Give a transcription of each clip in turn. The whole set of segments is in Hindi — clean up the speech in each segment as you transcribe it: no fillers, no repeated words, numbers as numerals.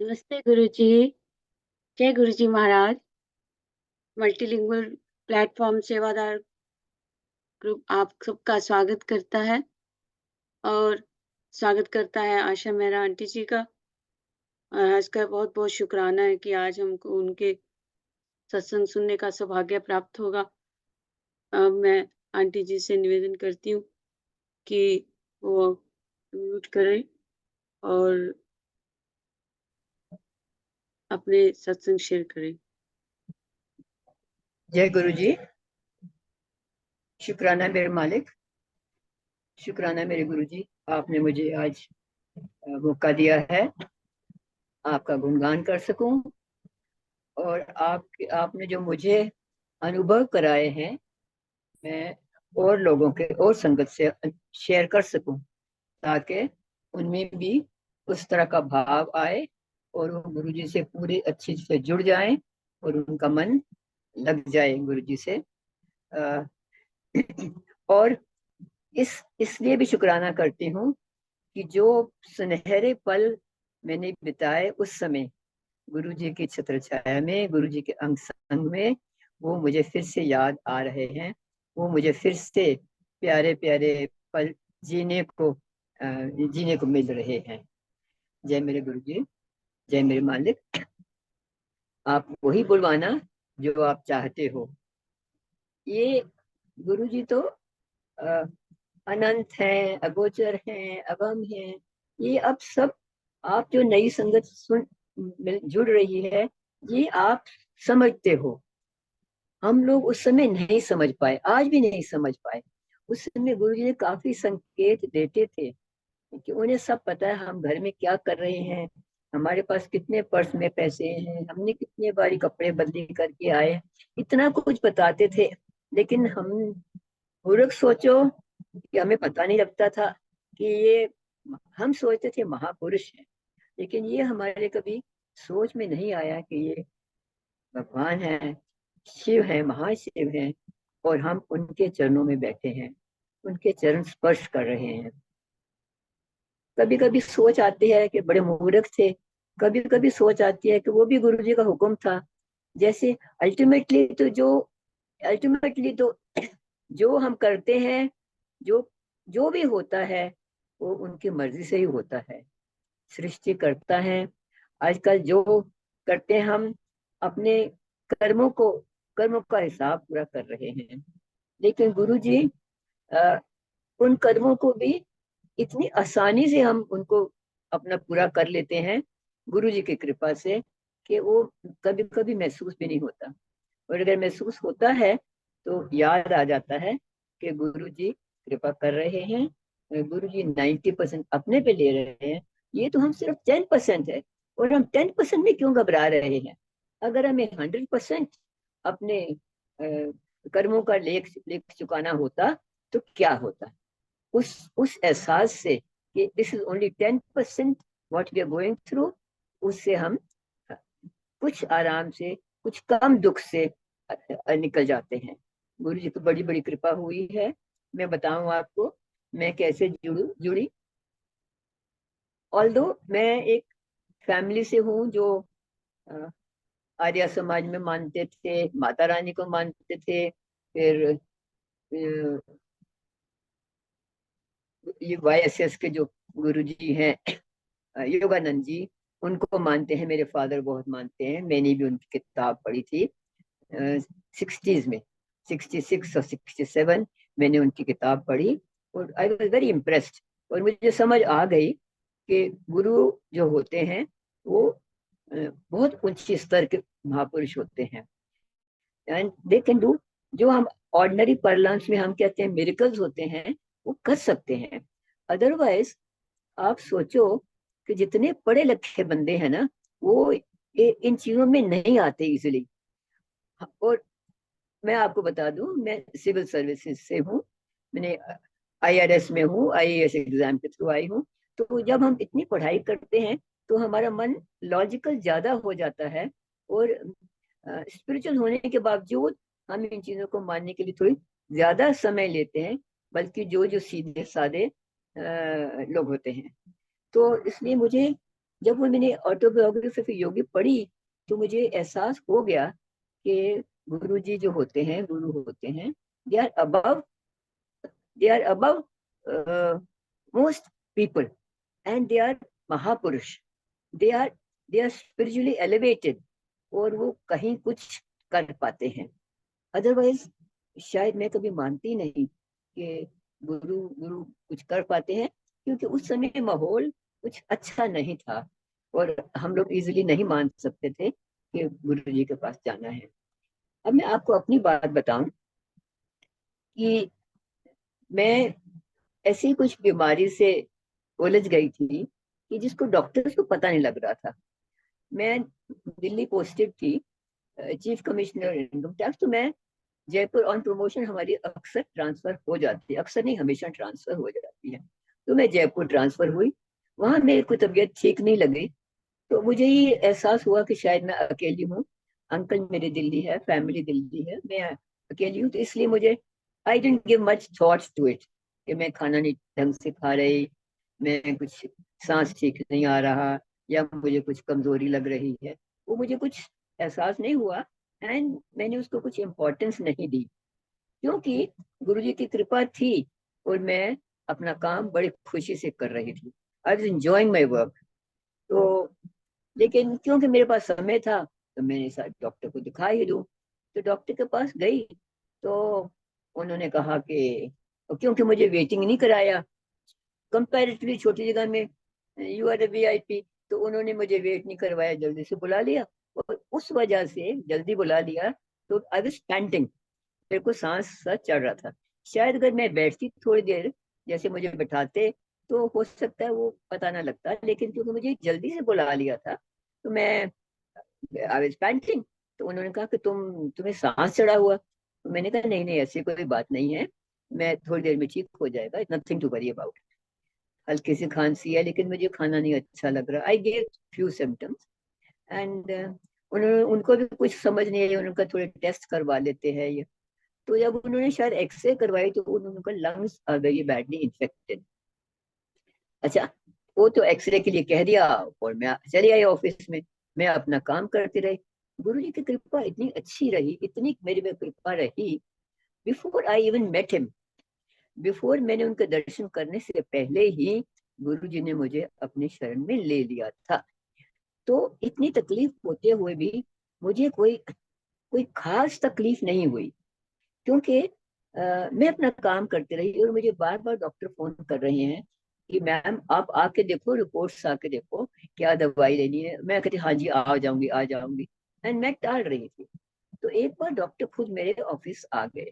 नमस्ते गुरुजी। जय गुरुजी महाराज। मल्टीलिंगुअल प्लेटफॉर्म सेवादार ग्रुप आप सबका स्वागत करता है और स्वागत करता है आशा मेहरा आंटी जी का। और आज का बहुत बहुत शुक्राना है कि आज हमको उनके सत्संग सुनने का सौभाग्य प्राप्त होगा। अब मैं आंटी जी से निवेदन करती हूँ कि वो म्यूट करें और अपने सत्संग शेयर करें। जय गुरु जी। शुक्राना मेरे मालिक, शुक्राना मेरे गुरु जी। आपने मुझे आज मौका दिया है आपका गुणगान कर सकूं और आपने जो मुझे अनुभव कराए हैं मैं और लोगों के और संगत से शेयर कर सकूं ताकि उनमें भी उस तरह का भाव आए और वो गुरु जी से पूरे अच्छे से जुड़ जाएं और उनका मन लग जाए गुरु जी से। अ, और इसलिए भी शुक्राना करती हूँ कि जो सुनहरे पल मैंने बिताए उस समय गुरु जी की छत्र छाया में, गुरु जी के अंग संग में, वो मुझे फिर से याद आ रहे हैं। वो मुझे फिर से प्यारे प्यारे पल जीने को मिल रहे हैं। जय मेरे गुरु जी, जय मेरे मालिक। आप वही बुलवाना जो आप चाहते हो। ये गुरु जी तो अ, अनंत है, अगोचर है, अगम है। ये अब सब आप जो नई संगत जुड़ रही है, ये आप समझते हो। हम लोग उस समय नहीं समझ पाए, आज भी नहीं समझ पाए। उस समय गुरु जी ने काफी संकेत देते थे कि उन्हें सब पता है हम घर में क्या कर रहे हैं, हमारे पास कितने पर्स में पैसे हैं, हमने कितने बारी कपड़े बदली करके आए, इतना कुछ बताते थे। लेकिन हम मूर्ख सोचो कि हमें पता नहीं लगता था कि ये, हम सोचते थे महापुरुष है, लेकिन ये हमारे कभी सोच में नहीं आया कि ये भगवान है, शिव है, महाशिव है। और हम उनके चरणों में बैठे हैं, उनके चरण स्पर्श कर रहे हैं। कभी कभी सोच आती है कि बड़े मूर्ख थे, कभी कभी सोच आती है कि वो भी गुरु जी का हुक्म था। जैसे अल्टीमेटली तो जो हम करते हैं, जो जो भी होता है वो उनकी मर्जी से ही होता है। सृष्टि करता है। आजकल जो करते हैं हम अपने कर्मों को कर्मों का हिसाब पूरा कर रहे हैं। लेकिन गुरु जी उन कर्मों को भी इतनी आसानी से हम उनको अपना पूरा कर लेते हैं गुरु जी की कृपा से कि वो कभी कभी महसूस भी नहीं होता। और अगर महसूस होता है तो याद आ जाता है कि गुरु जी कृपा कर रहे हैं, गुरु जी 90% अपने पे ले रहे हैं, ये तो हम सिर्फ 10% है। और हम 10% में क्यों घबरा रहे हैं? अगर हमें 100% अपने कर्मों का लेख लेख चुकाना होता तो क्या होता? उस एहसास से कि this is only 10% what we are going through, उससे हम कुछ आराम से, कुछ कम दुख से निकल जाते हैं। गुरु जी की बड़ी बड़ी कृपा हुई है। मैं बताऊं आपको मैं कैसे जुड़ी। ऑल्दो मैं एक फैमिली से हूँ जो अ, आर्य समाज में मानते थे, माता रानी को मानते थे। फिर ये YSS के जो गुरु जी हैं, योगानंद जी, उनको मानते हैं। मेरे फादर बहुत मानते हैं। मैंने भी उनकी किताब पढ़ी थी 60s में, 66 और 67 मैंने उनकी किताब पढ़ी और आई वॉज वेरी इम्प्रेस्ड। और मुझे समझ आ गई कि गुरु जो होते हैं वो बहुत ऊंची स्तर के महापुरुष होते हैं। एंड दे कैन डू जो हम ऑर्डिनरी parlance में हम कहते हैं मिरेकल्स होते हैं, वो कर सकते हैं। अदरवाइज आप सोचो कि जितने पढ़े लिखे बंदे हैं ना, वो इन चीजों में नहीं आते इजिली। और मैं आपको बता दूं, मैं सिविल सर्विसेज से हूँ। मैंने IRS में हूँ, IAS एग्जाम के थ्रू आई हूँ। तो जब हम इतनी पढ़ाई करते हैं तो हमारा मन लॉजिकल ज्यादा हो जाता है। और स्पिरिचुअल होने के बावजूद हम इन चीजों को मानने के लिए थोड़ी ज्यादा समय लेते हैं, बल्कि जो जो सीधे साधे लोग होते हैं। तो इसलिए मुझे जब वो मैंने ऑटोबायोग्राफी ऑफ योगी पढ़ी तो मुझे एहसास हो गया कि गुरु जी जो होते हैं, गुरु होते हैं, they are above, they are above most people, and they are mahapurush, they are they are spiritually elevated, और वो कहीं कुछ कर पाते हैं। अदरवाइज शायद मैं कभी मानती नहीं कि गुरु गुरु कुछ कर पाते हैं, क्योंकि उस समय माहौल कुछ अच्छा नहीं था और हम लोग इजीली नहीं मान सकते थे कि गुरु जी के पास जाना है। अब मैं आपको अपनी बात बताऊं कि मैं ऐसी कुछ बीमारी से उलझ गई थी कि जिसको डॉक्टर्स को पता नहीं लग रहा था। मैं दिल्ली पोस्टेड थी, चीफ कमिश्नर इनकम टैक्स, तो मैं जयपुर ऑन प्रमोशन हमारी अक्सर ट्रांसफर हो जाती है, अक्सर नहीं हमेशा ट्रांसफर हो जाती है। तो मैं जयपुर ट्रांसफर हुई, वहां मेरे को तबीयत ठीक नहीं लगी, तो मुझे ये एहसास हुआ कि शायद मैं अकेली हूँ। अंकल मेरे दिल्ली है, फैमिली दिल्ली है, मैं अकेली हूँ, तो इसलिए मुझे I didn't give much thoughts to it कि मैं खाना नहीं ढंग से खा रही, मैं कुछ सांस ठीक नहीं आ रहा, या मुझे कुछ कमजोरी लग रही है, वो मुझे कुछ एहसास नहीं हुआ, एंड मैंने उसको कुछ इम्पोर्टेंस नहीं दी, क्योंकि गुरुजी की कृपा थी और मैं अपना काम बड़ी खुशी से कर रही थी। आई वाज एंजॉयिंग माई वर्क। तो लेकिन क्योंकि मेरे पास समय था तो मैंने साथ डॉक्टर को दिखा ही दूं। तो डॉक्टर के पास गई तो उन्होंने कहा कि, क्योंकि मुझे वेटिंग नहीं कराया, कंपैरेटिवली छोटी जगह में, यू आर ए वीआईपी, तो उन्होंने मुझे वेट नहीं करवाया, जल्दी से बुला लिया, और उस वजह से जल्दी बुला लिया तो आई वाज पैंटिंग, मेरे को सांस सा चढ़ रहा था। शायद अगर मैं बैठती थोड़ी देर, जैसे मुझे बैठाते, तो हो सकता है वो पता ना लगता, लेकिन क्योंकि मुझे जल्दी से बुला लिया था तो मैं आई वाज पैंटिंग। तो उन्होंने कहा कि तुम्हें सांस चढ़ा हुआ, तो मैंने कहा नहीं नहीं, ऐसी कोई बात नहीं है, मैं थोड़ी देर में ठीक हो जाएगा, it's nothing to worry about. हल्की सी खांसी है लेकिन मुझे खाना नहीं अच्छा लग रहा, I gave few symptoms, and उन्होंने, उनको भी कुछ समझ नहीं आई, उन्होंने कहा थोड़े टेस्ट करवा लेते हैं ये। तो जब उन्होंने शायद एक्सरे करवाई तो उन्होंने कहा lungs are very badly infected. अच्छा, वो तो एक्सरे के लिए कह दिया और मैं चली आई ऑफिस में, मैं अपना काम करती रही। गुरु जी की कृपा इतनी अच्छी रही, इतनी मेरे में कृपा रही, before I even met him, before मैंने उनके दर्शन करने से पहले ही गुरु जी ने मुझे अपने शरण में ले लिया था। तो इतनी तकलीफ होते हुए भी मुझे कोई कोई खास तकलीफ नहीं हुई, क्योंकि मैं अपना काम करती रही, और मुझे बार बार डॉक्टर फोन कर रहे हैं कि मैम आप आके देखो, रिपोर्ट्स आके देखो, क्या दवाई लेनी है। मैं कहती हाँ जी आ जाऊंगी आ जाऊंगी, एंड मैं टाल रही थी। तो एक बार डॉक्टर खुद मेरे ऑफिस आ गए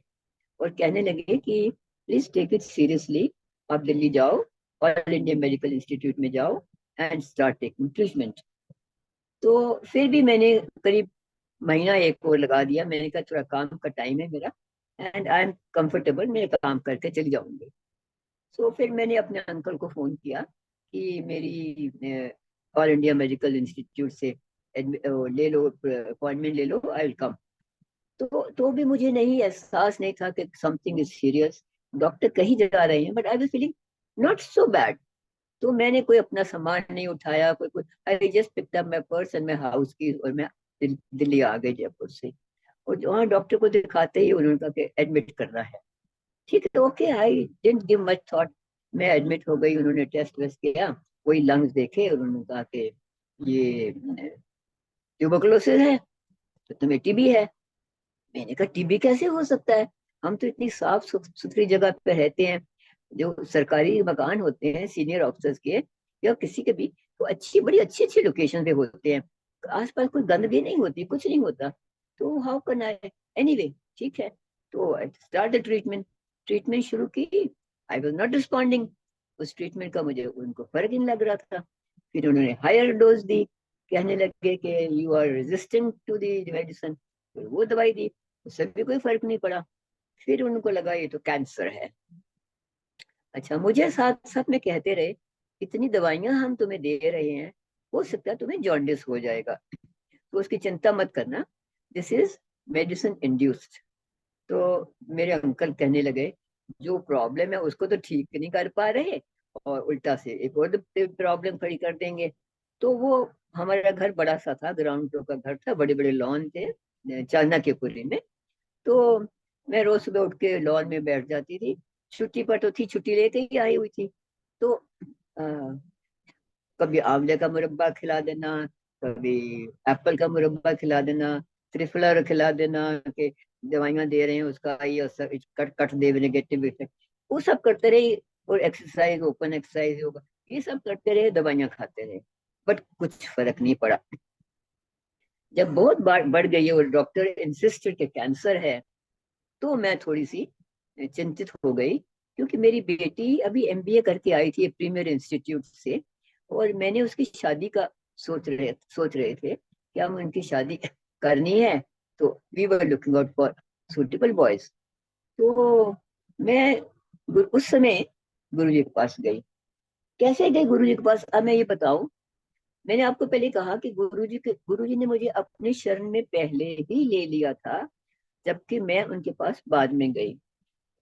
और कहने लगे कि प्लीज टेक इट सीरियसली, आप दिल्ली जाओ, ऑल इंडिया मेडिकल इंस्टीट्यूट में जाओ एंड स्टार्ट टेकिंग ट्रीटमेंट। तो फिर भी मैंने करीब महीना एक और लगा दिया, मैंने कहा थोड़ा काम का टाइम है मेरा, एंड आई एम कंफर्टेबल, मैं काम करके चली जाऊंगी। सो फिर मैंने अपने अंकल को फोन किया कि मेरी ऑल इंडिया मेडिकल इंस्टीट्यूट से ले लो, अपॉइंटमेंट ले लो, आई विल कम। तो भी मुझे नहीं, एहसास नहीं था कि समथिंग इज सीरियस, डॉक्टर कहीं जा रहे हैं, but I was feeling not so bad. तो मैंने कोई अपना सामान नहीं उठाया, कोई कोई I just picked up my purse and my house की, और मैं दिल्ली आ गई जयपुर से। और वहाँ डॉक्टर को दिखाते ही उन्होंने कहा कि एडमिट करना है। ठीक है, okay, I didn't give much thought. मैं एडमिट हो गई, उन्होंने टेस्ट वेस्ट किया, वही लंग्स देखे, उन्होंने कहा कि ये ट्यूबरकुलोसिस है, तो तुम्हें टीबी है। मैंने कहा टीबी कैसे हो सकता है, हम तो इतनी साफ सुथरी जगह पे रहते हैं, जो सरकारी मकान होते हैं सीनियर ऑफिसर्स के या किसी के भी, तो अच्छी बड़ी अच्छी अच्छी लोकेशन पे होते हैं, आसपास कोई गंदगी नहीं होती, कुछ नहीं होता। तो हाउ कैन आई, एनीवे, ठीक है। तो I start the treatment, treatment शुरू की, आई वाज नॉट रिस्पॉन्डिंग, उस ट्रीटमेंट का मुझे उनको फर्क ही नहीं लग रहा था। फिर उन्होंने हायर डोज दी, कहने लगे कि you are resistant to the medicine, फिर वो दवाई दी, उससे भी कोई फर्क नहीं पड़ा। फिर उनको लगा ये तो कैंसर है। अच्छा, मुझे साथ साथ में कहते रहे इतनी दवाइयां हम तुम्हें दे रहे हैं, हो सकता है तुम्हें जॉन्डिस हो जाएगा, तो उसकी चिंता मत करना, दिस इज मेडिसिन इंड्यूस्ड। तो मेरे अंकल कहने लगे जो प्रॉब्लम है उसको तो ठीक नहीं कर पा रहे, और उल्टा से एक और प्रॉब्लम खड़ी कर देंगे। तो वो, हमारा घर बड़ा सा था, ग्राउंड फ्लोर का घर था, बड़े बड़े लॉन थे चांदना के पुरी में। तो मैं रोज सुबह उठ के लॉन में बैठ जाती थी। छुट्टी पर तो थी, छुट्टी लेके ही आई हुई थी। तो आ, कभी आंवले का मुरब्बा खिला देना, कभी एप्पल का मुरब्बा खिला देना, त्रिफला खिला देना कि दवाइयां दे रहे हैं उसका ये असर, कट कट दे नेगेटिव इफेक्ट, वो सब करते रहे। और एक्सरसाइज, ओपन एक्सरसाइज होगा, ये सब करते रहे, दवाइयां खाते रहे, बट कुछ फर्क नहीं पड़ा। जब बहुत बढ़ गई है और डॉक्टर इंसिस्ट के कैंसर है, तो मैं थोड़ी सी चिंतित हो गई, क्योंकि मेरी बेटी अभी एमबीए करके आई थी प्रीमियर इंस्टीट्यूट से, और मैंने उसकी शादी का सोच रहे थे कि हम उनकी शादी करनी है। तो we were looking out for suitable boys. तो मैं उस समय गुरु जी के पास गई। कैसे गई गुरु जी के पास, अब मैं ये बताऊं। मैंने आपको पहले कहा कि गुरु जी ने मुझे अपने शरण में पहले ही ले लिया था, जबकि मैं उनके पास बाद में गई।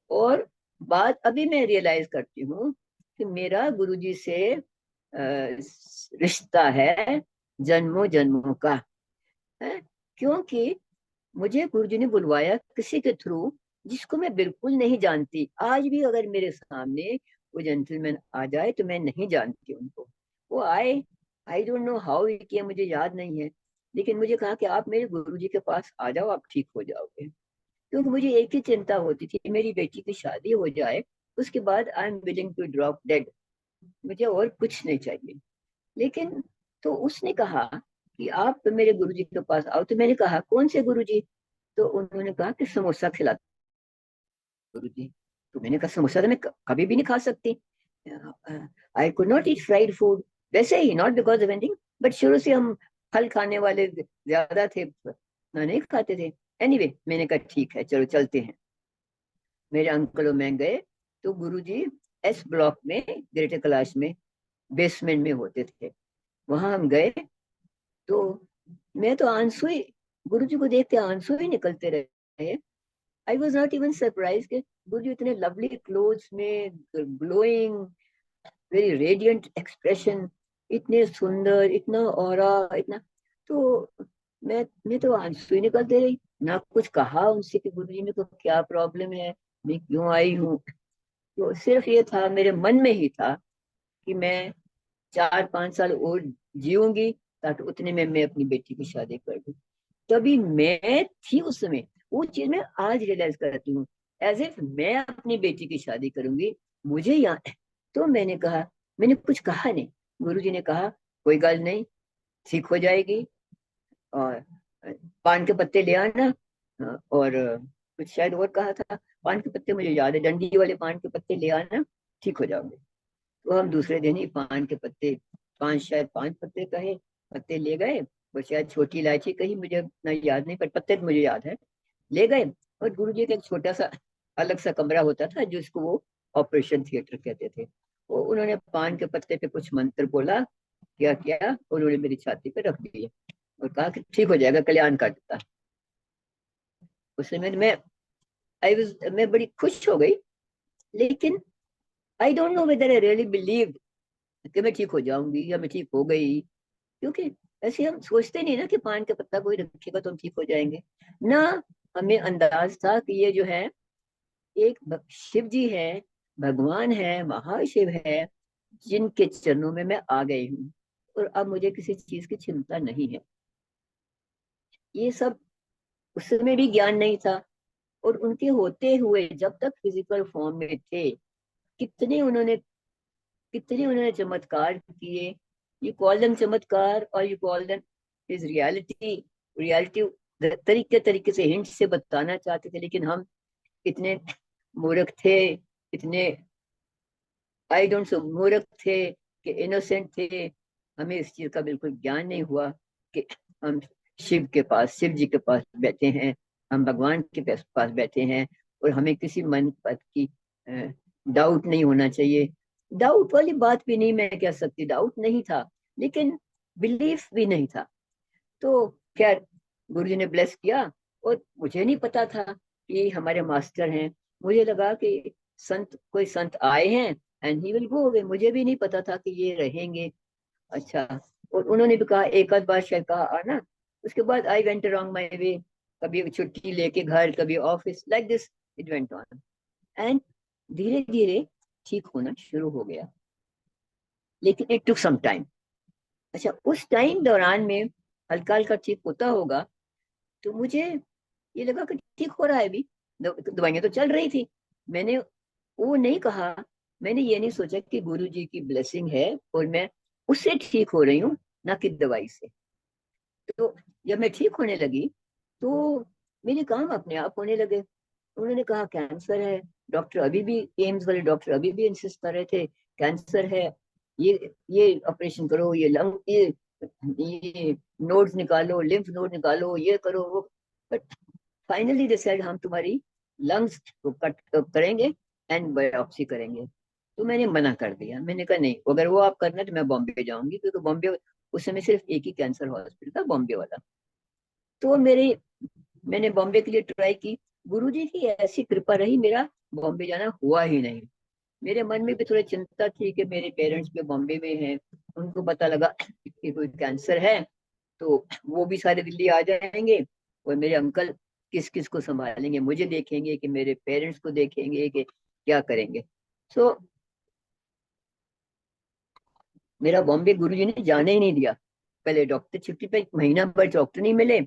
और बात अभी मैं रियलाइज करती हूँ कि मेरा गुरुजी से रिश्ता है जन्मों जन्मों का है। क्योंकि मुझे गुरुजी ने बुलवाया किसी के थ्रू, जिसको मैं बिल्कुल नहीं जानती। आज भी अगर मेरे सामने वो जेंटलमैन आ जाए तो मैं नहीं जानती उनको। वो आए, I don't know how he किया, मुझे याद नहीं है। लेकिन मुझे कहा कि आप मेरे गुरुजी के पास आ जाओ, आप ठीक हो जाओगे। क्योंकि मुझे एक ही चिंता होती थी, मेरी बेटी की शादी हो जाए, उसके बाद I am willing to drop dead, मुझे और कुछ नहीं चाहिए। लेकिन तो उसने कहा कि आप तो मेरे गुरुजी के पास आओ। तो मैंने कहा कौन से गुरुजी? तो उन्होंने कहा कि समोसा खिलाते गुरुजी। तो मैंने कहा समोसा तो मैं कभी भी नहीं खा सकती, I could not eat fried food. वैसे ही, not because of anything, but शुरू से हम फल खाने वाले ज्यादा थे, ना नहीं खाते थे। एनीवे मैंने कहा ठीक है, चलो चलते हैं। मेरे अंकल और मैं गए। तो गुरुजी एस ब्लॉक में, ग्रेटर कैलाश में, बेसमेंट में होते थे। वहां हम गए। तो मैं तो आंसू ही, गुरुजी को देख के आंसू ही निकलते रहे। आई वॉज नॉट इवन सरप्राइज के गुरुजी इतने लवली क्लोथ्स में, ग्लोइंग, वेरी रेडियंट एक्सप्रेशन, इतने सुंदर, इतना ऑरा, इतना। तो मैं तो आंसू ही निकलते रही। ना कुछ कहा उनसे कि गुरुजी मेरे को क्या प्रॉब्लम है, मैं क्यों आई हूँ। तो सिर्फ ये था, मेरे मन में ही था कि मैं 4-5 साल और जीऊंगी, ताकि उतने में मैं अपनी बेटी की शादी कर दूं। तभी मैं थी उस समय, वो चीज मैं आज रियलाइज करती हूँ। एज इफ मैं अपनी बेटी की शादी करूंगी, मुझे यहाँ। तो मैंने कहा, मैंने कुछ कहा नहीं। गुरुजी ने कहा कोई गल नहीं, ठीक हो जाएगी, और पान के पत्ते ले आना। और कुछ शायद और कहा था। पान के पत्ते मुझे याद है, डंडी वाले पान के पत्ते ले आना, ठीक हो जाओगे। तो हम दूसरे दिन ही पान के पत्ते, शायद 5 पत्ते कहे, पत्ते ले गए। और शायद छोटी इलायची कही, मुझे ना याद नहीं, पर पत्ते तो मुझे याद है। ले गए। और गुरुजी का एक छोटा सा अलग सा कमरा होता था, जिसको वो ऑपरेशन थिएटर कहते थे। वो उन्होंने पान के पत्ते पे कुछ मंत्र बोला, क्या किया, और उन्होंने मेरी छाती पे रख दिया और कहा कि ठीक हो जाएगा, कल्याण कर देता। उस समय मैं बड़ी खुश हो गई। लेकिन I don't know whether I really believe कि मैं ठीक हो जाऊंगी या मैं ठीक हो गई। क्योंकि ऐसे हम सोचते नहीं ना कि पान का पत्ता कोई रखेगा तो हम ठीक हो जाएंगे। ना हमें अंदाज था कि ये जो है एक शिव जी है, भगवान है, महाशिव है, जिनके चरणों में मैं आ गई हूँ। और अब मुझे किसी चीज की चिंता नहीं है। ये सब उस समय भी ज्ञान नहीं था। और उनके होते हुए जब तक फिजिकल फॉर्म में थे, कितने उन्होंने कितने उन्होंने चमत्कार किए। यू कॉल देम चमत्कार और you call them is reality. Reality तरीके तरीके से हिंट से बताना चाहते थे, लेकिन हम इतने मूर्ख थे, इतने आई डोंट सो मूर्ख थे कि इनोसेंट थे। हमें इस चीज का बिल्कुल ज्ञान नहीं हुआ कि हम शिव जी के पास बैठे हैं, हम भगवान के पास बैठे हैं। और हमें किसी मन पद की डाउट नहीं होना चाहिए। डाउट वाली बात भी नहीं मैं कह सकती, डाउट नहीं था, लेकिन बिलीफ भी नहीं था। तो खैर, गुरु जी ने ब्लेस किया। और मुझे नहीं पता था कि हमारे मास्टर हैं। मुझे लगा कि कोई संत आए हैं and he will go away, मुझे भी नहीं पता था कि ये रहेंगे। अच्छा, और उन्होंने भी कहा, एक आध बार शायद कहा आना। उसके बाद आई वेंट अराउंड माई वे, कभी छुट्टी लेके घर, कभी office, like this it went on. And धीरे धीरे ठीक होना शुरू हो गया, लेकिन इट टुक सम टाइम। अच्छा, उस टाइम दौरान में हल्का हल्का ठीक होता होगा, तो मुझे ये लगा कि ठीक हो रहा है अभी, दवाइयां तो चल रही थी। मैंने वो नहीं कहा, मैंने ये नहीं सोचा कि गुरु जी की ब्लेसिंग है और मैं उससे ठीक हो रही हूँ, ना कि दवाई से। तो जब मैं ठीक होने लगी, तो मेरे काम अपने आप होने लगे। उन्होंने कहा कैंसर है, डॉक्टर अभी भी, एम्स वाले डॉक्टर अभी भी इंसिस्ट कर रहे थे कैंसर है, ये ऑपरेशन करो, ये लंग, ये नोड्स निकालो, लिम्फ नोड निकालो, ये करो वो। बट फाइनली दे सेड हम तुम्हारी लंग्स को कट करेंगे एंड बायोप्सी करेंगे। तो मैंने मना कर दिया, मैंने कहा नहीं, अगर वो आप करना तो मैं बॉम्बे जाऊंगी, क्योंकि बॉम्बे उस समय सिर्फ एक ही कैंसर हॉस्पिटल था, बॉम्बे वाला। तो मैंने बॉम्बे के लिए ट्राई की। गुरुजी की ऐसी कृपा रही, मेरा बॉम्बे जाना हुआ ही नहीं। मेरे मन में भी थोड़ी चिंता थी कि मेरे पेरेंट्स भी बॉम्बे में हैं, उनको पता लगा कि कोई कैंसर है तो वो भी सारे दिल्ली आ जाएंगे, और मेरे अंकल किस किस को संभालेंगे, मुझे देखेंगे कि मेरे पेरेंट्स को देखेंगे कि क्या करेंगे। सो मेरा बॉम्बे गुरुजी ने जाने ही नहीं दिया। पहले डॉक्टर छुट्टी पे, महीना भर डॉक्टर नहीं मिले।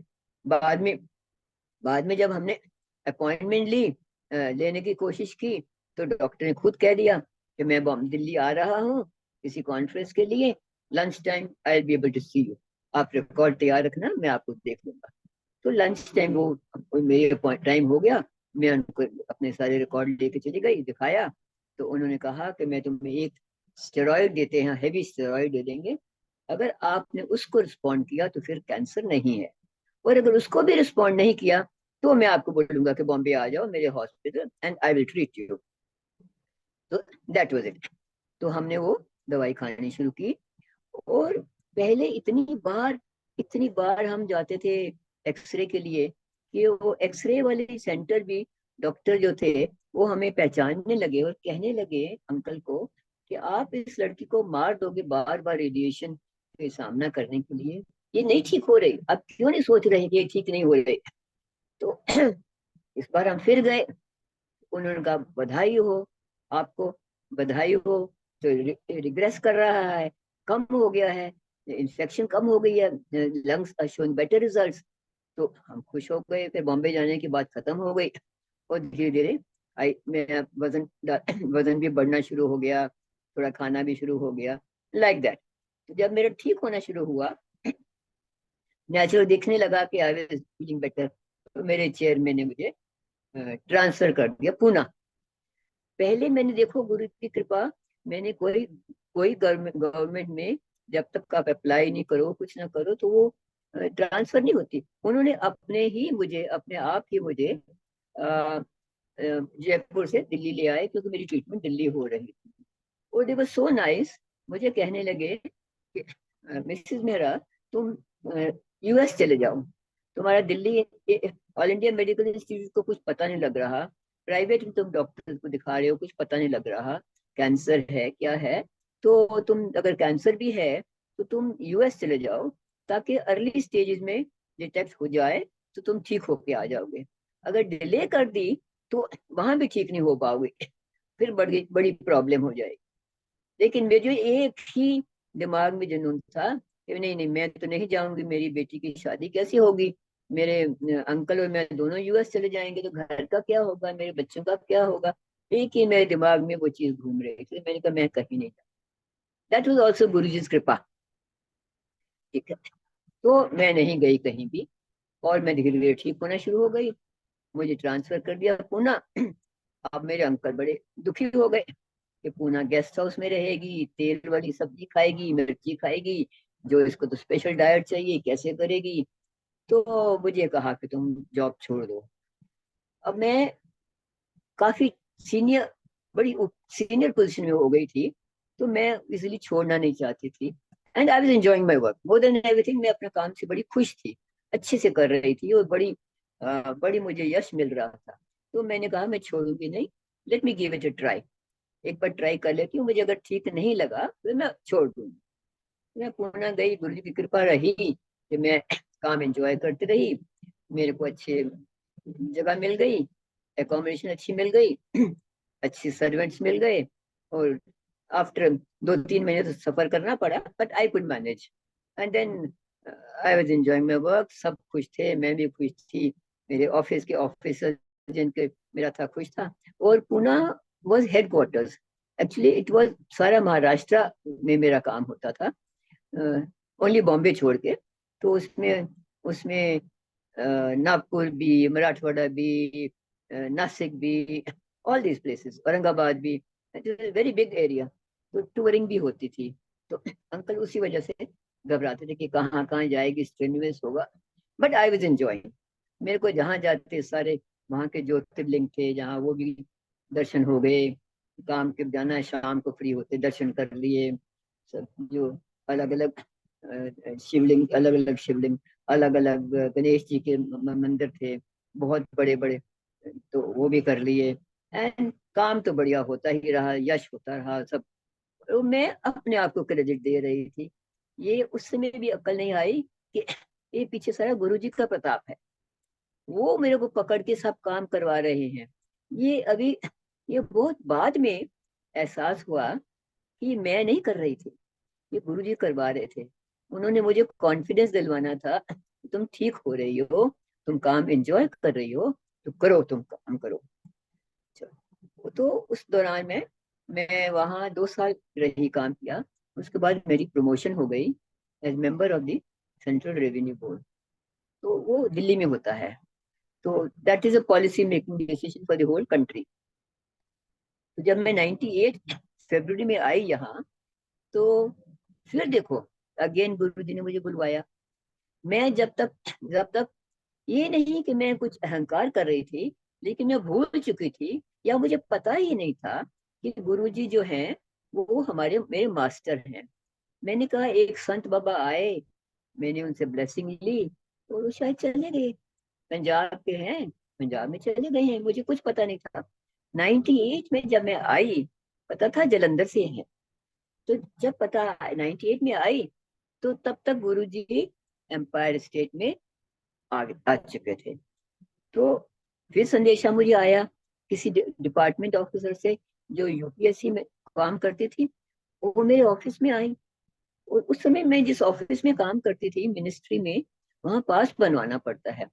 बाद में जब हमने अपॉइंटमेंट ली, लेने की कोशिश की, तो डॉक्टर ने खुद कह दिया कि मैं दिल्ली आ रहा हूँ किसी कॉन्फ्रेंस के लिए, lunch time I will be able to see you, आप रिकॉर्ड तैयार रखना, मैं आपको देख लूंगा। तो लंच टाइम वो मेरे टाइम हो गया, मैं उनको अपने सारे रिकॉर्ड लेके चली गई, दिखाया। तो उन्होंने कहा कि मैं तुम्हें एक स्टेरॉइड देते हैं, हैवी स्टेरॉइड दे देंगे, अगर आपने उसको रिस्पॉन्ड किया तो फिर कैंसर नहीं है, और अगर उसको भी रिस्पॉन्ड नहीं किया तो मैं आपको बोलूंगा कि बॉम्बे आ जाओ मेरे hospital and I will treat you. तो दैट वाज इट। तो हमने वो दवाई खानी शुरू की। और पहले इतनी बार हम जाते थे एक्सरे के लिए, कि वो एक्सरे वाले सेंटर भी, डॉक्टर जो थे वो हमें पहचानने लगे और कहने लगे अंकल को कि आप इस लड़की को मार दोगे बार बार रेडिएशन के सामना करने के लिए, ये नहीं ठीक हो रही, आप क्यों नहीं सोच रहे कि ये ठीक नहीं हो रही। तो इस बार हम फिर गए, उन्होंने कहा बधाई हो आपको, बधाई हो, तो रिग्रेस कर रहा है, कम हो गया है, इन्फेक्शन कम हो गई है, lungs are showing better results. तो हम खुश हो गए, फिर बॉम्बे जाने की बात खत्म हो गई। और धीरे धीरे आई मैं वजन भी बढ़ना शुरू हो गया, थोड़ा खाना भी शुरू हो गया, लाइक दैट। तो जब मेरा ठीक होना शुरू हुआ, नेचुरल दिखने लगा कि आई वाज फीलिंग बेटर, तो मेरे चेयरमैन ने मुझे ट्रांसफर कर दिया पूना। पहले मैंने, देखो गुरु की कृपा, मैंने कोई कोई गवर्नमेंट में जब तक आप अप्लाई नहीं करो, कुछ ना करो, तो वो ट्रांसफर नहीं होती। उन्होंने अपने आप ही मुझे जयपुर से दिल्ली ले आए, क्योंकि मेरी ट्रीटमेंट दिल्ली हो रही थी। और दे वर सो नाइस, मुझे कहने लगे कि मिसेस मेहरा, तुम यूएस चले जाओ, तुम्हारा Delhi all India medical institute को कुछ पता नहीं लग रहा, प्राइवेट में तुम डॉक्टर को दिखा रहे हो, कुछ पता नहीं लग रहा कैंसर है क्या है, तो तुम अगर कैंसर भी है तो तुम यूएस चले जाओ, ताकि अर्ली स्टेजेस में डिटेक्ट हो जाए, तो तुम ठीक होके आ जाओगे। अगर डिले कर दी तो वहां भी ठीक नहीं हो पाओगे, फिर बड़ी बड़ी प्रॉब्लम हो जाएगी। लेकिन मेरे एक ही दिमाग में जुनून था कि नहीं नहीं, मैं तो नहीं जाऊंगी, मेरी बेटी की शादी कैसे होगी, मेरे अंकल और मैं दोनों यूएस चले जाएंगे तो घर का क्या होगा, मेरे बच्चों का क्या होगा। एक ही मेरे दिमाग में वो चीज घूम रही थी, मैंने कहा मैं कहीं नहीं जाऊँ। दैट वाज आल्सो गुरु जी कृपा। ठीक है, तो मैं नहीं गई कहीं भी, और मैं धीरे धीरे ठीक होना शुरू हो गई। मुझे ट्रांसफर कर दिया पूना। अब मेरे अंकल बड़े दुखी हो गए कि पूना गेस्ट हाउस में रहेगी, तेल वाली सब्जी खाएगी, मिर्ची खाएगी, जो इसको तो स्पेशल डाइट चाहिए, कैसे करेगी। तो मुझे कहा कि तुम जॉब छोड़ दो। अब मैं काफी सीनियर बड़ी सीनियर पोजीशन में हो गई थी, तो मैं इजिली छोड़ना नहीं चाहती थी। And I was enjoying my work more than everything, मैं अपने काम से बड़ी खुश थी, अच्छे से कर रही थी, और बड़ी मुझे यश मिल रहा था। तो मैंने कहा मैं छोड़ूंगी नहीं, let me give it a try, एक बार ट्राई कर लेती हूँ, मुझे अगर ठीक नहीं लगा तो मैं छोड़ दूंगी। मैं पूना गई, गुरु जी की कृपा रही कि मैं काम एंजॉय करती रही। मेरे को अच्छे जगह मिल गई, एकोमोडेशन अच्छी मिल गई, अच्छी सर्वेंट्स मिल गए। और आफ्टर 2-3 महीने तो सफर करना पड़ा, but I could manage. And then I was enjoying my work. सब खुश थे, मैं भी खुश थी, मेरे ऑफिस के ऑफिसर जिनके मेरा था खुश था। और Pune was headquarters. Actually it was सारा महाराष्ट्र में मेरा काम होता था, ओनली बॉम्बे छोड़ के। तो उसमें उसमें नागपुर भी, मराठवाड़ा भी, नासिक भी, ऑल दीज प्लेसेस, औरंगाबाद भी। It is very big area. तो टूरिंग भी होती थी। तो अंकल उसी वजह से घबराते थे कि कहाँ कहाँ जाएगी, स्ट्रेनुअस होगा। But I was enjoying. मेरे को जहाँ जाते सारे वहाँ के ज्योतिर्लिंग थे, जहाँ वो भी दर्शन हो गए। काम के जाना है, शाम को फ्री होते दर्शन कर लिए। सब जो अलग अलग शिवलिंग, अलग अलग शिवलिंग, अलग अलग गणेश जी के मंदिर थे, बहुत बड़े बड़े। तो वो भी कर लिए। एंड काम तो बढ़िया होता ही रहा, यश होता रहा सब। तो मैं अपने आप को क्रेडिट दे रही थी। ये उस समय भी अक्ल नहीं आई कि ये पीछे सारा गुरु जी का प्रताप है। वो मेरे को पकड़ के सब काम करवा रहे हैं। ये अभी, ये बहुत बाद में एहसास हुआ कि मैं नहीं कर रही थी, ये गुरुजी करवा रहे थे। उन्होंने मुझे कॉन्फिडेंस दिलवाना था, तुम ठीक हो रही हो, तुम काम एंजॉय कर रही हो, तो करो, तुम काम करो। चलो। तो उस दौरान मैं वहाँ 2 साल रही, काम किया। उसके बाद मेरी प्रमोशन हो गई as member of the central revenue board. तो वो दिल्ली में होता है। तो that is a policy making decision for the whole country. तो जब मैं 98 फरवरी में आई यहाँ, तो फिर देखो, अगेन गुरु जी ने मुझे बुलवाया। मैं जब तक ये नहीं कि मैं कुछ अहंकार कर रही थी, लेकिन मैं भूल चुकी थी, या मुझे पता ही नहीं था कि गुरु जी जो हैं वो हमारे मेरे मास्टर हैं। मैंने कहा एक संत बाबा आए, मैंने उनसे ब्लेसिंग ली, और वो शायद चले गए, पंजाब के हैं, पंजाब में चले गए हैं, मुझे कुछ पता नहीं था। 98 में जब मैं आई, पता था जलंधर से हैं। तो जब पता 98 में आई, तो तब तक गुरुजी एम्पायर स्टेट में आ चुके थे। तो फिर संदेशा मुझे आया किसी डिपार्टमेंट ऑफिसर से, जो यूपीएससी में काम करती थी। वो मेरे ऑफिस में आई। और उस समय मैं जिस ऑफिस में काम करती थी, मिनिस्ट्री में, वहाँ पास बनवाना पड़ता है।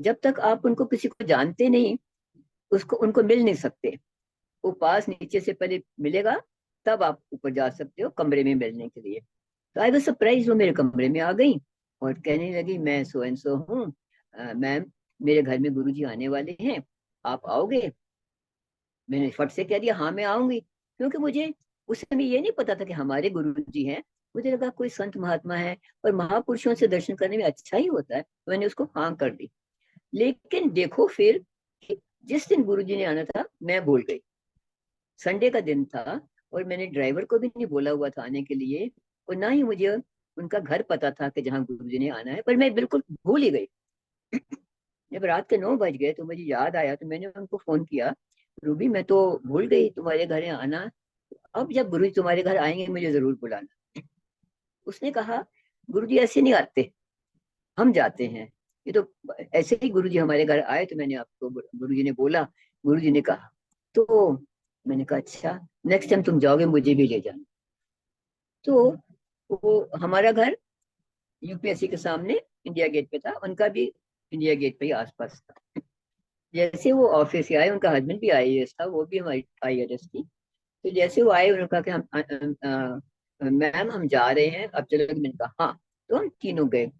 जब तक आप उनको किसी को जानते नहीं, उसको उनको मिल नहीं सकते। वो पास नीचे से पहले मिलेगा, तब आप ऊपर जा सकते हो कमरे में मिलने के लिए। तो आई वाज सरप्राइज, वो मेरे कमरे में आ गई और कहने लगी, मैं सो एंड सो हूँ, मैम, मेरे घर में गुरुजी आने वाले हैं, आप आओगे? मैंने फट से कह दिया, हाँ मैं आऊंगी। क्योंकि मुझे उस समय ये नहीं पता था कि हमारे गुरुजी हैं। मुझे लगा कोई संत महात्मा है, और महापुरुषों से दर्शन करने में अच्छा ही होता है, तो मैंने उसको हाँ कर दी। लेकिन देखो फिर, जिस दिन गुरुजी ने आना था, मैं भूल गई। संडे का दिन था, और मैंने ड्राइवर को भी नहीं बोला हुआ था आने के लिए, और ना ही मुझे उनका घर पता था कि जहाँ गुरुजी ने आना है, पर मैं बिल्कुल भूल ही गई। जब रात के 9 बज गए, तो मुझे याद आया, तो मैंने उनको फोन किया, रूबी मैं तो भूल गई तुम्हारे घर आना, अब जब गुरुजी तुम्हारे घर आएंगे मुझे जरूर बुलाना। उसने कहा, गुरुजी ऐसे नहीं आते, हम जाते हैं। ये तो ऐसे ही गुरुजी हमारे घर आए, तो मैंने आपको, गुरुजी ने बोला, गुरुजी ने कहा। तो मैंने कहा अच्छा, नेक्स्ट टाइम तुम जाओगे मुझे भी ले जाना। तो वो हमारा घर यूपीएससी के सामने इंडिया गेट पे था, उनका भी इंडिया गेट पे ही आसपास था। जैसे वो ऑफिस से आए, उनका हस्बैंड भी आईएएस था, वो भी हमारी आईआरएस थी। तो जैसे वो आए, उन्होंने कहा कि मैम हम जा रहे हैं, अब चलो। मैंने कहा हाँ। तो हम तीनों गए।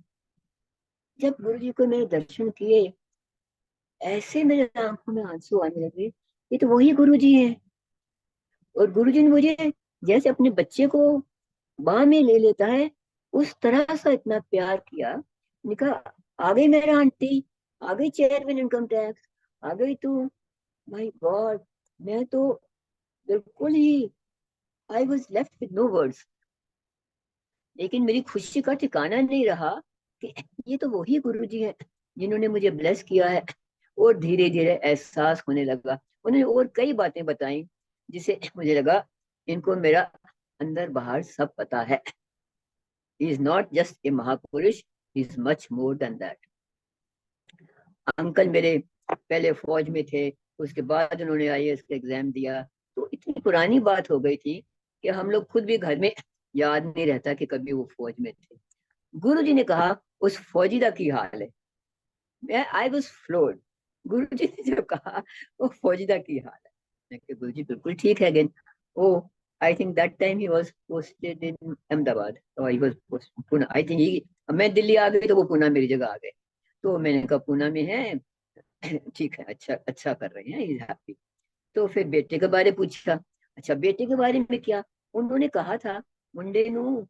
जब गुरु जी को मैंने दर्शन किए, ऐसे मेरे आंखों में आंसू आने लगे। ये तो वही गुरु जी हैं। और गुरु जी ने मुझे जैसे अपने बच्चे को बाह में ले लेता है, उस तरह सा इतना प्यार किया। मैंने कहा, आ गई मेरा आंटी, आ गई चेयरमैन इनकम टैक्स, आ गई तू। माय गॉड, मैं तो बिल्कुल ही, I was left with no words. लेकिन मेरी खुशी का ठिकाना नहीं रहा कि ये तो वही गुरु जी है जिन्होंने मुझे ब्लेस किया है। और धीरे धीरे एहसास होने लगा। उन्होंने और कई बातें बताई, जिसे मुझे लगा इनको मेरा अंदर बाहर सब पता है। He is not just a महापुरुष, he is much more than that. Uncle मेरे पहले फौज में थे, उसके बाद उन्होंने आईएएस का एग्जाम दिया, तो इतनी पुरानी बात हो गई थी कि हम लोग खुद भी घर में याद नहीं रहता कि कभी वो फौज में थे। गुरु जी ने कहा उस फौजीदा की हाल है। मैं आई वॉज फ्लोर्ड। गुरु जी ने जो कहा वो फौजीदा की हाल है। मैं कहा, गुरु जी बिल्कुल ठीक है again. Oh I think that time he was posted in Ahmedabad, और I was Pune, I think he, मैं दिल्ली आ गई तो वो पुणे मेरी जगह आ गए। तो मैंने कहा पुणे में है, ठीक है, अच्छा अच्छा कर रहे हैं, इज हैप्पी। तो फिर बेटे के बारे पूछा। अच्छा बेटे के बारे में क्या? उन्होंने कहा था मुंडे नु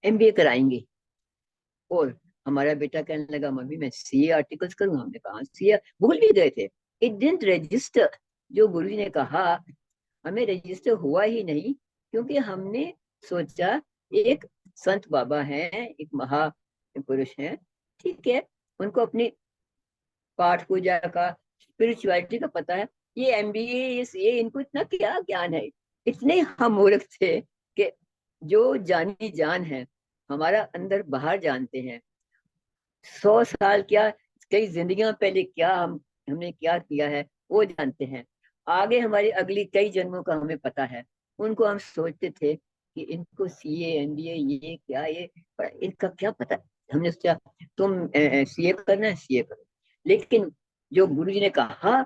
एमबीए कराएंगे। और हमारा बेटा कहने लगा मम्मी मैं सीए आर्टिकल्स करूँ। हमने कहा सीए, भूल भी गए थे, इट डिडंट रजिस्टर। जो गुरुजी ने कहा हमें रजिस्टर हुआ ही नहीं, क्योंकि हमने सोचा एक संत बाबा हैं, एक महापुरुष हैं, ठीक है, उनको अपनी पाठ पूजा का, स्पिरिचुअलिटी का पता है। ये एमबीए ये इनको इतना क्या ज्ञान है? इतने हम मूर्ख थे कि जो जानी जान है, हमारा अंदर बाहर जानते हैं, 100 साल क्या, कई जिंदगियां पहले क्या हमने क्या किया है वो जानते हैं। आगे हमारी अगली कई जन्मों का हमें पता है। उनको हम सोचते थे कि इनको सीए एमबीए ये क्या, ये पर इनका क्या पता। हमने सोचा तुम सीए करना है सीए करो। लेकिन जो गुरु जी ने कहा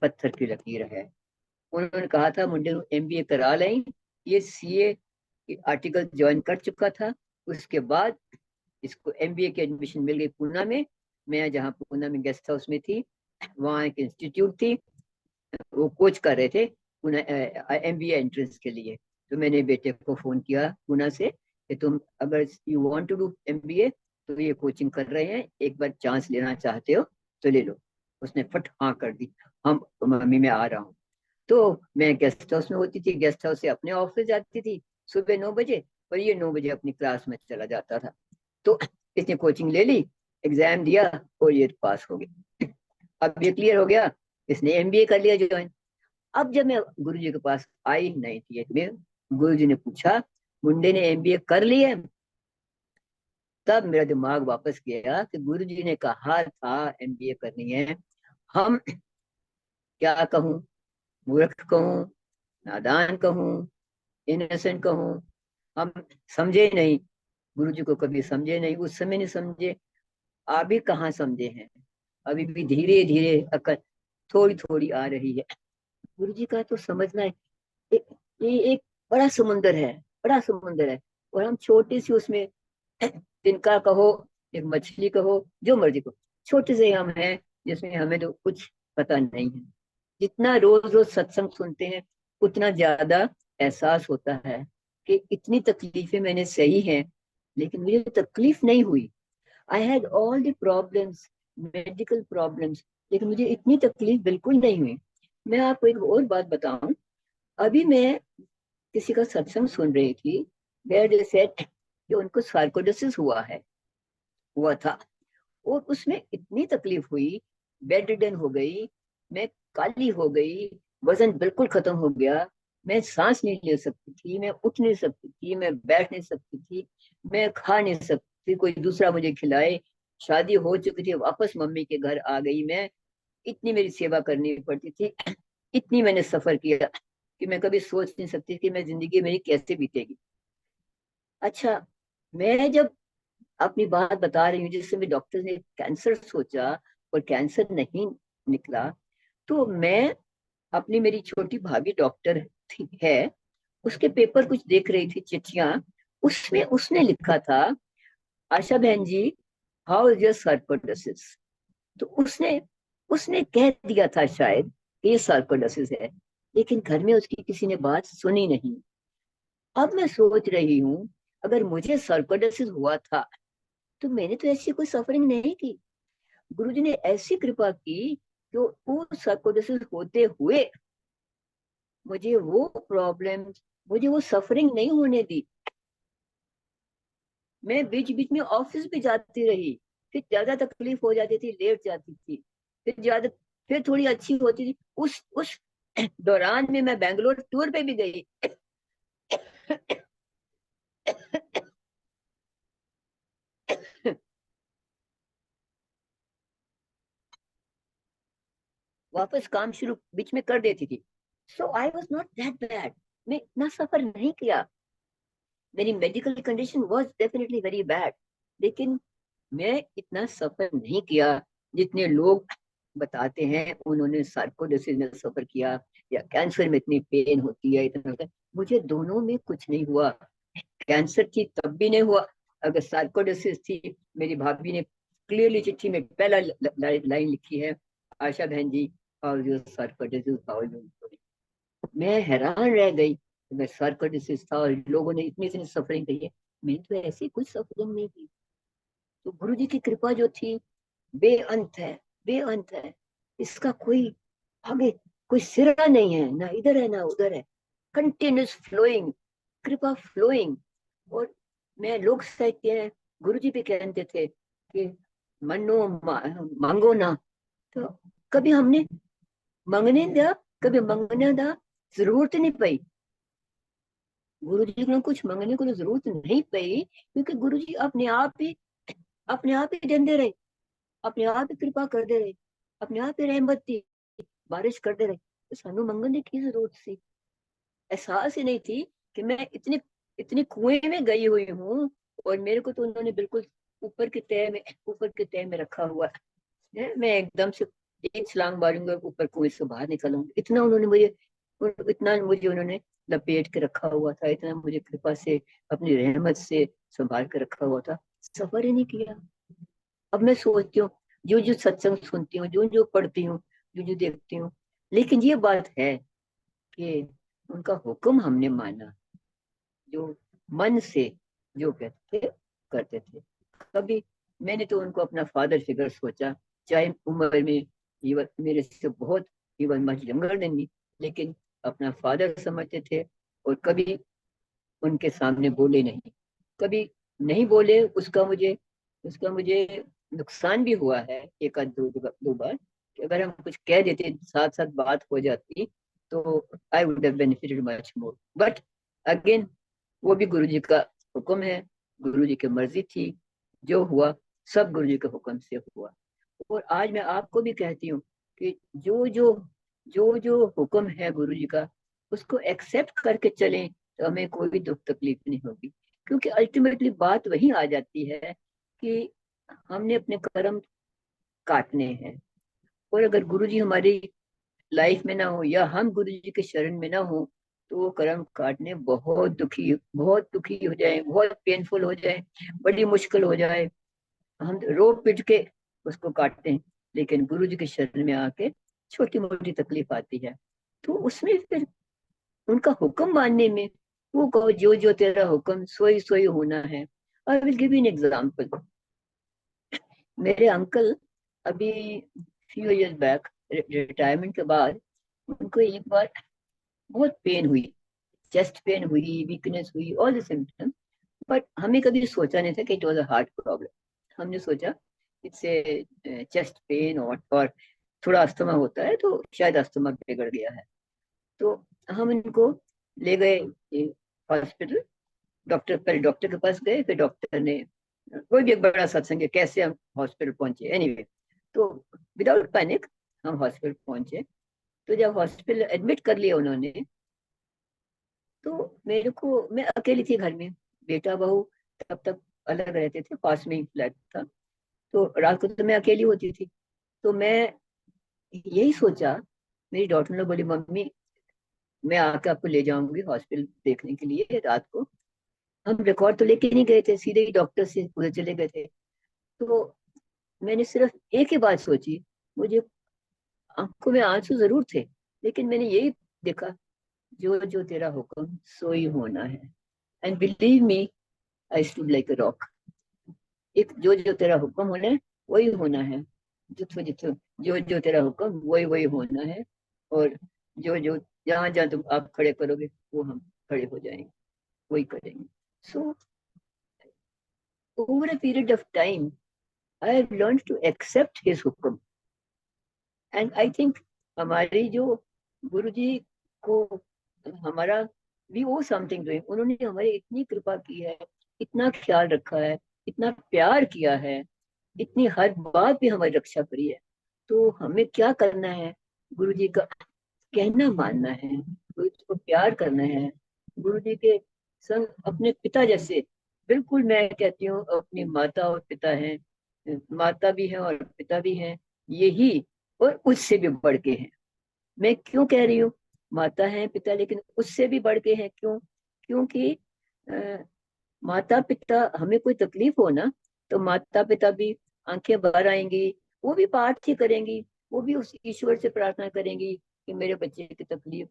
पत्थर की लकीर है। उन्होंने कहा था मुंडे एमबीए करा लें। ये सीए आर्टिकल ज्वाइन कर चुका था। उसके बाद इसको एमबीए की एडमिशन मिल गई पुणे में। मैं जहाँ पुणे में गेस्ट हाउस में थी, वहाँ एक इंस्टीट्यूट थी, वो कोच कर रहे थे पुणे एमबीए एंट्रेंस के लिए। तो मैंने बेटे को फोन किया पुणे से कि तुम अगर you want to do MBA तो ये कोचिंग कर रहे हैं, एक बार चांस लेना चाहते हो तो ले लो। उसने फट हाँ कर दी। हम मम्मी मैं आ रहा हूँ। तो मैं गेस्ट हाउस में होती थी, गेस्ट हाउस से अपने ऑफिस जाती थी सुबह 9 बजे, और ये 9 बजे अपनी क्लास में चला जाता था। तो इसने कोचिंग ले ली, एग्जाम दिया और ये पास हो गया। अब ये क्लियर हो गया, इसने एमबीए कर लिया ज्वाइन। अब जब मैं गुरुजी के पास आई 98 में, गुरुजी ने पूछा मुंडे ने एमबीए कर लिया? तब मेरा दिमाग वापस गया कि गुरुजी ने कहा था एमबीए करनी है। हम क्या कहूँ, मूर्ख कहूँ, नादान कहूँ, इनोसेंट कहूँ, हम समझे नहीं। गुरुजी को कभी समझे नहीं, उस समय नहीं समझे, अभी कहाँ समझे हैं। अभी भी धीरे धीरे अकल थोड़ी थोड़ी आ रही है। गुरु जी का तो समझना है, ये, ये एक बड़ा समुंदर है, बड़ा समुंदर है, और हम छोटी सी उसमें तिनका कहो, एक मछली कहो, जो मर्जी कहो, छोटे से हम हैं जिसमें हमें तो कुछ पता नहीं है। जितना रोज रोज सत्संग सुनते हैं उतना ज्यादा एहसास होता है कि इतनी तकलीफें मैंने सही हैं, लेकिन मुझे तकलीफ नहीं हुई। I had all the problems, medical problems, लेकिन मुझे इतनी तकलीफ बिल्कुल नहीं हुई। मैं आपको एक और बात बताऊं, अभी मैं किसी का सत्संग सुन रही थी, वेयर दे सेड कि उनको सार्कोइडोसिस हुआ था, और उसमें इतनी तकलीफ हुई, बेड रिडन हो गई, मैं काली हो गई, वजन बिल्कुल खत्म हो गया, मैं सांस नहीं ले सकती थी, मैं उठ नहीं सकती थी, मैं बैठ नहीं सकती थी, मैं खा नहीं सकती थी, कोई दूसरा मुझे खिलाए। शादी हो चुकी थी, वापस मम्मी के घर आ गई मैं, इतनी मेरी सेवा करनी पड़ती थी, इतनी मैंने सफर किया कि मैं कभी सोच नहीं सकती कि मैं जिंदगी मेरी कैसे बीतेगी। अच्छा, मैं जब अपनी बात बता रही हूँ, जिस समय डॉक्टर ने कैंसर सोचा और कैंसर नहीं निकला, तो मैं अपनी, मेरी छोटी भाभी डॉक्टर थी है, उसके पेपर कुछ देख रही थी, चिट्ठियां, उसमें उसने लिखा था आशा बहन जी, हाउ इज योर सर्कोइडोसिस। तो उसने उसने कह दिया था शायद कि ये सर्कोइडोसिस है, लेकिन घर में उसकी किसी ने बात सुनी नहीं। अब मैं सोच रही हूँ अगर मुझे सर्कोइडोसिस हुआ था तो मैंने तो ऐसी कोई सफरिंग नहीं की। गुरुजी ने ऐसी कृपा की कि वो सर्कोइडोसिस होते हुए मुझे वो प्रॉब्लम, मुझे वो सफरिंग नहीं होने दी। मैं बीच बीच में ऑफिस भी जाती रही, फिर ज्यादा तकलीफ हो जाती थी, लेट जाती थी, फिर ज्यादा, फिर थोड़ी अच्छी होती थी। उस दौरान में मैं बैंगलोर टूर पे भी गई। वापस काम शुरू बीच में कर देती थी। So I was not that bad, मैं इतना सफर नहीं किया। मेरी medical condition was definitely very bad, लेकिन मैं इतना सफर नहीं किया जितने लोग बताते हैं उन्होंने सार्कोइडोसिस में सफर किया, या कैंसर में इतनी पेन होती है, इतना होता है। मुझे दोनों में कुछ नहीं हुआ। कैंसर थी तब भी नहीं हुआ। अगर सार्कोइडोसिस थी, मेरी भाभी ने क्लियरली चिट्ठी में पहला लाइन लिखी है, आशा बहन जी, और जो सार्कोइडोसिस, मैं हैरान रह गई। मैं सार्कोइडोसिस था और लोगों ने इतनी इतनी सफरिंग कही है, मैंने तो ऐसी कुछ सफरिंग नहीं की। तो गुरु जी की कृपा जो थी बेअंत है, बेअंत है। इसका कोई आगे कोई सिरा नहीं है, ना इधर है ना उधर है। कंटिन्यूस फ्लोइंग, कृपा फ्लोइंग। और मैं लोग कहते हैं, गुरु जी भी कहते थे कि मनो मांगो ना। तो कभी हमने मंगने दिया, कभी मंगने दा जरूरत नहीं पई। गुरु जी को कुछ मंगने को तो जरूरत नहीं पई, क्योंकि गुरु जी अपने आप ही देंदे रहे, अपने आप ही कृपा करते रहे, अपने आप ही रहमत दी, बारिश करते रहे। तो सानू मंगने की जरूरत सी, एहसास ही नहीं थी कि मैं इतनी इतनी कुएं में गई हुई हूँ, और मेरे को तो उन्होंने बिल्कुल ऊपर के तह में रखा हुआ है। मैं एकदम से एक छलांग मारूंगा, ऊपर कुएं से बाहर निकलूंगा, इतना मुझे उन्होंने लपेट के रखा हुआ था, इतना मुझे कृपा से अपनी रहमत से संभाल के रखा हुआ था। सफर ही नहीं किया। अब मैं सोचती हूँ, जो जो सत्संग सुनती हूँ, जो जो पढ़ती हूँ, जो जो देखती हूँ, लेकिन ये बात है कि उनका हुक्म हमने माना, जो मन से जो कहते थे करते थे। कभी मैंने तो उनको अपना फादर फिगर सोचा, चाहे उम्र में मेरे से बहुत, even much younger than me, लेकिन अपना फादर समझते थे। और कभी उनके सामने बोले नहीं, कभी नहीं बोले। उसका मुझे नुकसान भी हुआ है एक आध दो बार, कि अगर हम कुछ कह देते, साथ साथ बात हो जाती, तो I would have benefited much more. But again, वो भी गुरु जी का हुक्म है, गुरु जी की मर्जी थी। जो हुआ सब गुरु जी के हुक्म से हुआ। और आज मैं आपको भी कहती हूँ कि जो जो हुक्म है गुरु जी का, उसको एक्सेप्ट करके चलें, तो हमें कोई दुख तकलीफ नहीं होगी। क्योंकि अल्टीमेटली बात वही आ जाती है कि हमने अपने कर्म काटने हैं। और अगर गुरु जी हमारी लाइफ में ना हो, या हम गुरु जी के शरण में ना हो, तो वो कर्म काटने बहुत दुखी हो जाए, बहुत पेनफुल हो जाए, बड़ी मुश्किल हो जाए। हम रो पिट के उसको काटते हैं, लेकिन गुरु जी के शरण में आके छोटी मोटी तकलीफ आती है, तो उसमें फिर उनका हुक्म मानने में, वो कहो जो जो तेरा हुक्म सोई सोई होना है। I will give an example. मेरे अंकल अभी फ्यू इयर्स बैक, रिटायरमेंट के बाद, उनको एक बार बहुत पेन हुई, चेस्ट पेन हुई, वीकनेस हुई, ऑल द सिम्टम्स। बट हमें कभी सोचा नहीं था कि it was a heart problem. हमने सोचा इट्स ए चेस्ट पेन, और थोड़ा अस्थमा होता है, तो शायद अस्थमा बिगड़ गया है। तो हम इनको ले गए हॉस्पिटल। डॉक्टर के पास गए, फिर डॉक्टर ने, कोई भी एक बड़ा सत्संग है, कैसे हम हॉस्पिटल पहुंचे एनीवे। तो विदाउट पैनिक हम हॉस्पिटल पहुंचे। तो जब हॉस्पिटल एडमिट कर लिया उन्होंने, तो मैं अकेली थी घर में, बेटा बहू तब तक अलग रहते थे, पास में ही फ्लैट था। तो रात को तो मैं अकेली होती थी। तो मैं यही सोचा, मेरी डॉटर ने बोली, मम्मी मैं आके आपको ले जाऊंगी हॉस्पिटल देखने के लिए रात को। हम रिकॉर्ड तो लेके नहीं गए थे, सीधे ही डॉक्टर से उधर चले गए थे। तो मैंने सिर्फ एक ही बात सोची, मुझे आंखों में आंसू जरूर थे, लेकिन मैंने यही देखा, जो जो तेरा हुक्म सोई होना है। And believe me, I stood like a rock. एक जो जो तेरा हुक्म होना है वही होना है, जिथो जिथो जो जो तेरा हुक्म वही वही होना है। और जो जो जहां जहां तुम आप खड़े करोगे, वो हम खड़े हो जाएंगे, वही करेंगे। So over a period of time I have learn to accept his हुक्म। एंड आई थिंक हमारी जो गुरु जी को हमारा वी वो समथिंग डूइंग, उन्होंने हमारी इतनी कृपा की है, इतना ख्याल रखा है, इतना प्यार किया है, इतनी हर बात भी हमारी रक्षा करी है। तो हमें क्या करना है, गुरु जी का कहना मानना है, गुरु जी को प्यार करना है, गुरु जी के संग अपने पिता जैसे। बिल्कुल मैं कहती हूँ अपनी माता और पिता हैं, माता भी है और पिता भी हैं, यही और उससे भी बढ़ के हैं। मैं क्यों कह रही हूँ माता है पिता, लेकिन उससे भी बढ़ के हैं, क्यों? क्योंकि अ, माता पिता, हमें कोई तकलीफ हो ना, तो माता पिता भी आंखें भर आएंगी, वो भी पाठ ही करेंगी, वो भी उस ईश्वर से प्रार्थना करेंगी कि मेरे बच्चे की तकलीफ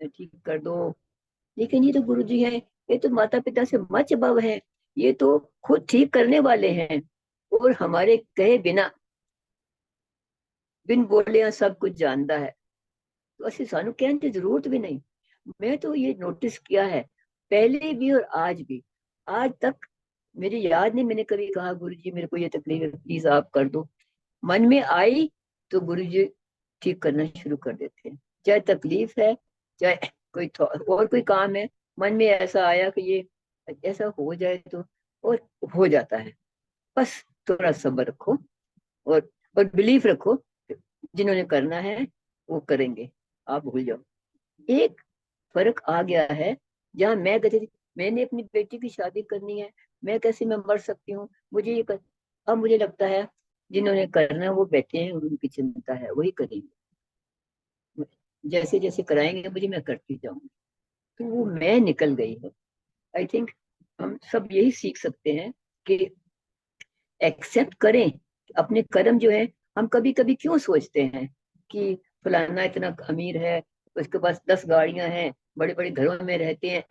ठीक कर दो। लेकिन ये तो गुरु जी हैं, ये तो माता पिता से मच अबव है, ये तो खुद ठीक करने वाले हैं, और हमारे कहे बिना, बिन बोले यहाँ सब कुछ जानता है, तो असि सानू कहने की जरूरत भी नहीं। मैं तो ये नोटिस किया है, पहले भी और आज भी, आज तक मेरी याद नहीं मैंने कभी कहा गुरु जी मेरे को ये तकलीफ है प्लीज आप कर दो। मन में आई तो गुरु जी ठीक करना शुरू कर देते हैं, चाहे तकलीफ है, चाहे कोई और कोई काम है, मन में ऐसा आया कि ये ऐसा हो जाए तो, और हो जाता है। बस थोड़ा सब्र रखो, और बिलीफ रखो, जिन्होंने करना है वो करेंगे, आप भूल जाओ। एक फर्क आ गया है, जहाँ मैं कहती थी मैंने अपनी बेटी की शादी करनी है, मैं कैसे मैं मर सकती हूँ, मुझे ये कर, अब मुझे लगता है जिन्होंने करना है वो बैठे हैं, उनकी चिंता है वही करेंगे, जैसे जैसे कराएंगे मुझे मैं करती जाऊंगी, तो वो मैं निकल गई है। आई थिंक हम सब यही सीख सकते हैं कि एक्सेप्ट करें अपने कर्म जो है। हम कभी कभी क्यों सोचते हैं कि फलाना इतना अमीर है, उसके पास 10 गाड़ियां हैं, बड़े बड़े घरों में रहते हैं,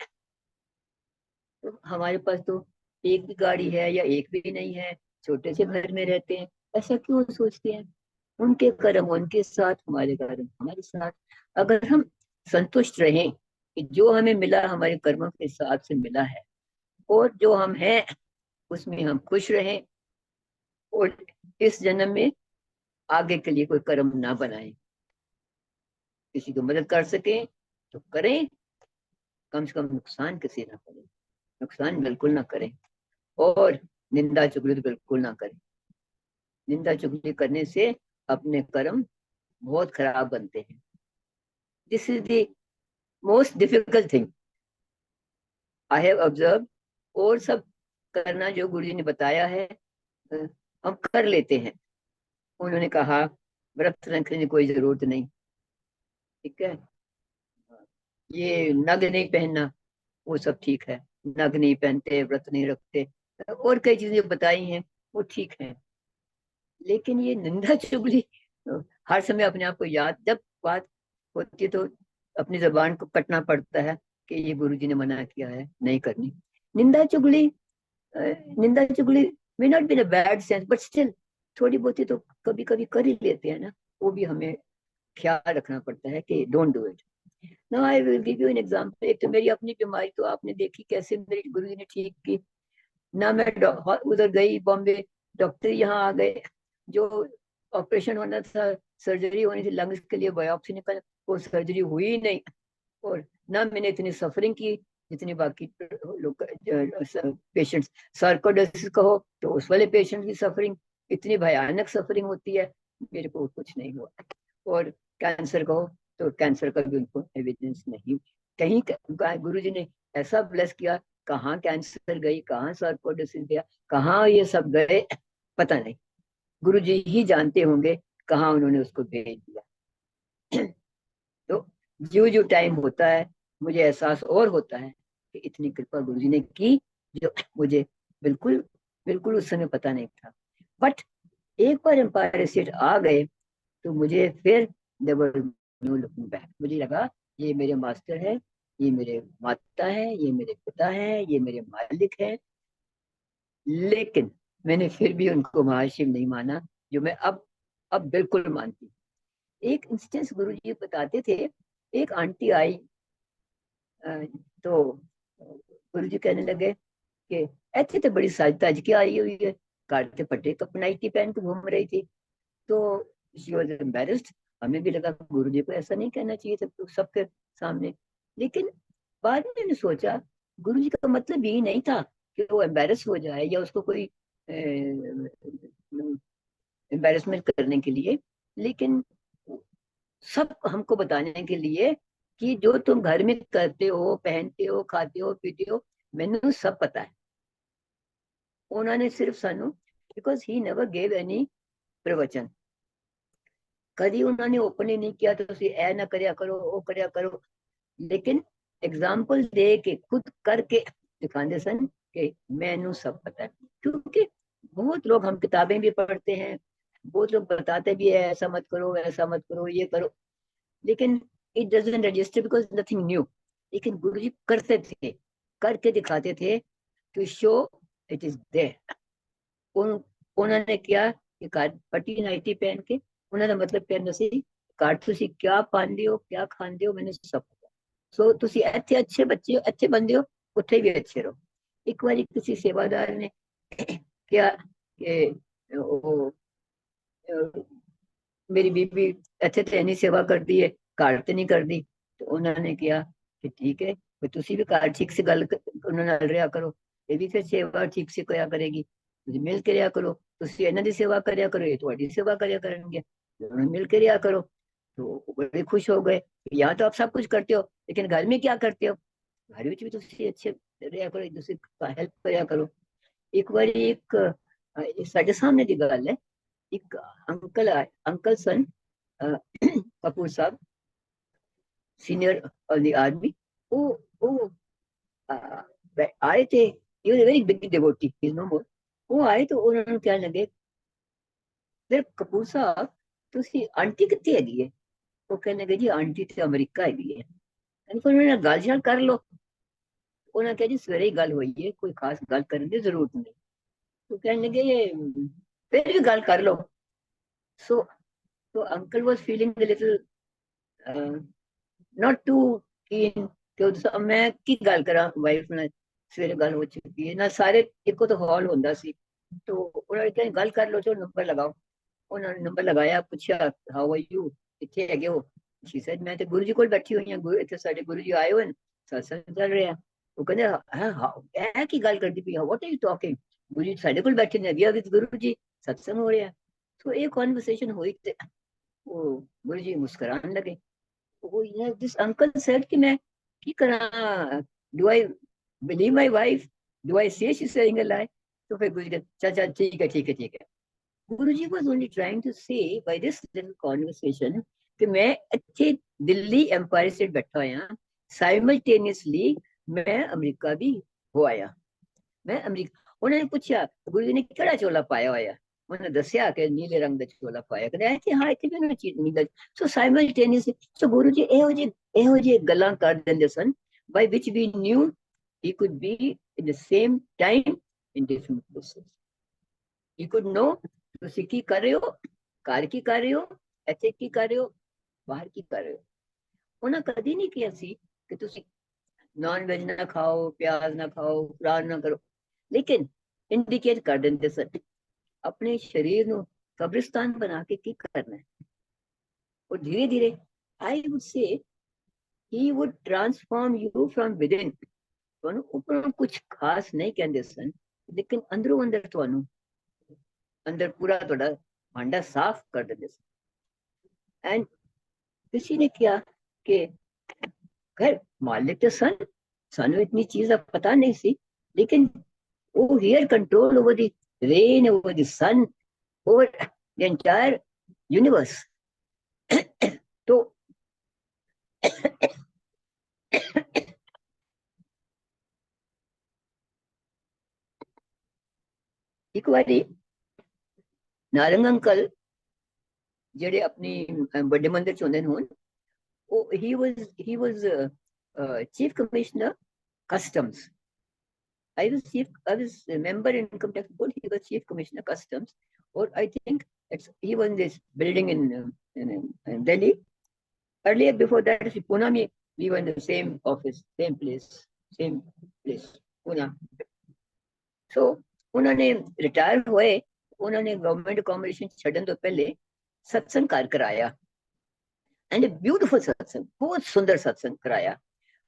तो हमारे पास तो एक भी गाड़ी है या एक भी नहीं है, छोटे से घर में रहते हैं, ऐसा क्यों सोचते हैं? उनके कर्म उनके साथ, हमारे कर्म हमारे साथ। अगर हम संतुष्ट रहें कि जो हमें मिला हमारे कर्मों के हिसाब से मिला है, और जो हम हैं उसमें हम खुश रहें, और इस जन्म में आगे के लिए कोई कर्म ना बनाएं, किसी को मदद कर सकें तो करें, कम से कम नुकसान किसी ना करें, नुकसान बिल्कुल ना करें, और निंदा चुगली तो बिल्कुल ना करें। निंदा चुगली करने से अपने कर्म बहुत खराब बनते हैं। This is the most difficult thing I have observe. और सब करना जो गुरु जी ने बताया है अ, हम कर लेते हैं। उन्होंने कहा व्रत रखने की कोई जरूरत नहीं, ठीक है, ये नग नहीं पहनना वो सब ठीक है, नग नहीं पहनते, व्रत नहीं रखते, और कई चीजें बताई हैं वो ठीक है। लेकिन ये निंदा चुगली हर समय अपने आप को याद, जब बात होती है तो अपनी जबान को कटना पड़ता है कि ये गुरु जी ने मना किया है नहीं करनी। निंदा चुगली निंदा चुगली may not be in a bad sense, but still थोड़ी बहुत तो कभी कभी कर ही लेते हैं ना, वो भी हमें ख्याल रखना पड़ता है कि don't do it. Now I will give you an example. एक तो मेरी अपनी बीमारी तो आपने देखी कैसे मेरे गुरु जी ने ठीक की ना। मैं उधर गई बॉम्बे, डॉक्टर यहाँ आ गए, जो ऑपरेशन होना था, सर्जरी होनी थी लंग्स के लिए, बायोप्सी निकल, वो सर्जरी हुई ही नहीं। और ना मैंने इतनी सफरिंग की जितनी बाकी लोग पेशेंट्स। सार्कोइडोसिस कहो तो उस वाले पेशेंट की सफरिंग इतनी भयानक सफरिंग होती है, मेरे को कुछ नहीं हुआ। और कैंसर कहो तो कैंसर का भी उनको एविडेंस नहीं, कहीं गुरु जी ने ऐसा ब्लेस किया, कहाँ कैंसर गई, कहाँ सार्कोइडोसिस गया, कहाँ ये सब गए, पता नहीं, गुरु जी ही जानते होंगे कहाँ उन्होंने उसको भेज दिया। तो जो जो टाइम होता है मुझे एहसास और होता है कि इतनी कृपा गुरु जी ने की, जो मुझे बिल्कुल बिल्कुल उस समय पता नहीं था। बट एक बार एम्पायर स्टेट आ गए तो मुझे फिर देवर नो लुकिंग बैक, मुझे लगा ये मेरे मास्टर है, ये मेरे माता है, ये मेरे पिता है, ये मेरे मालिक है। लेकिन मैंने फिर भी उनको महाशिव नहीं माना, जो मैं अब बिल्कुल मानती। एक इंस्टेंस गुरु जी बताते थे, एक आंटी आई, तो गुरु जी कहने लगे कि ऐसे तो बड़ी साज तज के आई हुई है, काटे पट्टे कपनाइटी पहन के घूम रही थी। तो शी वॉज एम्बेरस्ड। हमें भी लगा गुरु जी को ऐसा नहीं कहना चाहिए सबके सामने। लेकिन बाद में मैंने सोचा गुरु जी का मतलब यही नहीं था कि वो एम्बेरस हो जाए या उसको कोई एम्बेरसमेंट करने के लिए। लेकिन सब हमको बताने के लिए कि जो तुम घर में करते हो, पहनते हो, खाते हो, पीते हो, मैंने सब पता है। उन्होंने सिर्फ सानू, because he never gave any प्रवचन, कभी उन्होंने ओपन ही नहीं किया तो ऐ ना करया करो, वो करया करो, लेकिन एग्जाम्पल दे के खुद करके दिखाते सन कि मैनू सब पता है। क्योंकि बहुत लोग, हम किताबें भी पढ़ते हैं, बहुत लोग बताते भी है ऐसा मत करो, ऐसा मत करो, ये करो, लेकिन it doesn't register because nothing new. लेकिन गुरु जी करते थे, करके दिखाते थे, to show it is there. उन्होंने किया कि पट्टी नाइटी पहन के, उन्होंने मतलब पहन सी कार्ड, तुसी क्या पाते हो, क्या खाते हो, मैंने सब पता। सो तुसी ਇੱਥੇ अच्छे बच्चे हो, अच्छे बंदे हो, ਉੱਥੇ भी अच्छे रहो। एक बार किसी सेवादार ने क्या कि मेरी बीबी ਇੱਥੇ ਤੇ ਇੰਨੀ सेवा करती है, ਘਰ ਤੇ नहीं करती। तो उन्होंने किया कि ठीक है, तुसी भी घर ठीक से गल ਉਹਨਾਂ ਨਾਲ ਰਿਹਾ ਕਰੋ, ਇਹ ਵੀ ਫਿਰ सेवा ठीक से करा करेगी, ਤੁਸੀਂ मिल के ਰਿਹਾ करो, ਤੁਸੀਂ ਇਹਨਾਂ ਦੀ सेवा करा करो, ये ਤੁਹਾਡੀ सेवा करा करेंगे, दोनों मिल के ਰਿਹਾ करो। तो बड़े खुश हो गए। यहाँ तो आप सब कुछ करते हो, लेकिन घर में क्या करते हो? घर में भी ਤੁਸੀਂ अच्छे ਰਿਹਾ करो, एक दूसरे का हेल्प करा करो। एक बार एक ਸਾਡੇ सामने की गल है, एक अंकल आए, अंकल सन कपूर साहब, सीनियर ऑफ द आर्मी। वो आए थे, he was a very big devotee, he's no more। वो आए तो उन्होंने क्या लगे, फिर कपूर साहब ਤੁਸੀਂ आंटी कितनी हैगी है? वो कहने लगे जी आंटी तो अमेरिका हैगी है। फिर उन्होंने गल शल कर लो, उन्होंने कहा जी सवेरे ही गल हुई है, कोई खास गल करने की जरूरत नहीं। तो कहने लगे फिर भी गल कर लो। सो तो uncle was feeling a little not too keen कि मैं की गल करा वाइफ ਨਾਲ, ਸਵੇਰੇ ਗੱਲ ਹੋ ਚੁੱਕੀ ਹੈ ਨਾ, ਸਾਰੇ ਇੱਕੋ ਤਾਂ ਹਾਲ ਹੁੰਦਾ ਸੀ। तो उन्होंने कहा गल कर लो, चलो नंबर लगाओ। उन्होंने नंबर लगाया, पूछा हाउ आर यू, कितने हैगे हो? शी सेड मैं तो गुरु जी कोल बैठी हुई हां, गुरु इत्थे साडे गुरु जी आए हुए, सत्संग चल रहा। वो कहंदे हां ऐ की गल करदी पई, व्हाट आर यू टॉकिंग? गुरु जी साडे कोल बैठे ने, वी आर विद गुरु जी, सत्संग हो रहा। तो ये कॉन्वर्सेशन हुई, वो गुरु जी मुस्कुराने लगे। वो दिस अंकल सेड कि मैं की करा, do I believe my wife, do I से शी सेइंग अ लाई? तो फिर गुरु जी चल चल ठीक है ठीक है ठीक है। गुरु जी वाज ओनली ट्राइंग टू से बाय दिस लिटिल कॉन्वर्सेशन कि मैं अच्छे दिल्ली एम्पायर स्टेट बैठा होया, साइमल्टेनियसली मैं अमेरिका भी हो आया। मैं अमेरिका, उन्होंने पूछा गुरु जी ने केड़ा चोला पाया होया? उन्होंने दसिया कि नीले रंग का चोला पाया, कहते इत्थे हाँ इत्थे भी उन्होंने चीज नीला। सो साइमल्टेनियसली, सो गुरु जी ਇਹੋ ਜਿਹੇ ਗੱਲਾਂ ਕਰ ਦਿੰਦੇ ਸਨ, by which we knew he could be in the same time in different places। he could know ਤੁਸੀਂ ਕੀ ਕਰ ਰਹੇ ਹੋ, ਘਰ ਕੀ ਕਰ ਰਹੇ ਹੋ, ਇੱਥੇ ਕੀ ਕਰ ਰਹੇ ਹੋ, ਬਾਹਰ ਕੀ ਕਰ ਰਹੇ ਹੋ। ਉਹਨਾਂ ਕਦੀ ਨਹੀਂ ਕਿਹਾ ਸੀ ਕਿ ਤੁਸੀਂ नॉन वेज ना खाओ, प्याज ना खाओ, प्राण ना करो, लेकिन इंडिकेट कर देते सर अपने शरीर को कब्रिस्तान बना के की करना है। और धीरे धीरे I would say he would transform you from with in. ऊपर कुछ खास नहीं कहते सन, लेकिन अंदरों अंदर ਤੁਹਾਨੂੰ अंदर पूरा ਤੁਹਾਡਾ भांडा साफ कर देते सन। एंड किसी ने किया कि खैर मालिक तो सन, सानू इतनी चीज अब पता नहीं सी, लेकिन वो here control over the rain, over the sun, over the entire universe. तो एक बारी नारंग अंकल जेडे अपनी बड़े मंदिर च होंदे हुन, वो he was chief commissioner customs। I was a member in income tax board, he was chief commissioner customs। or I think he was in this building in Delhi। Earlier before that Pune में we were in the same office, same place Pune। so उन्होंने रिटायर हुए, उन्होंने गवर्नमेंट अकोमोडेशन छड़न तो पहले सत्संग कर कराया, एंड ब्यूटीफुल सत्संग, बहुत सुंदर सत्संग कराया।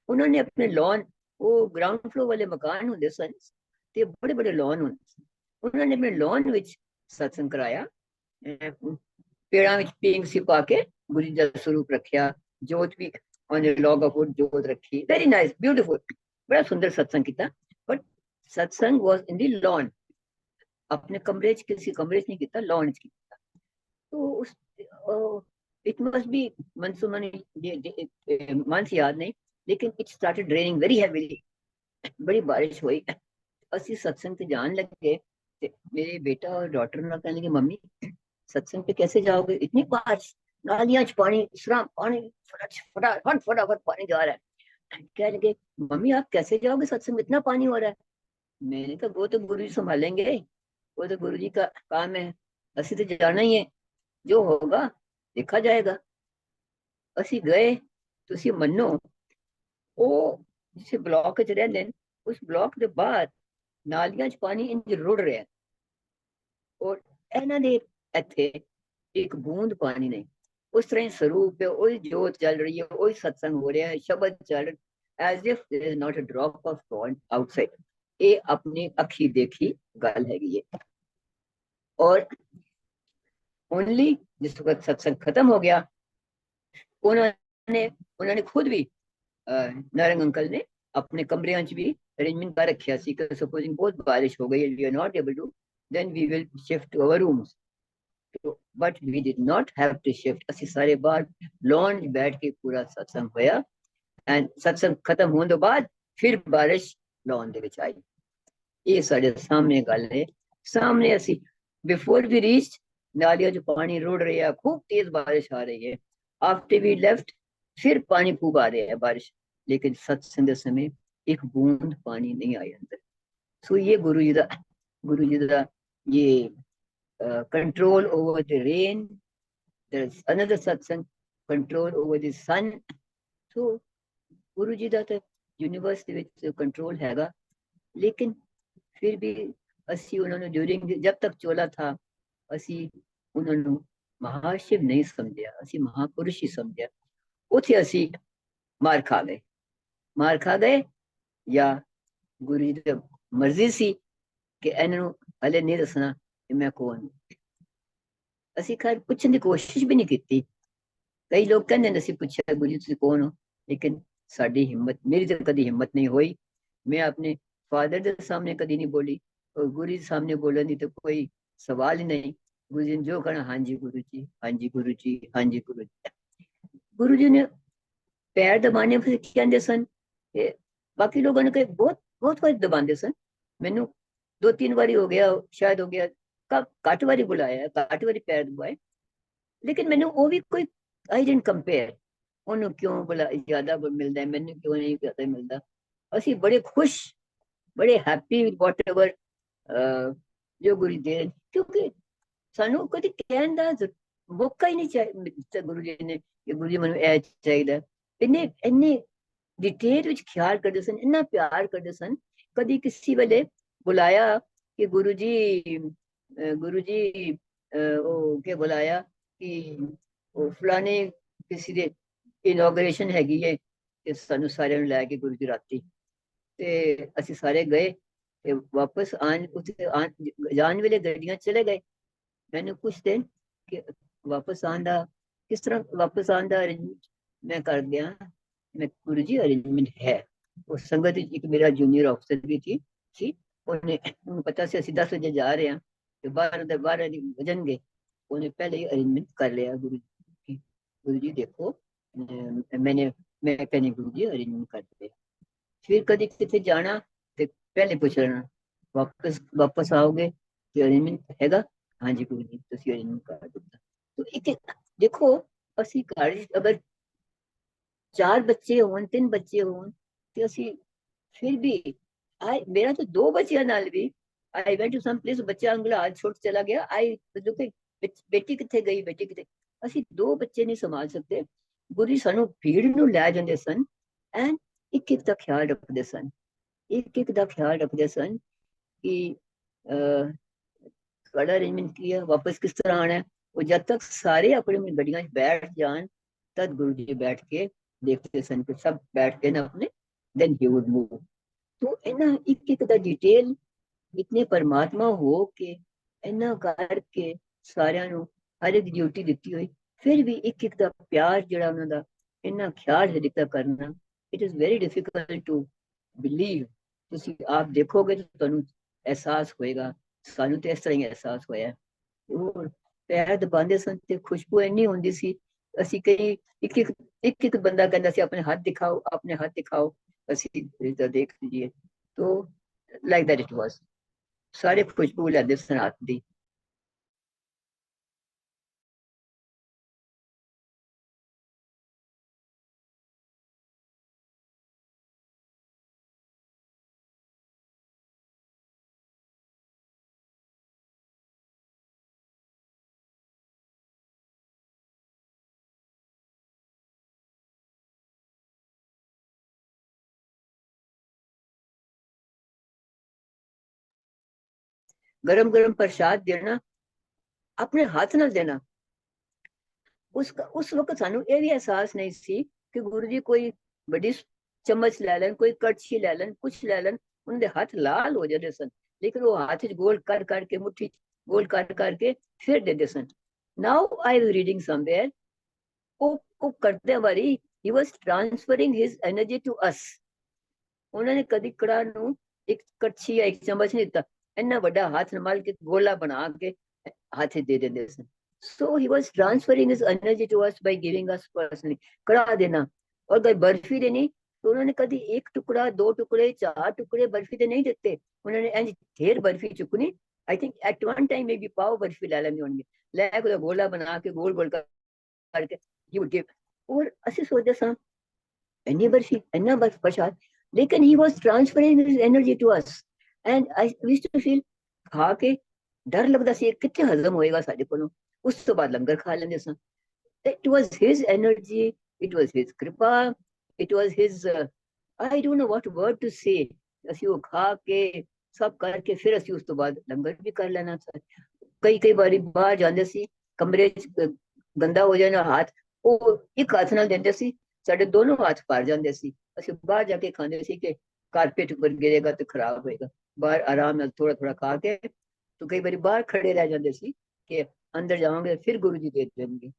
उन्होंने अपने लॉन, वो ग्राउंड फ्लोर वाले मकान होंगे सन, ते बड़े बड़े लॉन होंगे, उन्होंने अपने लॉन विच सत्संग कराया, पेड़ा विच पींग सी पा के गुरु जी का स्वरूप रखा, जोत भी ऑन लॉग ऑफ वुड जोत रखी, वेरी नाइस ब्यूटीफुल, बड़ा सुंदर सत्संग किया। बट सत्संग वाज इन दी लॉन, अपने कमरे च किसी कमरे च नहीं किया, लॉन च किया। तो उस it must be months money months याद नहीं, लेकिन it started raining very heavily, बड़ी बारिश हुई। ਅਸੀਂ सत्संग पे जान लगे, मेरे बेटा और डॉटर ना कहने लगे मम्मी सत्संग पे कैसे जाओगे, इतनी बारिश, नालियां च पानी, इस तरह पानी, फटाफट फटाफट पानी जा रहा है। कह लगे मम्मी आप कैसे जाओगे सत्संग में, इतना पानी हो रहा है। मैंने कहा वो तो गुरु जी संभालेंगे, वो तो गुरु जी का काम है, ਅਸੀਂ तो जाना ही है, जो होगा देखा जाएगा। ਅਸੀਂ गए, ਤੁਸੀਂ ਮੰਨੋ ਉਹ ਜਿਸੇ ਬਲਾਕ ਚ ਰਹਿੰਦੇ ਨੇ, ਉਸ ਬਲਾਕ ਦੇ ਬਾਹਰ ਨਾਲੀਆਂ ਚ ਪਾਣੀ ਇੰਜ ਰੁੜ ਰਿਹਾ, ਔਰ ਇਹਨਾਂ ਦੇ ਇੱਥੇ ਇੱਕ ਬੂੰਦ ਪਾਣੀ ਨਹੀਂ। ਉਸ ਤਰ੍ਹਾਂ ਹੀ ਸਰੂਪ ਹੈ, ਉਹੀ ਜੋਤ ਚੱਲ ਰਹੀ ਹੈ, ਉਹੀ ਸਤਸੰਗ ਹੋ ਰਿਹਾ ਹੈ, ਸ਼ਬਦ ਚੱਲ ਰਿਹਾ, as if there is not a drop of God outside. ਇਹ ਆਪਣੀ ਅੱਖੀ ਦੇਖੀ ਗੱਲ ਹੈਗੀ ਹੈ। ਔਰ ओनली जिस वक्त सत्संग खत्म हो गया, उन्होंने उन्होंने खुद भी नारंग अंकल ने अपने कमरे भी अरेंजमेंट कर रखा सी कि सपोजिंग बहुत बारिश हो गई, we are not able to, then we will shift to our rooms. But we did not have to shift, ਅਸੀਂ ਸਾਰੇ ਬਾਹਰ लॉन बैठ के पूरा सत्संग होया। एंड सत्संग खत्म होने तो बाद फिर बारिश लॉन ਦੇ ਵਿੱਚ ਆਈ। ਇਹ ਸਾਡੇ ਸਾਹਮਣੇ ਗੱਲ ਹੈ, सामने ਅਸੀਂ बिफोर वी रीच नालियों जो पानी रुड़ रही है, खूब तेज बारिश आ रही है। आफ्टर वी लेफ्ट फिर पानी खूब आ रहा है बारिश, लेकिन सत्संग के समय एक बूंद पानी नहीं आया अंदर। सो ये गुरु जी का ये control over the rain. There is another satsang, control over the sun. So Guru ji का तो यूनिवर्स ਦੇ ਵਿੱਚ कंट्रोल हैगा, लेकिन फिर भी ਅਸੀਂ ਉਹਨਾਂ ਨੂੰ ड्यूरिंग जब तक चोला था ਅਸੀਂ ਉਹਨਾਂ ਨੂੰ ਮਹਾਸ਼ਿਵ ਨਹੀਂ ਸਮਝਿਆ, ਅਸੀਂ ਮਹਾਪੁਰਸ਼ ਹੀ ਸਮਝਿਆ। ਉੱਥੇ ਅਸੀਂ ਮਾਰ ਖਾ ਗਏ, ਮਾਰ ਖਾ ਗਏ, ਜਾਂ ਗੁਰੂ ਜੀ ਦੀ ਮਰਜ਼ੀ ਸੀ ਕਿ ਇਹਨਾਂ ਨੂੰ ਹਲੇ ਨਹੀਂ ਦੱਸਣਾ ਕਿ ਮੈਂ ਕੌਣ ਹਾਂ। ਅਸੀਂ ਖੈਰ ਪੁੱਛਣ ਦੀ ਕੋਸ਼ਿਸ਼ ਵੀ ਨਹੀਂ ਕੀਤੀ। ਕਈ ਲੋਕ ਕਹਿੰਦੇ ਨੇ ਅਸੀਂ ਪੁੱਛਿਆ ਗੁਰੂ ਜੀ ਤੁਸੀਂ ਕੌਣ ਹੋ, ਲੇਕਿਨ ਸਾਡੀ ਹਿੰਮਤ, ਮੇਰੀ ਤਾਂ ਕਦੀ ਹਿੰਮਤ ਨਹੀਂ ਹੋਈ। ਮੈਂ ਆਪਣੇ फादर के सामने कभी नहीं बोली, और गुरु जी सामने बोलने तो कोई सवाल ही नहीं। गुरु जी ने जो कहना हाँ जी गुरु जी, हाँ जी गुरु जी, हाँ जी गुरु जी। गुरु जी ने पैर दबाने फिर कहते सन, बाकी लोगों ने कहा बहुत बहुत बार दबाते सन, मैनू 2-3 बारी हो गया, शायद हो गया, घट बारी बुलाया, घट बारी पैर दबाए, लेकिन मैनू वो भी कोई आई डिडंट कंपेयर, ਉਹਨੂੰ क्यों बुला ज्यादा मिलता है, मैनू क्यों नहीं ज्यादा मिलता। ਅਸੀਂ बड़े खुश, बड़े हैप्पी वॉट एवर जो गुरु दे, क्योंकि ਸਾਨੂੰ ਕਦੀ ਕਹਿਣ ਦਾ ਮੌਕਾ ਹੀ ਨਹੀਂ ਦਿੱਤਾ ਗੁਰੂ ਜੀ ਨੇ ਕਿ ਗੁਰੂ ਜੀ ਮੈਨੂੰ ਇਹ ਚਾਹੀਦਾ। ਇੰਨੇ ਇੰਨੇ ਡਿਟੇਲ ਵਿੱਚ ਖਿਆਲ ਕਰਦੇ ਸਨ, ਇੰਨਾ ਪਿਆਰ ਕਰਦੇ ਸਨ। ਕਦੀ ਕਿਸੇ ਵੇਲੇ ਬੁਲਾਇਆ ਕਿ ਗੁਰੂ ਜੀ ਉਹ ਕੇ ਬੁਲਾਇਆ ਕਿ ਉਹ ਫਲਾਣੇ ਕਿਸੇ ਦੇ ਇਨੋਗ੍ਰੇਸ਼ਨ ਹੈਗੀ ਹੈ, ਤੇ ਸਾਨੂੰ ਸਾਰਿਆਂ ਨੂੰ ਲੈ ਕੇ ਗੁਰੂ ਜੀ ਰਾਤੀ, ਤੇ ਅਸੀਂ ਸਾਰੇ ਗਏ, ਤੇ ਵਾਪਸ ਜਾਣ ਵੇਲੇ ਗੱਡੀਆਂ ਚਲੇ ਗਏ। मैंने कुछ दिन कि वापस आंदा किस तरह वापस आंदा अरेंजमेंट मैं कर गया। मैं गुरु जी अरेंजमेंट है, उस संगत एक मेरा जूनियर ऑफिसर भी थी उन्हें पता से ਅਸੀਂ 10 ਵਜੇ ਜਾ ਰਹੇ ਹਾਂ ਤੇ 12 ਦੀ ਵਜਣਗੇ, ਉਹਨੇ ਪਹਿਲੇ ਹੀ ਅਰੇਂਜमेंट कर लिया। गुरु जी देखो मैं कहने गुरु जी अरेंजमेंट कर दिया। फिर कभी कितने जाना तो पहले पूछ लेना वापस आओगे तो अरेंजमेंट हैगा, हाँ जी गुरु जी तुसी अरेंजमेंट कर दिता। तो एक देखो ਅਸੀਂ ਘਰ अगर 4 बच्चे होन 3 बच्चे होन ਤੇ ਅਸੀਂ फिर भी मेरा तो 2 बच्चियां नाल भी I went to some place, बच्चा अंगला हाथ छोड़ चला गया, आई बेटी किथे गई, बेटी किथे, ਅਸੀਂ 2 ਬੱਚੇ ਨਹੀਂ ਸੰਭਾਲ ਸਕਦੇ। ਗੁਰੂ ਜੀ ਸਾਨੂੰ ਭੀੜ ਨੂੰ ਲੈ ਜਾਂਦੇ ਸਨ ਐਂਡ ਇੱਕ ਇੱਕ ਦਾ ਖਿਆਲ ਰੱਖਦੇ ਸਨ, ਇੱਕ ਇੱਕ ਦਾ ਖਿਆਲ ਰੱਖਦੇ ਸਨ कि बड़ा अरेंजमेंट किया वापस किस तरह आना है। वो जब तक सारे अपनी अपनी गड्डियां बैठ जान तब गुरु जी बैठ के देखते सन कि सब बैठ के ना अपने, देन ही वुड मूव। तो इना एक एक दा डिटेल इतने परमात्मा हो के इना करके सारियां नु हर एक ड्यूटी ਦਿੱਤੀ ਹੋਈ। फिर भी एक एक ਦਾ ਪਿਆਰ ਜਿਹੜਾ ਉਹਨਾਂ ਦਾ ਇੰਨਾ ਖਿਆਲ ਹੈ ਦਿੱਤਾ ਕਰਨਾ, it is very difficult to believe. ਤੁਸੀਂ ਆਪ ਦੇਖੋਗੇ ਤਾਂ ਤੁਹਾਨੂੰ ਅਹਿਸਾਸ ਹੋਏਗਾ, ਸਾਨੂੰ ਤੇ ਇਸ ਤਰ੍ਹਾਂ ਹੀ ਅਹਿਸਾਸ ਹੋਇਆ। ਉਹ ਪੈਰ ਦਬਾਉਂਦੇ ਸਨ ਤੇ ਖੁਸ਼ਬੂ ਇੰਨੀ ਹੁੰਦੀ ਸੀ, ਅਸੀਂ ਕਈ ਇੱਕ ਬੰਦਾ ਕਹਿੰਦਾ ਸੀ ਆਪਣੇ ਹੱਥ ਦਿਖਾਓ, ਆਪਣੇ ਹੱਥ ਦਿਖਾਓ, ਅਸੀਂ ਦੇਖ ਲਈਏ। तो लाइक दैट इट वाज, सारे खुशबू लेंदे सन हत्थ दी। गरम गरम प्रसाद देना, अपने हाथ नाल देना। उस वक्त सानू ये भी एहसास नहीं सी कि गुरु जी कोई बड़ी चम्मच लै लैन, कोई कड़छी लै लैन, कुछ लै लैन, उनके हाथ लाल हो जाते सन, लेकिन वो हाथ गोल कर करके, मुट्ठी गोल कर करके फिर देते सन। Now I was reading somewhere, वो करते बारी he was transferring his energy to us. उन्होंने कदी कड़ा नू एक कड़छी या एक चम्मच नहीं दिता, इन्ना बड़ा हाथ मल के गोला बना के हाथ दे देंगे सन। So he was transferring his energy to us by giving us personally कड़ा देना। और अगर बर्फी देनी तो उन्होंने कभी एक टुकड़ा, दो टुकड़े, चार टुकड़े बर्फी दे नहीं देते, उन्होंने इंज ढेर बर्फी चुकनी। I think at one time maybe पाव बर्फी लै लेंगे होंगे, लैके गोला बना के गोल गोल करके he would give। और असि सोचते सा इन्नी बर्फी, इन्ना बर्फ प्रसाद, लेकिन he was transferring his energy to us and I used to feel खा के डर लगता सी कितने हजम होएगा साडे कोलों। उस तो बाद लंगर खा लेंदे सन। It was his energy, it was his कृपा, it was his I don't know what word to say। ਅਸੀਂ ਉਹ ਖਾ ਕੇ ਸਭ ਕਰਕੇ ਫਿਰ ਅਸੀਂ ਉਸ ਤੋਂ ਬਾਅਦ ਲੰਗਰ ਵੀ ਕਰ ਲੈਣਾ ਸੀ। ਕਈ ਕਈ ਵਾਰੀ ਬਾਹਰ ਜਾਂਦੇ ਸੀ, ਕਮਰੇ ਚ ਗੰਦਾ ਹੋ ਜਾਣਾ ਹੱਥ, ਉਹ ਇੱਕ ਹੱਥ ਨਾਲ ਦਿੰਦੇ ਸੀ, ਸਾਡੇ ਦੋਨੋਂ ਹੱਥ ਭਰ ਜਾਂਦੇ ਸੀ। ਅਸੀਂ ਬਾਹਰ ਜਾ ਕੇ ਖਾਂਦੇ ਸੀ ਕਿ ਕਾਰਪੇਟ ਉੱਪਰ ਗਿਰੇਗਾ ਤੇ ਖਰਾਬ ਹੋਏਗਾ। ਬਾਹਰ ਆਰਾਮ ਨਾਲ ਥੋੜਾ ਥੋੜਾ ਖਾ ਕੇ तो कई बार बाहर खड़े रह जाते सी कि अंदर जाओगे फिर गुरु जी दे देंगे,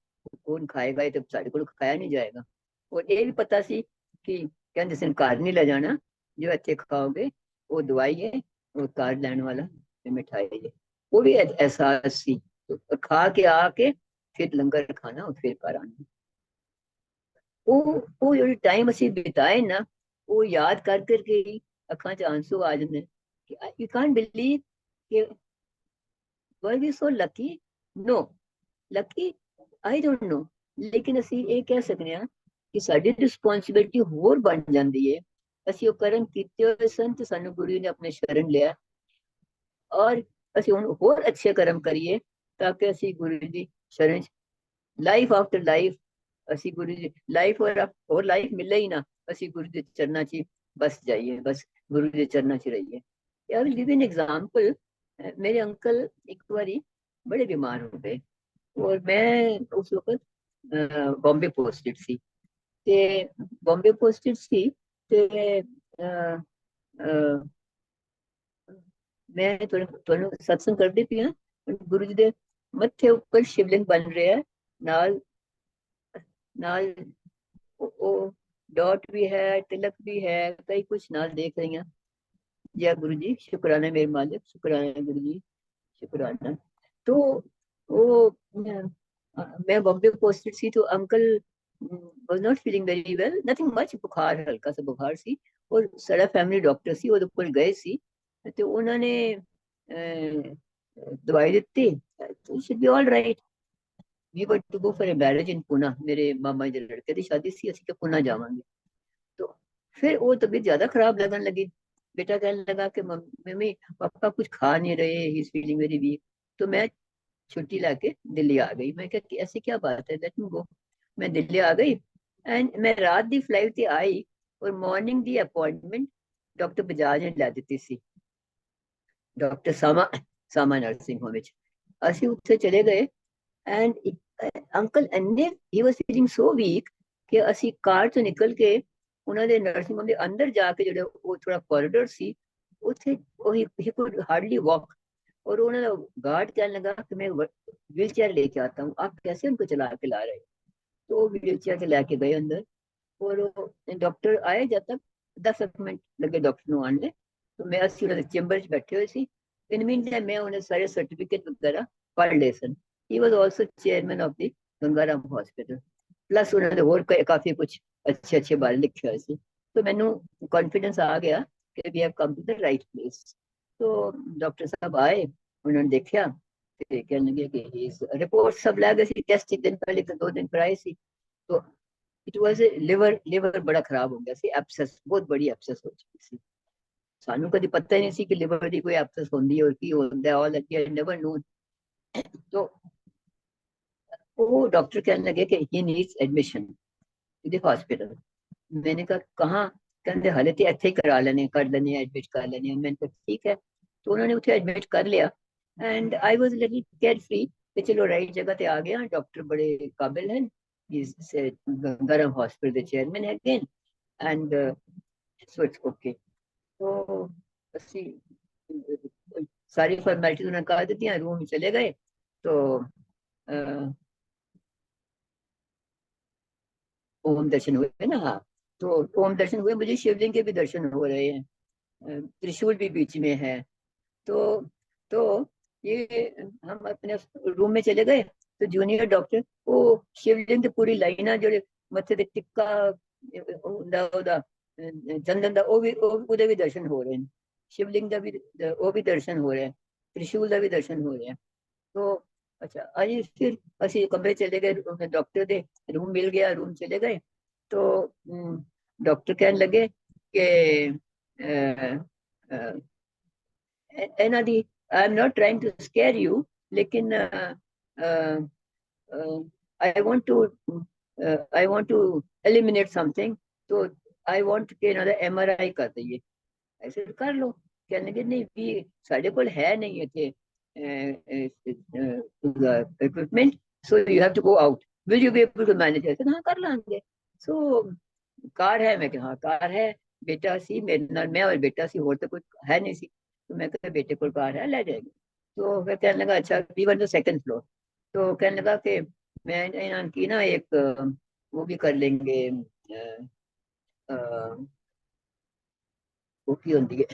कौन खाएगा, ये तो साढ़े को खाया नहीं जाएगा। और ये भी पता सी कि कहते सन घर नहीं ले जाना, जो इतने खाओगे वो दवाई है, वो घर लैन वाला मिठाई है। वो भी एहसास सी। तो खा के आके फिर लंगर खाना और फिर घर आना। वो जो टाइम ਅਸੀਂ ਬਿਤਾਏ ਨਾ, ਉਹ याद कर करके ही ਅੱਖਾਂ 'ਚ आंसू आ जाते हैं कि यू कांट बिलीव कि were we so lucky? No, lucky I don't know, लेकिन ਅਸੀਂ ਇਹ ਕਹਿ ਸਕਦੇ ਹਾਂ ਕਿ ਸਾਡੀ ਰਿਸਪੌਂਸਿਬਿਲਟੀ ਹੋਰ ਬਣ ਜਾਂਦੀ ਹੈ। ਅਸੀਂ ਉਹ ਕਰਮ ਕੀਤੇ ਹੋਏ ਸਨ ਤੇ ਸਾਨੂੰ ਗੁਰੂ ਨੇ ਆਪਣੇ ਸ਼ਰਨ ਲਿਆ, ਔਰ ਅਸੀਂ ਹੁਣ ਹੋਰ ਅੱਛੇ ਕਰਮ ਕਰੀਏ ਤਾਂ ਕਿ ਅਸੀਂ ਗੁਰੂ ਦੀ ਸ਼ਰਨ 'ਚ ਲਾਈਫ ਆਫਟਰ ਲਾਈਫ, ਅਸੀਂ ਗੁਰੂ ਦੀ ਲਾਈਫ और ਲਾਈਫ ਮਿਲੇ ਹੀ ਨਾ, ਅਸੀਂ ਗੁਰੂ ਦੇ ਚਰਨਾਂ 'ਚ बस जाइए, बस गुरु के चरणों च रहिए। यार गिव एन एग्जांपल, मेरे अंकल एक बारी बड़े बीमार हो गए और मैं उस वक्त बॉम्बे पोस्टेड सी ते बॉम्बे पोस्टेड सी ते मैं ਤੁਹਾਨੂੰ सत्संग करदी पई हां, गुरु जी दे मत्थे ऊपर शिवलिंग बन रहा है, नाल नाल ਉਹ डॉट भी है, तिलक भी है, कई कुछ नाल देख रही हैं। जय गुरु जी, शुक्राना मेरे मालिक, शुक्राना गुरु जी, शुक्राना। तो वो मैं बॉम्बे पोस्टेड सी तो uncle was not feeling very well, nothing much, बुखार, हल्का सा बुखार सी। और सारा फैमिली डॉक्टर सी ਉਹਦੇ ਕੋਲ ਗਏ ਸੀ ਤੇ ਉਹਨਾਂ ਨੇ ਦਵਾਈ ਦਿੱਤੀ, should be all right। we were to go for a marriage in Pune, मेरे मामा जी लड़के की शादी सी, ਅਸੀਂ ਕਿ पुणे जावांगे। तो फिर वो तबीयत ज्यादा खराब लगने लगी। बेटा कहने लगा कि मम्मी पापा कुछ खा नहीं रहे, he is feeling very weak. तो मैं छुट्टी लाके दिल्ली आ गई। मैं क्या ऐसी क्या बात है, लेट मी गो। मैं दिल्ली आ गई एंड मैं रात दी फ्लाइट ते आई और मॉर्निंग दी अपॉइंटमेंट डॉक्टर बजाज ने लै ਦਿੱਤੀ ਸੀ, डॉक्टर सामा नर्सिंग होम ਵਿੱਚ। ਅਸੀਂ ਉੱਥੇ ਚਲੇ ਗਏ ਐਂਡ ਅੰਕਲ ਇੰਨੇ ਹੀ ਵਾਸ ਫੀਲਿੰਗ ਸੋ ਵੀਕ ਕਿ ਅਸੀਂ ਕਾਰ ਤੋਂ ਨਿਕਲ ਕੇ ਉਹਨਾਂ ਦੇ ਨਰਸਿੰਗ ਹੋਮ ਦੇ ਅੰਦਰ ਜਾ ਕੇ ਜਿਹੜੇ ਉਹ ਥੋੜਾ ਕੋਰੀਡੋਰ ਸੀ ਉੱਥੇ ਉਹ ਹੀ ਕੁਡ ਹਾਰਡਲੀ ਵਾਕ। और उन्होंने गार्ड कहने लगा कि मैं व्हील चेयर लेके आता हूँ, आप कैसे उनको चला के ला रहे हैं? तो वो व्हील चेयर से लेके गए अंदर, और डॉक्टर आए, जब तक 10 मिनट लगे डॉक्टर ਨੂੰ ਆਉਣ ਦੇ। तो मैं ਅਸੀਂ ਉਹਨਾਂ ਦੇ ਚੈਂਬਰ 'ਚ ਬੈਠੇ ਹੋਏ ਸੀ। ਇਨ ਮੀਨ ਟਾਈਮ ਮੈਂ ਉਹਨੇ ਸਾਰੇ ਸਰਟੀਫਿਕੇਟ ਵਗੈਰਾ ਪੜ੍ਹ ਲਏ ਸਨ। He was also chairman of the Ganga Ram hospital, plus ਉਹਨਾਂ ਨੇ ਹੋਰ ਕਾਫੀ ਕੁਝ ਅੱਛੇ ਅੱਛੇ ਬਾਰੇ ਲਿਖਿਆ ਹੋਇਆ ਸੀ। तो ਮੈਨੂੰ कॉन्फिडेंस आ गया कि we have come to the right place. तो डॉक्टर साहब आए, उन्होंने देखा ਤੇ ਕਹਿਣ ਲੱਗੇ ਕਿ ਰਿਪੋर्ट सब ਲੈ ਗਏ ਸੀ ਟੈਸਟ, ਇੱਕ ਦਿਨ ਪਹਿਲੇ ਤਾਂ 2 दिन कराए सी। तो इट वाज लिवर बड़ा खराब हो गया सी, एब्सेस बहुत बड़ी एब्सेस हो चुकी सी। ਸਾਨੂੰ ਕਦੀ ਪਤਾ ਹੀ ਨਹੀਂ ਸੀ ਕਿ ਲਿਵਰ ਦੀ ਕੋਈ ਐਬਸੈਸ ਹੁੰਦੀ ਹੈ ਔਰ ਕੀ ਹੁੰਦਾ ਹੈ, ਆਲ दैट आई नेवर नोन। तो वो डॉक्टर कहने लगे कि he needs admission in the hospital. मैंने कहा कहाँ? कहते हले तो ਇੱਥੇ ही करा लेने, कर लेने, एडमिट कर लेने। मैंने कहा ठीक है। तो उन्होंने उसे एडमिट कर लिया and I was little care free कि चलो राइट जगह पे आ गया, डॉक्टर बड़े काबिल हैं, गरम हॉस्पिटल के चेयरमैन है again, and so it's okay. तो ਅਸੀਂ सारी फॉर्मेलिटी उन्होंने कर दी, रूम में चले गए। तो ओम दर्शन हुए ना, हाँ। तो ओम दर्शन हुए, मुझे शिवलिंग के भी दर्शन हो रहे हैं, त्रिशूल भी बीच में है। तो तो ये हम अपने रूम में चले गए। तो जूनियर डॉक्टर वो शिवलिंग की पूरी लाइन जो मथे ते टिक्का चंदन का भी दर्शन हो रहे हैं, शिवलिंग का भी वो भी दर्शन हो रहे हैं, त्रिशूल का भी दर्शन हो रहे हैं। तो अच्छा अजी फिर असि कमरे चले गए, डॉक्टर दे रूम मिल गया, रूम चले गए। तो डॉक्टर कहने लगे कि ਇਹਨਾਂ ਦੀ I am not trying to scare you, लेकिन I want to eliminate something. तो आई वांट के ना एमआरआई कर दइए। ऐसे कर लो। कहने लगे नहीं भी साढ़े कोल है नहीं इतने equipment, so you have to go out, will you be able to manage? हाँ कर लांगे। सो कार है? मैं हाँ कार है, बेटा सी मेरे नाल, मैं और बेटा सी, और तो कोई है नहीं सी। तो मैं कहा बेटे को कार है, ले जाएगी। तो फिर कहने लगा अच्छा we want the second floor. तो कहने लगा कि मैं इन्होंने की ना एक वो भी कर लेंगे, वो की होती है,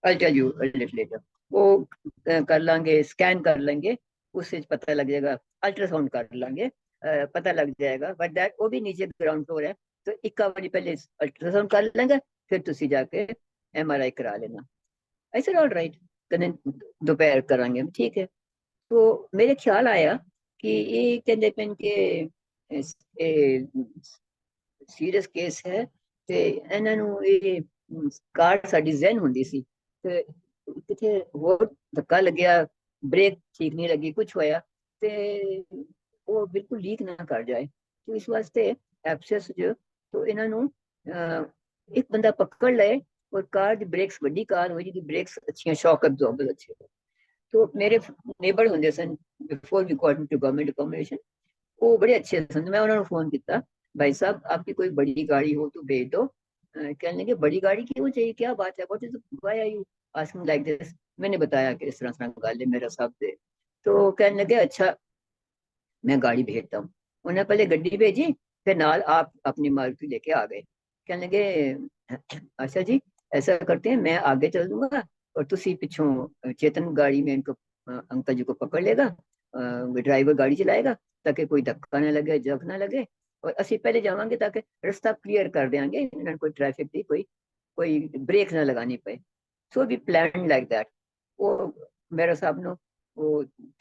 आई टेल यू लेटर। वो कर लांगे, स्कैन कर लेंगे, उससे पता लग जाएगा, अल्ट्रासाउंड कर लांगे, पता लग जाएगा। बट दैट वो भी नीचे ग्राउंड फ्लोर है। तो एक बारी पहले अल्ट्रासाउंड कर लेंगे, फिर तुम जाके एमआरआई करा लेना। ऐसे ऑल राइट, कदें दोपहर करांगे, ठीक है। तो मेरे ख्याल आया कि ये कहते पेन के ਸੀਰੀਅਸ ਕੇਸ ਹੈ, ਤੇ ਇਹਨਾਂ ਨੂੰ ਇਹ ਕਾਰ ਸਾਡੀ ਜ਼ਹਿਨ ਹੁੰਦੀ ਸੀ, ਤੇ ਕਿਥੇ ਹੋਰ ਧੱਕਾ ਲੱਗਿਆ, ब्रेक ठीक नहीं लगी, कुछ होया, ते वो बिल्कुल लीक ना कर जाए। तो इस वास्ते एब्सेस जो, तो इन्हों एक बंदा पकड़ ले, और कार की ब्रेक्स वड्डी कार हो जी, ब्रेक्स अच्छी, शॉक अब्जॉर्बर अच्छे। तो मेरे नेबर होंगे सन before we got into government accommodation, वो बड़े अच्छे सन। मैं उन्होंने फोन किया, भाई साहब आपकी कोई बड़ी गाड़ी हो तो भेज दो। कहने लगे बड़ी गाड़ी क्यों चाहिए, क्या बात है, what is why are you asking like this? मैंने बताया कि इस तरह गल है मेरा साहब से। तो कहने लगे अच्छा मैं गाड़ी भेजता हूँ। उन्हें पहले गड्डी भेजी, फिर नाल आप अपनी मारुति लेके आ गए। कहने लगे अच्छा जी ऐसा करते हैं, मैं आगे चल दूंगा और तुसी पिछों चेतन गाड़ी में इनको अंकल जी को पकड़ लेगा, ड्राइवर गाड़ी चलाएगा, ताकि कोई धक्का ना लगे, जग ना लगे, और असि पहले जावांगे ताकि रास्ता क्लियर कर देंगे, इन्होंने कोई ट्रैफिक की कोई ब्रेक ना लगानी पए। So we plan like that. वो मेरे साहब नो वो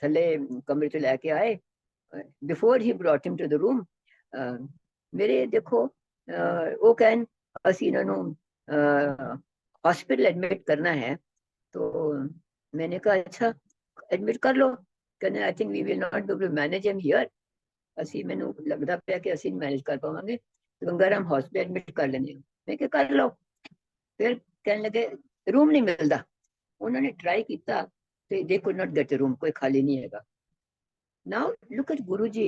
थले कमरे च लैके आए, before he brought him to the room. मेरे देखो वो कहन असि इन्हों हॉस्पिटल एडमिट करना है। तो मैंने कहा अच्छा एडमिट कर लो। कहने I think we will not be able to manage him here, ਅਸੀਂ ਮੈਨੂੰ ਲੱਗਦਾ ਪਿਆ ਕਿ ਅਸੀਂ ਮੈਨੇਜ ਕਰ ਪਾਵਾਂਗੇ, ਗੰਗਾਰਾਮ ਹਸਪੀਟਲ ਐਡਮਿਟ ਕਰ ਲੈਂਦੇ ਹਾਂ। ਮੈਂ ਕਿਹਾ ਕਰ ਲਓ। ਫਿਰ ਕਹਿਣ ਲੱਗੇ रूम नहीं मिलता। उन्होंने ट्राई किया, तो they could not gate room, कोई खाली नहीं हैगा। नाउ लुक एट गुरु जी,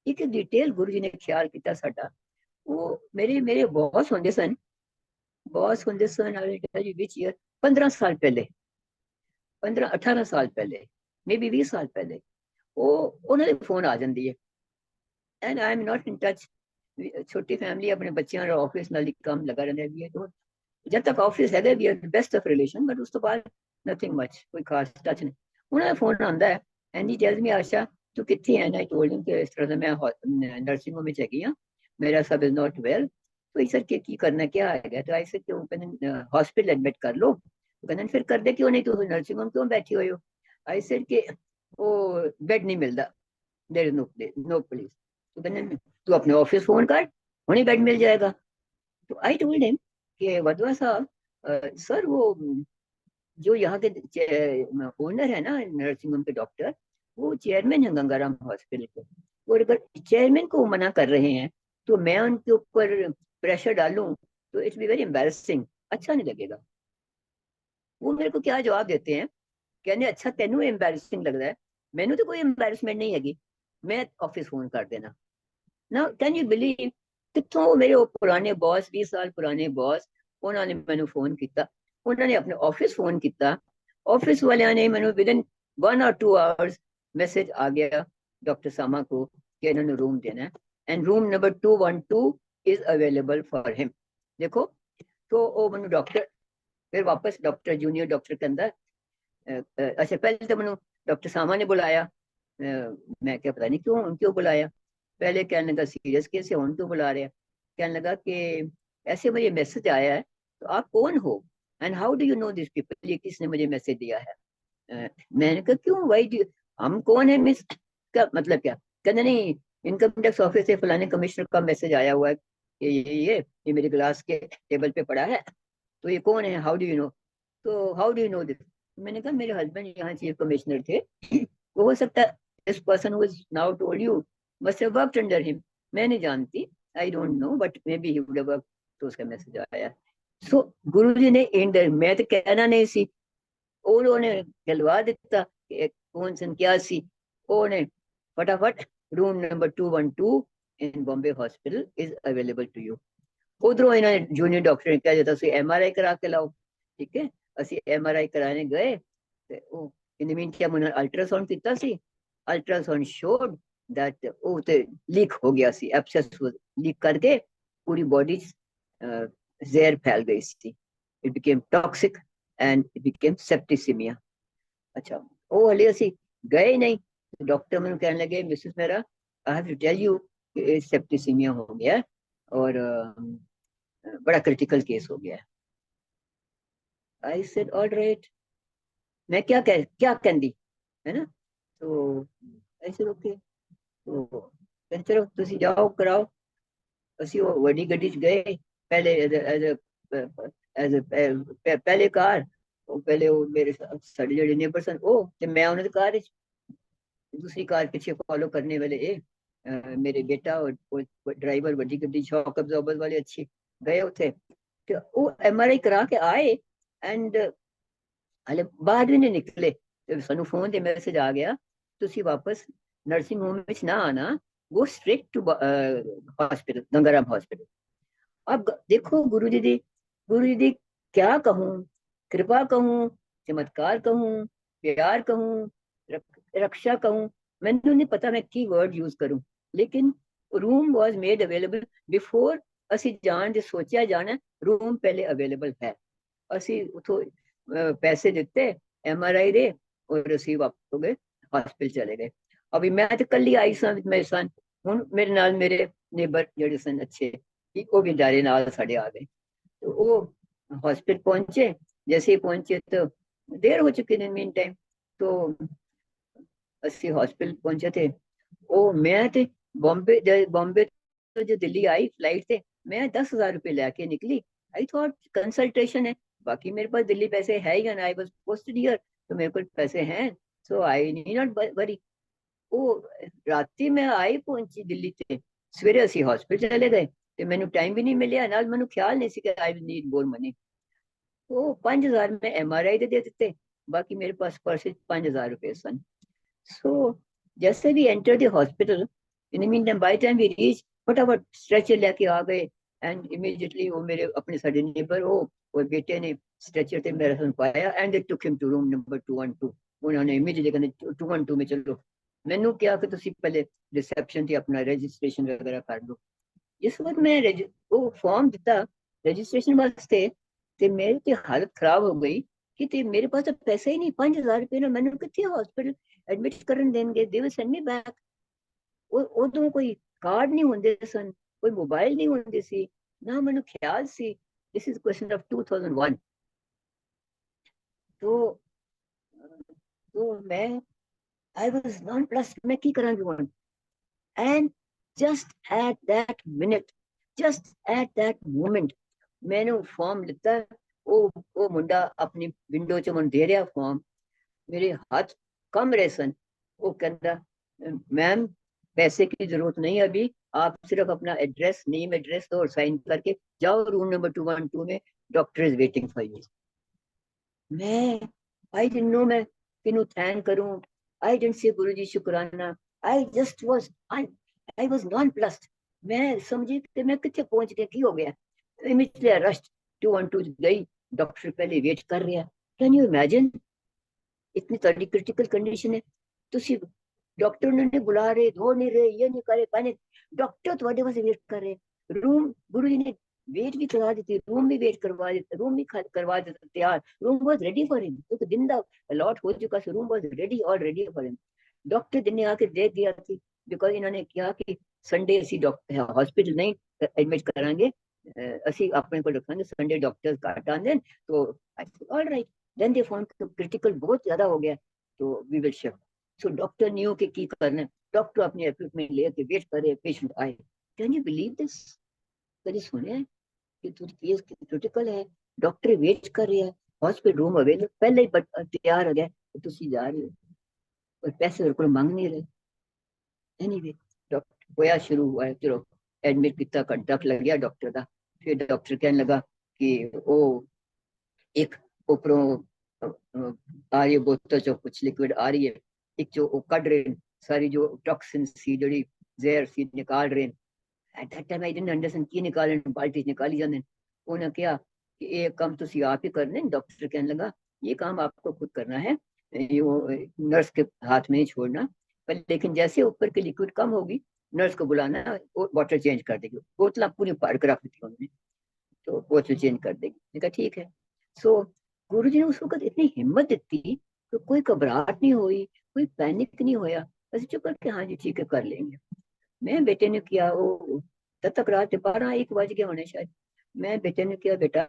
एक डिटेल गुरु जी ने ख्याल किया साडा। वो मेरे मेरे बॉस होंगे सन, boss on this one I will tell you which year, 15 साल पहले, 15-18 साल पहले, मे बी 20 साल पहले, ਉਹ ਉਹਨਾਂ ਦੇ ਫੋਨ ਆ ਜਾਂਦੀ ਹੈ। And I am not in touch, ਛੋਟੀ ਫੈਮਿਲੀ, ਆਪਣੇ ਬੱਚਿਆਂ ਦਾ ਆਫਿਸ ਨਾਲ ਹੀ ਕੰਮ ਲੱਗਾ ਰਹਿੰਦਾ ਵੀ ਹੈ। ਜਦ ਤੱਕ ਆਫਿਸ ਹੈਗਾ we are best of relation, but ਉਸ ਤੋਂ ਬਾਅਦ ਨਥਿੰਗ ਮਚ, ਕੋਈ ਖਾਸ ਟੱਚ ਨਹੀਂ। ਉਹਨਾਂ ਦਾ ਫੋਨ ਆਉਂਦਾ ਹੈ ਐਂਡ ਹੀ ਟੈਲਸ ਮੀ, ਆਸ਼ਾ ਤੂੰ ਕਿੱਥੇ ਹੈ? ਆਈ ਟੋਲਡ ਹਿਮ ਕਿ ਇਸ ਤਰ੍ਹਾਂ ਦਾ ਮੈਂ ਨਰਸਿੰਗ ਹੋਮ ਵਿੱਚ ਹੈਗੀ ਹਾਂ, ਮੇਰਾ ਸਭ ਇਜ਼ ਨਾਟ ਵੈਲ। तो सर के की करना क्या है? तो ऐसे क्यों कहते हॉस्पिटल एडमिट कर लो। तो कहते फिर कर दे क्यों नहीं, तू नर्सिंग होम क्यों बैठी हुई हो? आई सर के वो बेड नहीं मिलता, देयर इज नो प्लीज। तो कहते तू अपने ऑफिस फोन कर, वहीं बेड मिल जाएगा। तो आई टोल्ड हिम कि वधवा साहब, सर वो जो यहाँ के ओनर है ना नर्सिंग होम के डॉक्टर, वो चेयरमैन है गंगाराम हॉस्पिटल के, और अगर चेयरमैन को मना कर रहे हैं तो मैं उनके ऊपर प्रेशर डालूं तो इट्स बी वेरी एम्बैरसिंग, अच्छा नहीं लगेगा। वो मेरे को क्या जवाब देते हैं, कहने अच्छा तेनू एम्बैरसिंग लग रहा है, मैनू तो कोई एम्बैरसमेंट नहीं हैगी, मैं ऑफिस फोन कर देना ना। कैन यू बिलीव, कितों मेरे वो पुराने बॉस, 20 साल पुराने बॉस, उन्होंने मैनू फोन किया, उन्होंने अपने ऑफिस फोन किया, ऑफिस वाले ने मैनू within 1 or 2 hours message आ गया डॉक्टर सामा को कि इन्होंने रूम देना है and room number 212 is available for him. देखो, तो वो मैनू डॉक्टर, फिर वापस डॉक्टर जूनियर डॉक्टर के अंदर, अच्छा पहले तो मैनू डॉक्टर सामा ने बुलाया, मैं क्या पता नहीं क्यों क्यों बुलाया, पहले कहने लगा सीरियस केस है, उनको बुला रहे हैं। कहने लगा कि ऐसे मुझे मैसेज आया है, तो आप कौन हो and how do you know this people, ये किसने मुझे मैसेज दिया है? मैंने कहा क्यों भाई, हम कौन है मिस, क्या मतलब क्या? कहते नहीं, इनकम टैक्स ऑफिस से फलाने कमिश्नर का मैसेज आया हुआ है कि ये मेरे क्लास के टेबल पे पड़ा है, तो ये कौन है, हाउ डू यू नो? तो how do you know this? मैंने कहा मेरे हस्बैंड यहाँ चीफ कमिश्नर थे, तो हो सकता है this person who is now told you must have worked under him. मैं नहीं जानती, I don't know, but may be he would have worked, तो उसका मैसेज आया। सो गुरुजी ने इंड, मैं तो कहना नहीं सी, उन्होंने गलवा दिता कि कौन सन क्या सी, उन्होंने फटाफट room number 212 in Bombay hospital is available to you. उधरों इन्होंने जूनियर डॉक्टर ने कहा जाता MRI करा के लाओ, ठीक है, ਅਸੀਂ MRI कराने गए, ਤੇ ਉਹ in the meantime ਉਹਨਾਂ ਅਲਟਰਾਸਾਊਂਡ ਕੀਤਾ ਸੀ, ਅਲਟਰਾਸਾਊਂਡ ਸ਼ੋਡ that ਉਹ ਤੇ ਲੀਕ ਹੋ ਗਿਆ ਸੀ, ਐਬਸੈਸ ਲੀਕ ਕਰਕੇ ਪੂਰੀ ਬੋਡੀ ਜ਼ਹਿਰ ਫੈਲ ਗਈ ਸੀ, it became toxic and it became septicemia। अच्छा, ਉਹ ਹਲੇ ਅਸੀਂ ਗਏ ਨਹੀਂ, ਡਾਕਟਰ ਮੈਨੂੰ ਕਹਿਣ ਲੱਗੇ ਮਿਸਿਸ ਮੇਰਾ I have to tell you कि सेप्टिसीमिया हो गया और बड़ा क्रिटिकल केस हो गया है। आई सेड ऑल राइट, मैं क्या कहती है ना, तो ऐसे ओके, तो चलो तुसी जाओ कराओ। ਅਸੀਂ ਉਹ ਵੱਡੀ ਗੱਡੀ ਚ ਗਏ, ਪਹਿਲੇ ਪਹਿਲੇ ਕਾਰ, ਉਹ ਪਹਿਲੇ ਉਹ ਮੇਰੇ ਸਾਡੇ ਜਿਹੜੇ ਨੇਬਰ ਸਨ ਉਹ, ਤੇ ਮੈਂ ਉਹਨਾਂ ਦੀ ਕਾਰ ਵਿੱਚ, दूसरी कार पीछे फॉलो करने वाले मेरे बेटा और ड्राइवर ਵੱਡੀ ਗੱਡੀ ਸ਼ੌਕ ਅਬਜ਼ॉर्बर वाले अच्छे गए उथे, तो वो MRI करा के आए एंड हले बाहर भी नहीं निकले ਤੇ ਸਾਨੂੰ ਫੋਨ ਤੇ ਮੈਸੇਜ ਆ ਗਿਆ ਤੁਸੀਂ ਵਾਪਸ ਨਰਸਿੰਗ ਹੋਮ ਵਿੱਚ ਨਾ ਆना, वो straight to hospital, Gangaram hospital. अब देखो गुरु जी दी क्या कहूँ, कृपा कहूँ, चमत्कार कहूँ, प्यार कहूँ, रक्षा कहूँ, मैंने नहीं पता मैं की वर्ड यूज करूँ, लेकिन room was made available before ਅਸੀਂ ਜਾਣ ਦੇ ਸੋਚਿਆ ਜਾਣਾ, रूम पहले अवेलेबल है। ਅਸੀਂ ਉਥੋਂ ਪੈਸੇ ਦਿੱਤੇ MRI ਦੇ ਔਰ ਅਸੀਂ ਵਾਪਸ ਹੋ ਗਏ, ਹਸਪੀਟਲ ਚਲੇ ਗਏ। ਅਭੀ ਮੈਂ ਤੇ ਕੱਲੀ ਆਈ ਸਾਂ, ਮੇਰੇ ਸਨ ਹੁਣ ਮੇਰੇ ਨਾਲ ਮੇਰੇ ਨੇਬਰ ਜਿਹੜੇ ਸਨ ਅੱਛੇ, ਉਹ ਵੀ ਡਾਰੇ ਨਾਲ ਸਾਡੇ ਆ ਗਏ। तो वो हॉस्पिटल पहुंचे, जैसे ही पहुंचे तो देर हो चुकी थी मीन टाइम, तो ਅਸੀਂ हॉस्पिटल पहुंचे थे। ओ मैं ते बॉम्बे तो जो दिल्ली आई फ्लाइट से, मैं 10,000 रुपये लेके निकली। आई थॉट कंसल्टेशन है, बाकी मेरे पास दिल्ली पैसे है ही, आई वाज पोस्टेड हियर, तो मेरे पास पैसे हैं, सो आई नीड नॉट वरी। वो राती में आई पहुंची दिल्ली से, सवेरे ਅਸੀਂ हॉस्पिटल चले गए, ਤੇ ਮੈਨੂੰ ਟਾਈਮ ਵੀ ਨਹੀਂ ਮਿਲਿਆ, ਨਾਲ ਮੈਨੂੰ ਖਿਆਲ ਨਹੀਂ ਸੀ ਕਿ ਆਈ ਨੀਡ ਮੋਰ ਮਨੀ। ਉਹ 5000 ਮੈਂ MRI ਦੇ ਦਿੱਤੇ, ਬਾਕੀ ਮੇਰੇ ਪਾਸ ਪਰਸ 5000 रुपए सन। सो जैसे भी enter the hospital, in the mean time by time we reach, फटाफट स्ट्रेचर लेके आ गए एंड इमीडिएटली वो मेरे अपने साडे नेबर हो और बेटे ने स्ट्रेचर ਤੇ मेरा सन पाया and they took him to room number 212 उन्होंने इमीडिएटली कहने 212 में चलो मैनू क्या कि तुसी पहले रिसेप्शन ਤੇ अपना रजिस्ट्रेशन वगैरह कर लो जिस वक्त मैं वो फॉर्म दिता रजिस्ट्रेशन वास्ते ते मेरी ते हालत खराब हो गई कि ते मेरे पास तो पैसे ही नहीं 5000 रुपए ना मैंने कितने हॉस्पिटल एडमिट करन देंगे they will send me back उदों कोई कार्ड नहीं होंदे सन कोई मोबाइल नहीं होंदे सी ना मैंने ख्याल see this is question of 2001 तो मैं आई वाज नॉन प्लस मैं की करांगी हुन and just at that moment मैंने वो फॉर्म लिता वो मुंडा अपनी विंडो च मन दे रहा फॉर्म मेरे हाथ कम रहे सन वो कहता मैम पैसे की जरूरत नहीं अभी आप सिर्फ अपना एड्रेस नेम एड्रेस दो और साइन करके जाओ रूम नंबर 212 में doctor is waiting for you मैं आई डिडंट नो मैं किनु थैंक करूं आई डिडंट से गुरुजी शुक्राना I just was I was non plus मैं समझी कि मैं कितने पहुंच गया की हो गया इमीडिएटली रश 212 गई डॉक्टर पहले वेट कर रहा कैन यू इमेजिन इतनी तगड़ी क्रिटिकल कंडीशन है तुसी डॉक्टर ने बुला रहे दौड़ नहीं रहे ये नहीं करे पाने डॉक्टर थोड़े वास्ते वेट कर रहे रूम गुरु जी ने वेट भी करा देती रूम भी वेट करवा देता रूम भी करवा देता तैयार room was ready for him क्योंकि दिन दा अलॉट हो चुका से रूम वाज रेडी और रेडी फॉर हिम डॉक्टर दिन ने आके देख गया थी बिकॉज इन्होंने कहा कि संडे ਅਸੀਂ डॉक्टर हॉस्पिटल नहीं एडमिट करांगे ਅਸੀਂ ਆਪਣੇ ਕੋਲ ਰੱਖਾਂਗੇ संडे डॉक्टर्स घट आंदे तो all right then they found critical बहुत ज्यादा हो गया तो we will shift so doctor न्यू के की करना डॉक्टर अपने इक्विपमेंट लेके वेट करे पेशेंट आए कैन यू बिलीव दिस कभी सुने हैं कि तुझ केस क्रिटिकल है डॉक्टर वेट कर रहा है हॉस्पिटल रूम अवेलेबल पहले ही तैयार हो गया तो तुसी जा रहे हो और पैसे मेरे को मांग नहीं रहे एनीवे डॉक्टर होया शुरू हुआ है चलो एडमिट कितना घंटा लग गया डॉक्टर का फिर डॉक्टर कहने लगा कि वो एक ऊपरों आ रही है बोतल चो कुछ लिक्विड आ रही है एक जो वो कट रहे सारी जो टॉक्सिन सी जड़ी जहर सी निकाल रहे at that time I didn't understand की निकाल बाल्टी निकाली जाने उन्होंने कहा कि ये काम तुसी आप ही करने डॉक्टर कहने लगा ये काम आपको खुद करना है ये वो नर्स के हाथ में नहीं छोड़ना पर लेकिन जैसे ऊपर की लिक्विड कम होगी नर्स को बुलाना वो वाटर चेंज कर देगी बोतल पूरी फाड़ कर रख दी उन्होंने तो बोतल चेंज कर देगी कहा ठीक है सो गुरु जी ने उस वक्त इतनी हिम्मत दी तो कोई घबराहट नहीं हुई कोई पैनिक नहीं होया बस चुप करके हाँ जी ठीक है कर लेंगे मैं बेटे ने किया वो तब तक रात 12-1 बज गए होने शायद मैं बेटे ने किया बेटा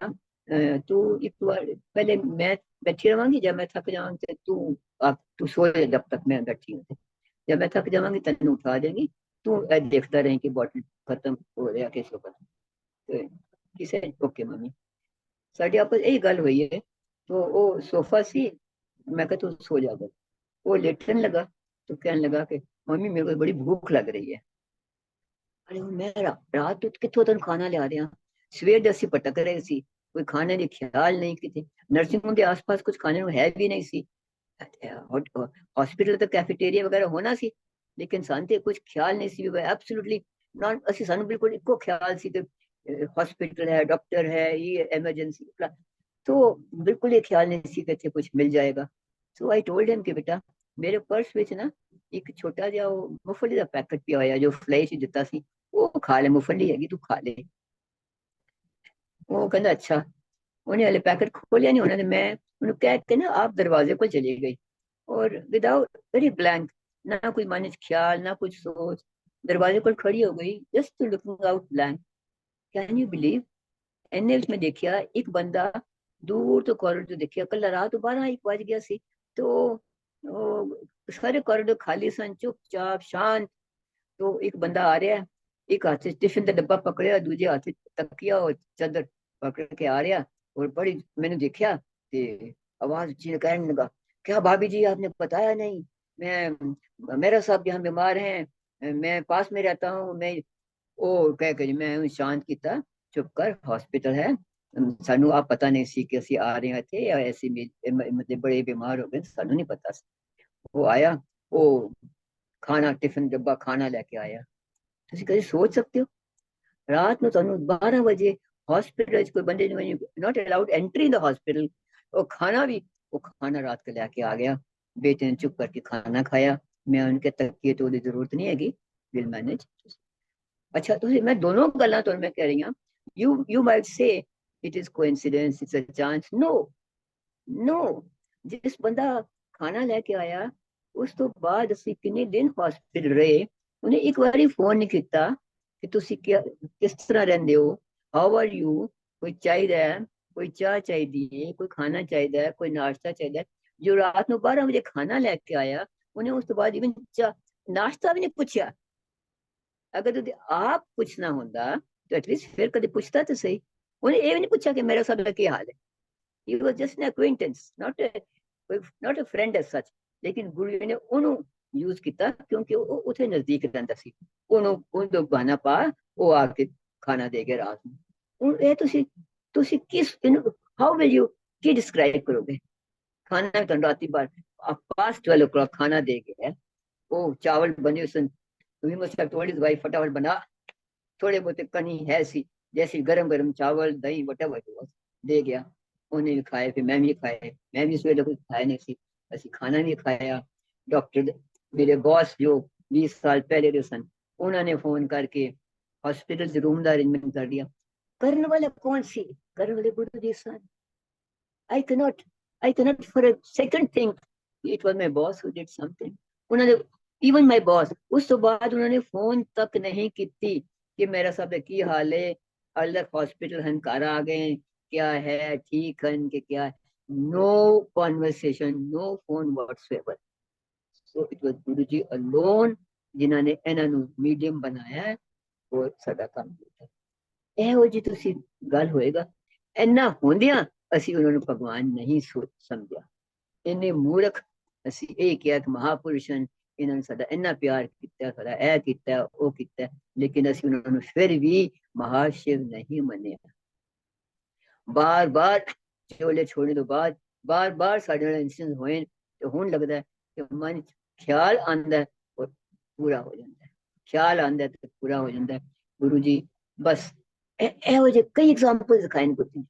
तू एक बार पहले मैं बैठी रहांगी जब मैं थक जाऊंगी तू सो जा जब तक मैं बैठी हूँ जब मैं थक जाऊंगी तेन उठा देंगी तू देखता रहे कि बॉटल खत्म हो रहा किस वक्त तो किसे ओके मम्मी साड़ी आपस यही गल हुई है तो वो सोफा सी मैं कहा तू सो जा वो लेटने लगा तो कहने लगा कि मम्मी मेरे को बड़ी भूख लग रही है अरे मैं रात तो कितों तक खाना लिया रहा सवेर दे ਅਸੀਂ भटक रहे सी कोई खाने की ख्याल नहीं किते नर्सिंग होम के आसपास कुछ खाने को है भी नहीं सी हॉस्पिटल तो कैफेटेरिया वगैरह होना सी लेकिन सानते कुछ ख्याल नहीं सी एब्सोल्युटली नॉन ਅਸੀਂ ਸਾਨੂੰ बिल्कुल इको ख्याल सी कि हॉस्पिटल है डॉक्टर है ये इमरजेंसी तो बिल्कुल ये ख्याल नहीं सी कि कुछ मिल जाएगा सो आई टोल्ड हिम कि बेटा मेरे पर्स ਵਿੱਚ ना एक छोटा ਜਿਹਾ ਉਹ ਮੁਫਲੀ ਦਾ ਪੈਕਟ ਪਿਆ ਹੋਇਆ ਜੋ ਫਲੈਸ਼ ਦਿੱਤਾ ਸੀ ਉਹ ਖਾ ਲੈ ਮੁਫਲੀ ਹੈਗੀ ਤੂੰ ਖਾ ਲੈ ਉਹ ਕਹਿੰਦਾ ਅੱਛਾ ਉਹਨੇ ਹਲੇ पैकेट खोलिया नहीं उन्होंने मैं उन्हें कह के ना आप दरवाजे को चली गई और विदाउट वेरी ब्लैंक ना कोई मन च ख्याल ना कुछ सोच दरवाजे को खड़ी हो गई just looking out blank can you believe एने में देखिया एक बंदा दूर तो कॉरिडोर देखिया कल रात 12-1 बज गया सी तो सारे कॉरिडोर खाली सन चुपचाप शांत तो एक बंदा आ रहा है एक हाथ से टिफिन का डब्बा पकड़िया दूजे हाथ से तकिया और चादर पकड़ के आ रहा और बड़ी मैंने देखा कि आवाज ची कहने लगा क्या भाभी जी आपने बताया नहीं मैं मेरा साहब यहाँ बीमार हैं मैं पास में रहता हूँ मैं ਉਹ ਕਹਿ ਕੇ ਮੈਂ ਉਹਨੂੰ ਸ਼ਾਂਤ ਕੀਤਾ ਚੁੱਪ ਕਰ ਹਸਪੀਟਲ ਹੈ ਸਾਨੂੰ ਆ ਪਤਾ ਨਹੀਂ ਸੀ ਕਿ ਅਸੀਂ ਆ ਰਹੇ ਹਾਂ ਇੱਥੇ ਜਾਂ ਐਸੀ ਮਤਲਬ ਬੜੇ ਬਿਮਾਰ ਹੋ ਗਏ ਸਾਨੂੰ ਨਹੀਂ ਪਤਾ ਸੀ ਉਹ ਆਇਆ ਉਹ ਖਾਣਾ टिफिन डब्बा खाना लेके आया ਤੁਸੀਂ ਕਦੇ सोच सकते हो रात ਨੂੰ ਤੁਹਾਨੂੰ 12 ਵਜੇ हॉस्पिटल कोई बंदे not allowed entry in the hospital. वो खाना भी, वो खाना रात को लेके आ गया, बेटे ने चुप करके खाना खाया। मैं उनके तकिए तो जरूरत नहीं हैगी, विल मैनेज। अच्छा तुम, मैं दोनों गल्लां तो मैं कह रही हूं, you might say it is coincidence, it's a chance. No no, जिस बंदा खाना लेके आया उस तो बाद ਅਸੀਂ ਕਿੰਨੇ ਦਿਨ ਹਸਪੀਟਲ ਰਹੇ, ਉਹਨੇ ਇੱਕ ਵਾਰੀ ਫੋਨ ਨਹੀਂ ਕੀਤਾ ਕਿ ਤੁਸੀਂ ਕਿਸ ਤਰ੍ਹਾਂ ਰਹਿੰਦੇ ਹੋ, ਹਾਊ ਆਰ ਯੂ, ਕੋਈ ਚਾਹੀਦਾ ਹੈ, ਕੋਈ ਚਾਹ ਚਾਹੀਦੀ ਹੈ, ਕੋਈ ਖਾਣਾ ਚਾਹੀਦਾ ਹੈ, ਕੋਈ ਨਾਸ਼ਤਾ ਚਾਹੀਦਾ ਹੈ। ਜੋ ਰਾਤ ਨੂੰ 12 ਵਜੇ ਖਾਣਾ ਲੈ ਕੇ ਆਇਆ, ਉਹਨੇ ਉਸ ਤੋਂ ਬਾਅਦ ਇਵਨ ਚਾਹ ਨਾਸ਼ਤਾ ਵੀ ਨਹੀਂ ਪੁੱਛਿਆ। ਅਗਰ ਤੁਸੀਂ ਆਪ ਪੁੱਛਣਾ ਹੁੰਦਾ ਤਾਂ ਐਟਲੀਸਟ ਫਿਰ ਕਦੇ ਪੁੱਛਦਾ ਤਾਂ ਸਹੀ। ਉਹਨੇ ਇਹ ਵੀ ਨਹੀਂ ਪੁੱਛਿਆ ਕਿ ਮੇਰਾ ਸਭ ਦਾ ਕੀ ਹਾਲ ਹੈ। He was just an acquaintance, not a friend as such। लेकिन गुरु जी ने ਉਹਨੂੰ यूज ਕੀਤਾ ਕਿਉਂਕਿ ਉਹ ਉੱਥੇ ਨਜ਼ਦੀਕ ਰਹਿੰਦਾ ਸੀ। ਉਹਨੂੰ ਬਹਾਨਾ ਪਾ ਉਹ ਆ ਕੇ ਖਾਣਾ ਦੇ ਗਿਆ ਰਾਤ ਨੂੰ। ਹੁਣ ਇਹ ਤੁਸੀਂ ਕਿਸ how will you Ki describe ਕਰੋਗੇ? ਖਾਣਾ ਤੁਹਾਨੂੰ ਰਾਤੀ ਬਾਅਦ पास 12 o'clock खाना दे गया है, वो चावल बने सन, we must have told his wife फटाफट बना, थोड़े बहुत कनी है सी जैसे गरम गरम चावल दही whatever it was, दे गया। उन्हें भी खाए, फिर मैं भी खाए, मैं भी सवेरे कुछ खाया नहीं सी, ਅਸੀਂ ਖਾਣਾ ਵੀ ਖਾਇਆ। ਡਾਕਟਰ ਮੇਰੇ ਬੌਸ ਜੋ 20 ਸਾਲ ਪਹਿਲੇ ਦੇ ਸਨ, ਉਹਨਾਂ ਨੇ ਫੋਨ ਕਰਕੇ ਹਸਪੀਟਲ ਦੇ ਰੂਮ ਦਾ ਅਰੇਂਜਮੈਂਟ ਕਰ ਦਿਆ। ਕਰਨ ਵਾਲਾ ਕੌਣ ਸੀ? ਕਰਨ ਵਾਲੇ ਗੁਰੂ ਜੀ ਸਨ। I cannot, I cannot for a second think it was my boss who did something। ਉਹਨਾਂ ਨੇ even my boss ਉਸ ਤੋਂ ਬਾਅਦ ਉਹਨਾਂ ਨੇ ਫੋਨ ਤੱਕ ਨਹੀਂ ਕੀਤੀ ਕਿ ਮੇਰਾ ਸਭ ਦਾ ਕੀ ਹਾਲ ਹੈ, ਅਲੱਗ हॉस्पिटल ਹਨ, ਘਰ ਆ ਗਏ, क्या है, ठीक है कि क्या है। No conversation, no phone whatsoever। So it was Guru Ji alone जिन्होंने ਇਹਨਾਂ ਨੂੰ ਮੀਡੀਅਮ ਬਣਾਇਆ ਹੈ ਔਰ ਸਾਡਾ ਕੰਮ ਕੀਤਾ। ਇਹੋ ਜੀ ਤੁਸੀਂ ਗੱਲ ਹੋਏਗਾ। ਇੰਨਾ ਹੁੰਦਿਆਂ ਅਸੀਂ ਉਹਨਾਂ ਨੂੰ ਭਗਵਾਨ ਨਹੀਂ ਸਮਝਿਆ। ਇੰਨੇ ਮੂਰਖ ਅਸੀਂ ਇਹ ਕਿਹਾ ਕਿ ਮਹਾਪੁਰਸ਼ ਹਨ, ਇਹਨਾਂ ਨੇ ਸਾਡਾ ਇੰਨਾ ਪਿਆਰ ਕੀਤਾ, ਸਾਡਾ ਇਹ ਕੀਤਾ ਉਹ ਕੀਤਾ, ਲੇਕਿਨ ਅਸੀਂ ਉਹਨਾਂ ਨੂੰ ਫਿਰ ਵੀ ਮਹਾਸ਼ਿਵ ਨਹੀਂ ਮੰਨਿਆ। बार बार चोले छोड़ने तो बाद बार बार साढ़े इंसिडेंट होए तो होने लगता है कि मन ख्याल आंदा है और पूरा हो जाता है, ख्याल आंदा है तो पूरा हो जाता है। गुरु जी बस ਇਹੋ ਜਿਹੇ ਕਈ एग्जांपल दिखाए गुरु जी।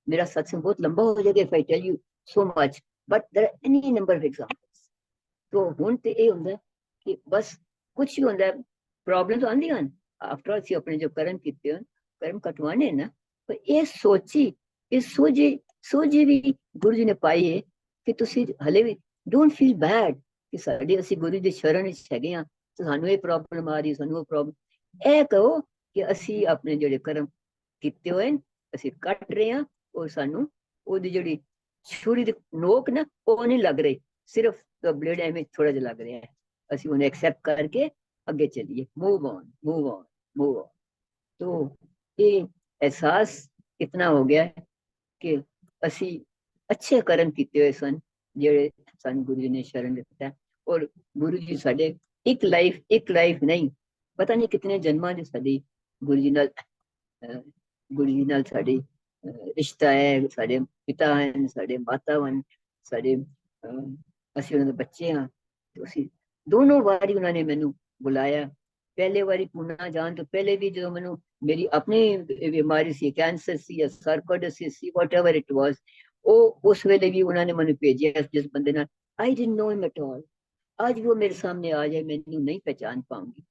मेरा सत्संग बहुत लंबा हो जाएगा if I tell you so much, but there are any number of examples। तो ਹੁਣ ਤੇ ਇਹ ਹੁੰਦਾ ਕਿ ਬਸ ਕੁਝ ਵੀ ਹੁੰਦਾ, ਪ੍ਰੋਬਲਮਸ ਆਉਂਦੀਆਂ ਹਨ, ਆਫਟਰ ਆਲ ਅਸੀਂ ਆਪਣੇ ਜੋ ਕਰਮ ਕੀਤੇ ਹਨ, ਕਰਮ ਕਟਵਾਣੇ ਨਾ। ਪਰ ਇਹ ਸੋਚੀ, ਇਹ ਸੋਝੀ ਵੀ ਗੁਰੂ ਜੀ ਨੇ ਪਾਈ ਹੈ ਕਿ ਤੁਸੀਂ ਹਲੇ ਵੀ ਡੋਂਟ ਫੀਲ ਬੈਡ ਕਿ ਸਾਡੇ ਅਸੀਂ ਗੁਰੂ ਦੀ ਸ਼ਰਨ ਵਿੱਚ ਹੈਗੇ ਹਾਂ, ਸਾਨੂੰ ਇਹ ਪ੍ਰੋਬਲਮ ਆ ਰਹੀ, ਸਾਨੂੰ ਉਹ ਪ੍ਰੋਬਲਮ। ਇਹ ਕਹੋ ਕਿ ਅਸੀਂ ਆਪਣੇ ਜਿਹੜੇ ਕਰਮ ਕੀਤੇ ਹੋਏ ਅਸੀਂ ਕੱਟ ਰਹੇ ਹਾਂ, ਔਰ ਸਾਨੂੰ ਉਹਦੀ ਜਿਹੜੀ ਛੁਰੀ ਦੀ ਨੋਕ ਨਾ ਉਹ ਨਹੀਂ ਲੱਗ ਰਹੀ, ਸਿਰਫ ਬਲੇਡ ਐਵੇਂ ਥੋੜਾ ਜਿਹਾ ਲੱਗ ਰਿਹਾ ਹੈ। ਅਸੀਂ ਉਹਨੂੰ ਐਕਸੈप्ट करके ਅੱਗੇ ਚੱਲੀਏ, move on move on move on. तो ये एहसास इतना हो गया है कि ਅਸੀਂ ਅੱਛੇ ਕਰਮ ਕੀਤੇ ਹੋਏ ਸਨ ਜਿਹੜੇ ਸਾਨੂੰ ਗੁਰੂ ਜੀ ਨੇ ਸ਼ਰਨ ਦਿੱਤਾ। ਔਰ ਗੁਰੂ ਜੀ ਸਾਡੇ ਇੱਕ ਲਾਈਫ ਨਹੀਂ, ਪਤਾ ਨਹੀਂ ਕਿਤਨੇ ਜਨਮਾਂ ਦੀ ਸਾਡੀ ਗੁਰੂ ਜੀ ਨਾਲ ਸਾਡੀ ਰਿਸ਼ਤਾ ਹੈ। ਸਾਡੇ ਪਿਤਾ ਹਨ, ਸਾਡੇ ਮਾਤਾ ਹਨ, ਸਾਡੇ ਅਸੀਂ ਉਹਨਾਂ ਦੇ ਬੱਚੇ ਹਾਂ। ਅਸੀਂ ਦੋਨੋਂ ਵਾਰੀ ਉਹਨਾਂ ਨੇ ਮੈਨੂੰ ਬੁਲਾਇਆ। ਪਹਿਲੇ ਵਾਰੀ ਪੂਨਾ ਜਾਣ ਤੋਂ ਪਹਿਲੇ ਵੀ ਜਦੋਂ ਮੈਨੂੰ ਮੇਰੀ ਆਪਣੀ ਬਿਮਾਰੀ ਸੀ, ਕੈਂਸਰ ਸੀ ਜਾਂ ਸਰਕੋਡਸਿਸ ਸੀ, ਵਾਟਐਵਰ ਇਟ ਵਾਸ, ਉਹ ਉਸ ਵੇਲੇ ਵੀ ਉਹਨਾਂ ਨੇ ਮੈਨੂੰ ਭੇਜਿਆ ਜਿਸ ਬੰਦੇ ਨਾਲ I didn't no him at all. आज भी वो मेरे सामने आ जाए मैं नहीं पहचान पाऊंगी,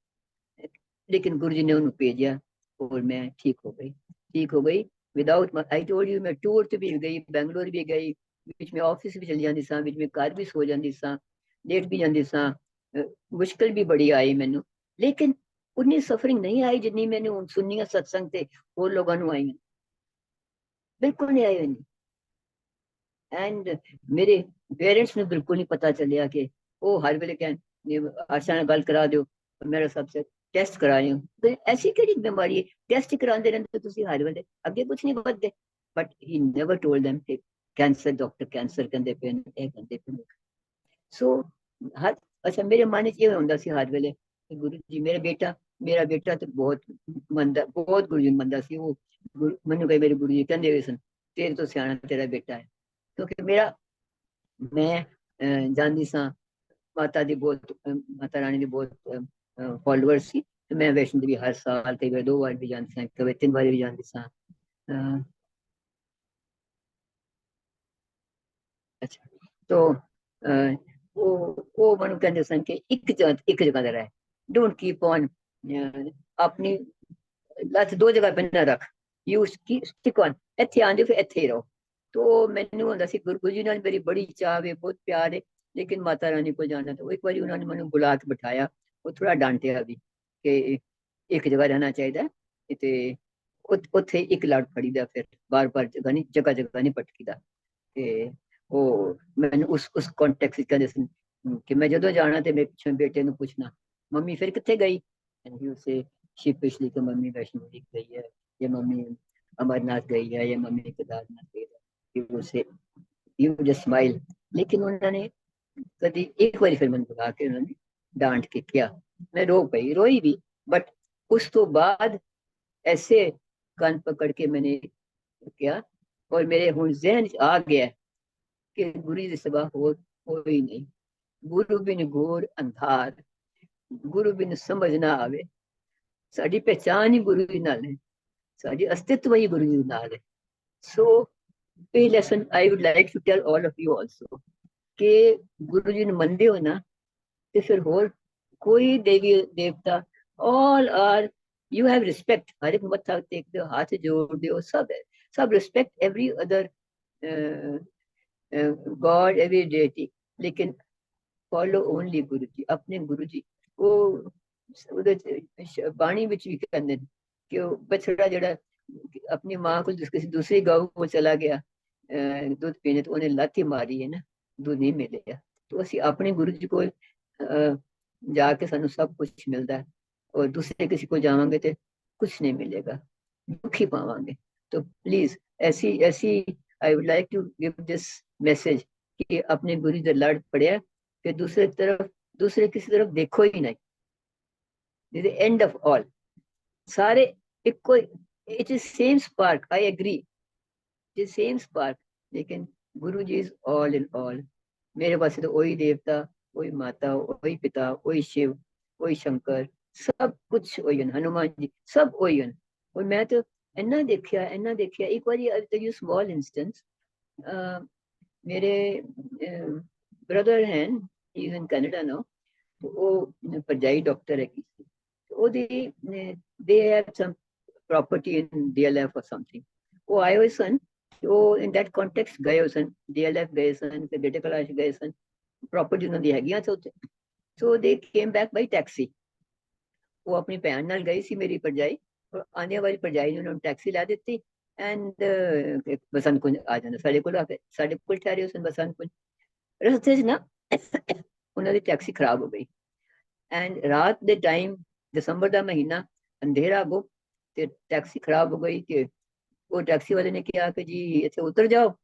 लेकिन गुरु जी ने उन्हें भेजा और मैं ठीक हो गई विदाउट। आई टोल्ड यू, मैं टूर से भी गई, बेंगलोर भी गई, बीच में ऑफिस भी चली जाती सा, बीच में घर भी सो जाती सा, लेट भी जाती सा, मुश्किल भी बड़ी आई मैनू, लेकिन उन्नी सफरिंग नहीं आई जिन्नी मैंने हूँ सुनी सत्संग से होर लोगों को आई। बिल्कुल नहीं आई मैंने। एंड मेरे पेरेंट्स ने बिल्कुल नहीं पता चलिया कि वो हर वेले कह आशा गल करा दो, मेरा सबसे टेस्ट कराए हो। ऐसी केड़ी बीमारी है टेस्ट कराते रहते तुम हर वेले, अगे कुछ नहीं बदते। But he never told them कि कैंसर, डॉक्टर कैंसर कहते पे। सो हर अच्छा मेरे मन च होंदा सी हर वेले गुरु जी मेरा बेटा तो बहुत मनदा, बहुत गुरु जी मनदा सी। वो मैनू कई मेरे गुरु जी कहते हुए सन तेरे तो सियाना तेरा बेटा है, क्योंकि मेरा मैं जानती सा माता दी बहुत, माता रानी दी बहुत फॉलोअर्स सी। तो मैं वैष्णो देवी हर साल कई बार 2 बार भी जाती सां, कभी 3 बार भी जाती सां। अच्छा, तो वो मनु कहते सन कि एक जगह ते रह, डोंट कीप ऑन अपनी ਲੱਤ ਦੋ ਜਗ੍ਹਾ पे ना रख, यू स्टिक ऑन, ਇੱਥੇ ਆਂਦੇ ਫਿਰ ਇੱਥੇ ਹੀ ਰਹੋ। तो ਮੈਨੂੰ ਹੁੰਦਾ ਸੀ ਗੁਰੂ ਜੀ ਨਾਲ ਮੇਰੀ ਬੜੀ ਚਾਹ ਵੇ, ਬਹੁਤ ਪਿਆਰ ਹੈ, ਲੇਕਿਨ ਮਾਤਾ ਰਾਣੀ ਕੋਲ ਜਾਣਾ। ਤਾਂ ਇੱਕ ਵਾਰੀ ਉਹਨਾਂ ਨੇ ਮੈਨੂੰ ਬੁਲਾ ਕੇ ਬਿਠਾਇਆ, ਉਹ ਥੋੜਾ ਡਾਂਟਿਆ ਵੀ ਕਿ ਇੱਕ ਜਗ੍ਹਾ ਰਹਿਣਾ ਚਾਹੀਦਾ, ਤੇ ਉੱਥੇ ਇੱਕ ਲੜ ਫੜੀਦਾ, ਫਿਰ ਬਾਰ-ਬਾਰ ਜਗ੍ਹਾ ਨਹੀਂ ਭਟਕੀਦਾ। ਤੇ ਉਹ ਮੈਨੂੰ ਉਸ ਕੰਟੈਕਸਟ ਵਿੱਚ ਕਹਿੰਦੇ ਸੀ ਕਿ ਮੈਂ ਜਦੋਂ ਜਾਣਾ ਤੇ ਮੇਰੇ ਪਿੱਛੇ ਬੇਟੇ ਨੂੰ ਪੁੱਛਣਾ, ਮੰਮੀ ਫਿਰ ਕਿੱਥੇ ਗਈ, एंड ही से she पिछली तो मम्मी वैष्णो देवी गई है, ये मम्मी अमरनाथ गई है, ये मम्मी केदारनाथ गई है, ये उसे यू जस्ट स्माइल। लेकिन उन्होंने कभी एक बार फिर मैंने बुला के उन्होंने डांट के किया, मैं रो गई, रोई भी, बट उस तो बाद ऐसे कान पकड़ के मैंने किया, और मेरे हूँ जहन आ गया कि गुरु जी सिवा हो ही नहीं, गुरु बिन घोर अंधार, गुरु बिन समझ ना आवे, ਸਾਡੀ ਪਹਿਚਾਨ ਹੀ ਗੁਰੂ ਜੀ ਨਾਲ ਹੈ, ਸਾਡੀ ਅਸਤਿਤਵ ਹੀ ਗੁਰੂ ਜੀ ਨਾਲ ਹੈ। ਸੋ ਇਹ lesson I would like to tell all of you also, ਕਿ ਗੁਰੂ ਜੀ ਨੂੰ ਮੰਨਦੇ ਹੋ ਨਾ, ਤੇ ਫਿਰ ਹੋਰ ਕੋਈ ਦੇਵੀ ਦੇਵਤਾ, all are, you have respect, ਹਰ ਇੱਕ ਮੱਥਾ ਟੇਕਦੇ ਹੋ, ਹੱਥ ਜੋੜਦੇ ਹੋ, ਸਭ respect every other God, every deity, लेकिन follow only गुरु जी, अपने गुरु जी। ਉਹ ਉਹਦੇ ਬਾਣੀ ਵਿੱਚ ਵੀ ਕਹਿੰਦੇ ਨੇ ਕਿ ਉਹ ਬਛੜਾ ਜਿਹੜਾ ਆਪਣੀ ਮਾਂ ਕੋਲ ਕਿਸੇ ਦੂਸਰੀ ਗਊ ਕੋਲ ਚਲਾ ਗਿਆ ਦੁੱਧ ਪੀਣੇ, ਤੇ ਉਹਨੇ ਲਾਥੀ ਮਾਰੀ ਹੈ ਨਾ, ਦੁੱਧ ਨਹੀਂ ਮਿਲਿਆ। तो ਅਸੀਂ ਆਪਣੇ ਗੁਰੂ ਜੀ ਕੋਲ ਜਾ ਕੇ ਸਾਨੂੰ ਸਭ ਕੁਝ ਮਿਲਦਾ ਹੈ, ਔਰ ਦੂਸਰੇ ਕਿਸੇ ਕੋਲ ਜਾਵਾਂਗੇ ਤੇ ਕੁਝ ਨਹੀਂ ਮਿਲੇਗਾ, ਦੁੱਖ ਹੀ ਪਾਵਾਂਗੇ। तो प्लीज ऐसी ऐसी I would like to give this message कि अपने गुरु से लड़ पड़े कि दूसरे किसी तरफ देखो ही नहीं, द एंड ऑफ ऑल, सारे echo, it is same spark, I agree, it is same spark, लेकिन Guru ji is all in all. मेरे पास तो वही देवता, वही माता, वही पिता, वही शिव, वही शंकर, सब कुछ वही है, हनुमान जी सब वही है। और मैं तो इन्ना देखिया एक बार, यू स्मॉल इंस्टेंस, मेरे ब्रदर हैं, ही इन कनाडा नाउ, तो वो परजाई डॉक्टर है किसी, तो वो they have sum property in DLF और समथिंग, वो आए हुए सन, तो इन दैट कॉन्टेक्स्ट गए हो सन, डीएलएफ गए सन, फिर बेटे कलाश गए सन, प्रॉपर्टी उन्होंने हैगियां थे उत्थे, सो दे केम बैक बाई टैक्सी। वो अपनी भैन नाल गई सी मेरी परजाई, और आने वाली परजाई ने उन्होंने टैक्सी ला दी एंड बसंत कुंज आ जाना, साढ़े कोल ठहरे उस बसंत कुंज, रस्ते च ना उन्होंने टैक्सी खराब हो गई, एंड रात दे टाइम, दिसंबर का महीना, अंधेरा गो, ते टैक्सी खराब हो गई, कि वो टैक्सी वाले ने कहा कि जी इतने उतर जाओ,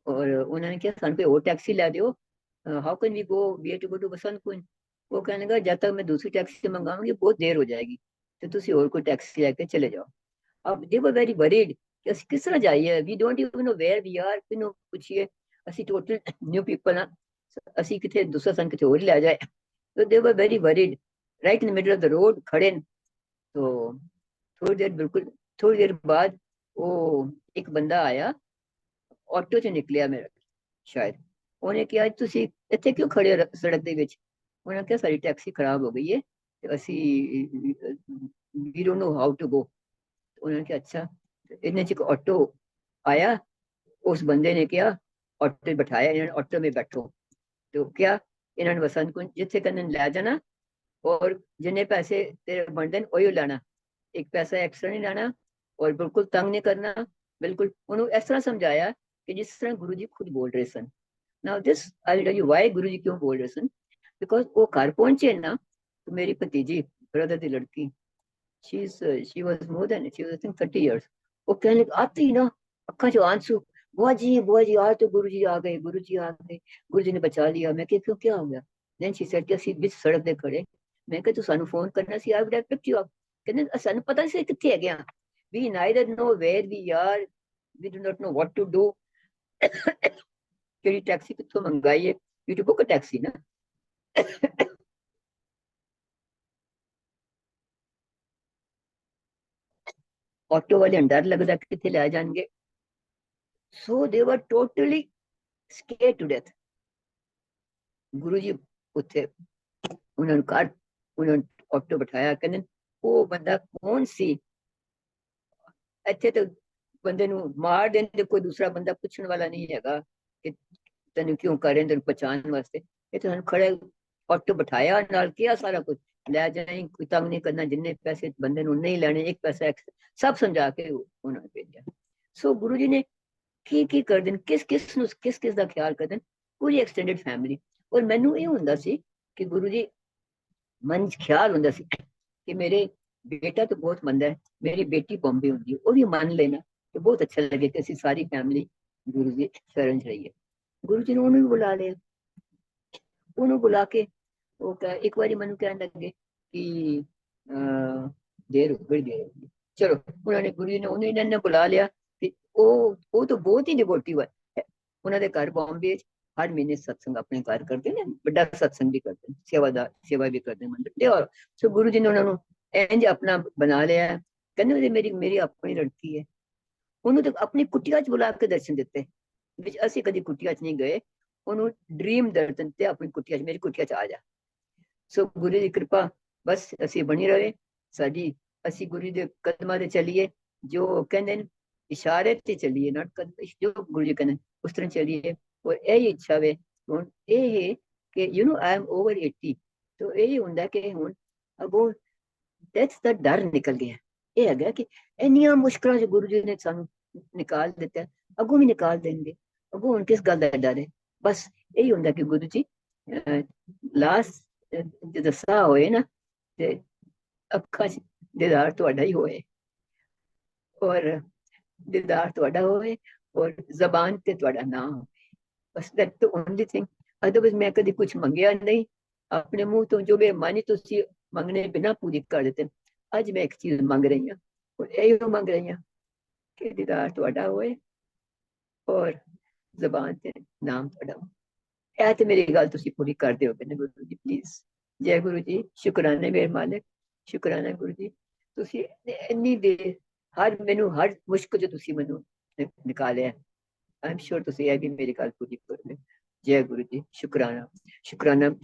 और उन्होंने कहा सन कोई और टैक्सी ला दो, how can we go, we have to go to Basant Kunj. वो कहने लगा जब तक मैं दूसरी टैक्सी मंगाऊंगी बहुत देर हो जाएगी, तो तुसी और कोई टैक्सी लेके चले जाओ। अब दे वर वेरी वरीड कि ਅਸੀਂ ਕਿਸ ਤਰ੍ਹਾਂ ਜਾਈਏ, we don't even know where we are, ਕਿਨੂੰ ਪੁੱਛੀਏ, ਅਸੀਂ ਟੋਟਲ ਨਿਊ ਪੀਪਲ ਆ, ਅਸੀਂ ਕਿਥੇ ਦੂਸਰਾ ਸੰਗ ਕਿਥੇ ਹੋਰ ਲੈ ਜਾਏ। तो they were very worried, right in the middle of the road खड़े। तो बिल्कुल थोड़ी देर बाद वो एक बंदा आया, ਆਟੋ ਚ ਨਿਕਲਿਆ ਮੇਰਾ ਸ਼ਾਇਦ, ਉਹਨੇ ਕਿਹਾ ਤੁਸੀਂ ਇੱਥੇ ਕਿਉਂ ਖੜੇ ਹੋ ਸੜਕ ਦੇ ਵਿੱਚ, ਉਹਨਾਂ ਕਿਹਾ ਸਾਡੀ ਟੈਕਸੀ ਖਰਾਬ ਹੋ ਗਈ ਹੈ, ਤੇ ਅਸੀਂ we don't know how to go. ਉਹਨਾਂ ਨੇ ਕਿਹਾ ਅੱਛਾ। इतने च ऑटो आया, उस बंदे ने क्या ऑटो बैठाया, इन्होंने ऑटो में बैठो, तो क्या इन्होंने बसंत कुंज जिथे कहने लै जाना, और जिन्ने पैसे तेरे बनते वही लेना, एक पैसा एक्स्ट्रा नहीं लेना, और बिल्कुल तंग नहीं करना, बिल्कुल उन्होंने इस तरह समझाया कि जिस तरह गुरु जी खुद बोल रहे सन। Now this I will tell you why Guru ji क्यों बोल रहे सन, बिकॉज वो घर पहुंचे ना, तो मेरी भतीजी ब्रदर की लड़की, she was more than, she was I think 30 years, वो कहने आते ही ना अक्खा जो आंसू, बुआ जी आज तो गुरु जी आ गए, गुरु जी आ गए, गुरु जी ने बचा लिया। मैं क्या क्यों, क्या हो गया। देन शी सेड कि ਅਸੀਂ ਵਿੱਚ ਸੜਕ ਦੇ ਖੜੇ, ਮੈਂ ਕਿਹਾ ਤੂੰ ਸਾਨੂੰ ਫੋਨ ਕਰਨਾ ਸੀ, I would have picked you up। ਕਹਿੰਦੇ ਸਾਨੂੰ ਪਤਾ ਨਹੀਂ ਸੀ ਕਿੱਥੇ ਹੈਗੇ ਆ, we neither know where we are, we do not know what to do। ਕਿਹੜੀ ਟੈਕਸੀ ਕਿੱਥੋਂ ਮੰਗਾਈਏ, you to book a taxi ਨਾ। ਆਟੋ ਵਾਲੇ ਨੂੰ ਡਰ ਲੱਗਦਾ ਕਿੱਥੇ ਲੈ ਜਾਣਗੇ। ਸੋ ਦੇ ਵਰ totally scared to death. Guru ji ਉੱਥੇ ਉਹਨਾਂ ਨੂੰ ਆਟੋ ਬਿਠਾਇਆ, ਕਹਿੰਦੇ ਉਹ ਬੰਦਾ ਕੌਣ ਸੀ? ਇੱਥੇ ਤਾਂ ਬੰਦੇ ਨੂੰ ਮਾਰ ਦੇਣ, ਕੋਈ ਦੂਸਰਾ ਬੰਦਾ ਪੁੱਛਣ ਵਾਲਾ ਨਹੀਂ ਹੈਗਾ ਕਿ ਤੈਨੂੰ ਕਿਉਂ ਕਰ ਰਹੇ, ਤੈਨੂੰ ਪਛਾਣਨ ਵਾਸਤੇ। ਇਹ ਤਾਂ ਖੜੇ ਆਟੋ ਬਿਠਾਇਆ, ਨਾਲ ਕਿਹਾ ਸਾਰਾ ਕੁਝ ਲੈ ਜਾਈਂ, ਕੋਈ ਤੰਗ ਨਹੀਂ ਕਰਨਾ, ਜਿੰਨੇ ਪੈਸੇ ਬੰਦੇ ਨੂੰ ਨਹੀਂ ਲੈਣੇ, ਇੱਕ ਪੈਸਾ ਸਭ ਸਮਝਾ ਕੇ ਉਹਨਾਂ ਨੇ ਭੇਜਿਆ। ਸੋ ਗੁਰੂ ਜੀ ਨੇ ਕੀ ਕਰਦੇ ਨੇ, ਕਿਸ ਕਿਸ ਦਾ ਖਿਆਲ ਕਰਦੇ ਨੇ, ਪੂਰੀ ਐਕਸਟੈਂਡਡ ਫੈਮਿਲੀ। ਔਰ ਮੈਨੂੰ ਇਹ ਹੁੰਦਾ ਸੀ ਕਿ ਗੁਰੂ ਜੀ ਮਨ ਚ ਖਿਆਲ ਹੁੰਦਾ ਸੀ ਕਿ ਮੇਰੇ ਬੇਟਾ ਤਾਂ ਬਹੁਤ ਮੰਦਾ ਹੈ, ਮੇਰੀ ਬੇਟੀ ਬੰਬੇ ਹੁੰਦੀ ਹੈ, ਉਹ ਵੀ ਮੰਨ ਲੈਣਾ तो बहुत अच्छा लगे कि ਅਸੀਂ ਸਾਰੀ ਫੈਮਿਲੀ ਗੁਰੂ ਜੀ ਸ਼ਰਨ ਚ ਰਹੀਏ। ਗੁਰੂ ਜੀ ਨੇ ਉਹਨੂੰ ਵੀ ਬੁਲਾ ਲਿਆ। ਉਹਨੂੰ ਬੁਲਾ ਕੇ ਉਹ ਇੱਕ ਵਾਰੀ ਮੈਨੂੰ ਕਹਿਣ ਲੱਗੇ ਕਿ ਦੇਰ ਹੋ ਗਈ ਚਲੋ, ਉਹਨਾਂ ਨੇ ਗੁਰੂ ਜੀ ਨੇ ਉਹਨੂੰ ਇਹਨਾਂ ਨੇ ਬੁਲਾ ਲਿਆ ਤੇ ਉਹ ਤਾਂ ਬਹੁਤ ਹੀ ਡਿਵੋਟਿਵ ਹੈ। ਉਹਨਾਂ ਦੇ ਘਰ ਬੰਬੇ ਹਰ ਮਹੀਨੇ ਸਤਸੰਗ ਆਪਣੇ ਘਰ ਕਰਦੇ ਨੇ, ਵੱਡਾ ਸਤਸੰਗ ਵੀ ਕਰਦੇ ਨੇ, ਸੇਵਾ ਵੀ ਕਰਦੇ ਮੰਦਰ ਤੇ। ਔਰ ਸੋ ਗੁਰੂ ਜੀ ਨੇ ਉਹਨਾਂ ਨੂੰ ਇੰਜ ਆਪਣਾ ਬਣਾ ਲਿਆ। ਕਹਿੰਦੇ ਮੇਰੀ ਆਪਣੀ ਲੜਕੀ ਹੈ। ਉਹਨੂੰ ਤਾਂ ਆਪਣੀ ਕੁਟੀਆ ਚ ਬੁਲਾ ਕੇ ਦਰਸ਼ਨ ਦਿੱਤੇ, ਵਿੱਚ ਅਸੀਂ ਕਦੀ ਕੁਟੀਆ ਚ ਨਹੀਂ ਗਏ। ਉਹਨੂੰ ਡ੍ਰੀਮ ਦਰਸ਼ਨ ਤੇ ਆਪਣੀ ਕੁਟੀਆ ਚ, ਮੇਰੀ ਕੁਟੀਆ ਚ ਆ ਜਾ। ਸੋ ਗੁਰੂ ਦੀ ਕਿਰਪਾ ਬਸ ਅਸੀਂ ਬਣੀ ਰਵੇ ਸਾਡੀ, ਅਸੀਂ ਗੁਰੂ ਦੇ ਕਦਮਾਂ ਤੇ ਚੱਲੀਏ, ਜੋ ਕਹਿੰਦੇ ਨੇ ਇਸ਼ਾਰੇ ਤੇ ਚੱਲੀਏ, ਨਾ ਜੋ ਗੁਰੂ ਜੀ ਕਹਿੰਦੇ ਉਸ ਤਰ੍ਹਾਂ ਚੱਲੀਏ। ਔਰ ਇਹ ਇੱਛਾ ਵੇ ਹੁਣ ਇਹ ਹੈ ਕਿ ਆਈ ਐਮ ਓਵਰ 80, तो ਇਹ ਹੁੰਦਾ ਕਿ ਹੁਣ ਅਗੋਂ ਡੈਥ ਦਾ ਡਰ ਨਿਕਲ ਗਿਆ। ਇਹ ਹੈਗਾ ਕਿ ਇੰਨੀਆਂ ਮੁਸ਼ਕਲਾਂ ਚ ਗੁਰੂ ਜੀ ਨੇ ਸਾਨੂੰ ਨਿਕਾਲ ਦਿੱਤਾ, ਅੱਗੋਂ ਵੀ ਨਿਕਾਲ ਦੇਣਗੇ। ਅੱਗੋਂ ਹੁਣ ਕਿਸ ਗੱਲ ਦਾ ਡਰ ਹੈ? ਬਸ ਇਹੀ ਹੁੰਦਾ ਕਿ ਗੁਰੂ ਜੀ ਲਾਸਟ ਜਦੋਂ ਸਾਹ ਹੋਏ ਨਾ ਤੇ ਅੱਖਾਂ ਚ ਦੀਦਾਰ ਤੁਹਾਡਾ ਹੀ ਹੋਏ, ਔਰ ਦੀਦਾਰ ਤੁਹਾਡਾ ਹੋਵੇ, ਔਰ ਜ਼ਬਾਨ ਤੇ ਤੁਹਾਡਾ ਨਾਮ ਹੋਵੇ। ਬਸ that the only thing. Otherwise ਮੈਂ ਕਦੀ ਕੁਝ ਮੰਗਿਆ ਨਹੀਂ, ਆਪਣੇ ਮੂੰਹ ਤੋਂ ਜੋ ਬੇਮਾਨੀ ਤੁਸੀਂ ਮੰਗਣੇ ਬਿਨਾਂ ਪੂਰੀ ਕਰ ਦਿੱਤੇ। ਅੱਜ ਮੈਂ ਇੱਕ ਚੀਜ਼ ਮੰਗ ਰਹੀ ਹਾਂ, ਔਰ ਇਹੋ ਮੰਗ ਰਹੀ ਹਾਂ ਕਿ ਦੀਦਾਰ ਤੁਹਾਡਾ ਹੋਏ ਔਰ ਜ਼ਬਾਨ ਤੇ ਨਾਮ ਤੁਹਾਡਾ ਹੋਵੇ। ਇਹ ਤੇ ਮੇਰੀ ਗੱਲ ਤੁਸੀਂ ਪੂਰੀ ਕਰ ਦਿਓਗੇ ਨਾ ਗੁਰੂ ਜੀ, ਪਲੀਜ਼। ਜੈ ਗੁਰੂ ਜੀ, ਸ਼ੁਕਰਾਨੇ ਮੇਰੇ ਮਾਲਕ, ਸ਼ੁਕਰਾਨਾ ਗੁਰੂ ਜੀ। ਤੁਸੀਂ ਇੰਨੀ ਦੇਰ ਮੈਨੂੰ ਹਰ ਮੁਸ਼ਕਲ ਚ ਤੁਸੀਂ ਮੈਨੂੰ ਨਿਕਾਲਿਆ। ਆਈ ਐਮ ਸ਼ੋਰ ਤੁਸੀਂ ਇਹ ਵੀ ਮੇਰੀ ਗੱਲ ਪੂਰੀ ਕਰੋਗੇ। ਜੈ ਗੁਰੂ ਜੀ, ਸ਼ੁਕਰਾਨਾ। ਸ਼ੁਕਰਾਨਾ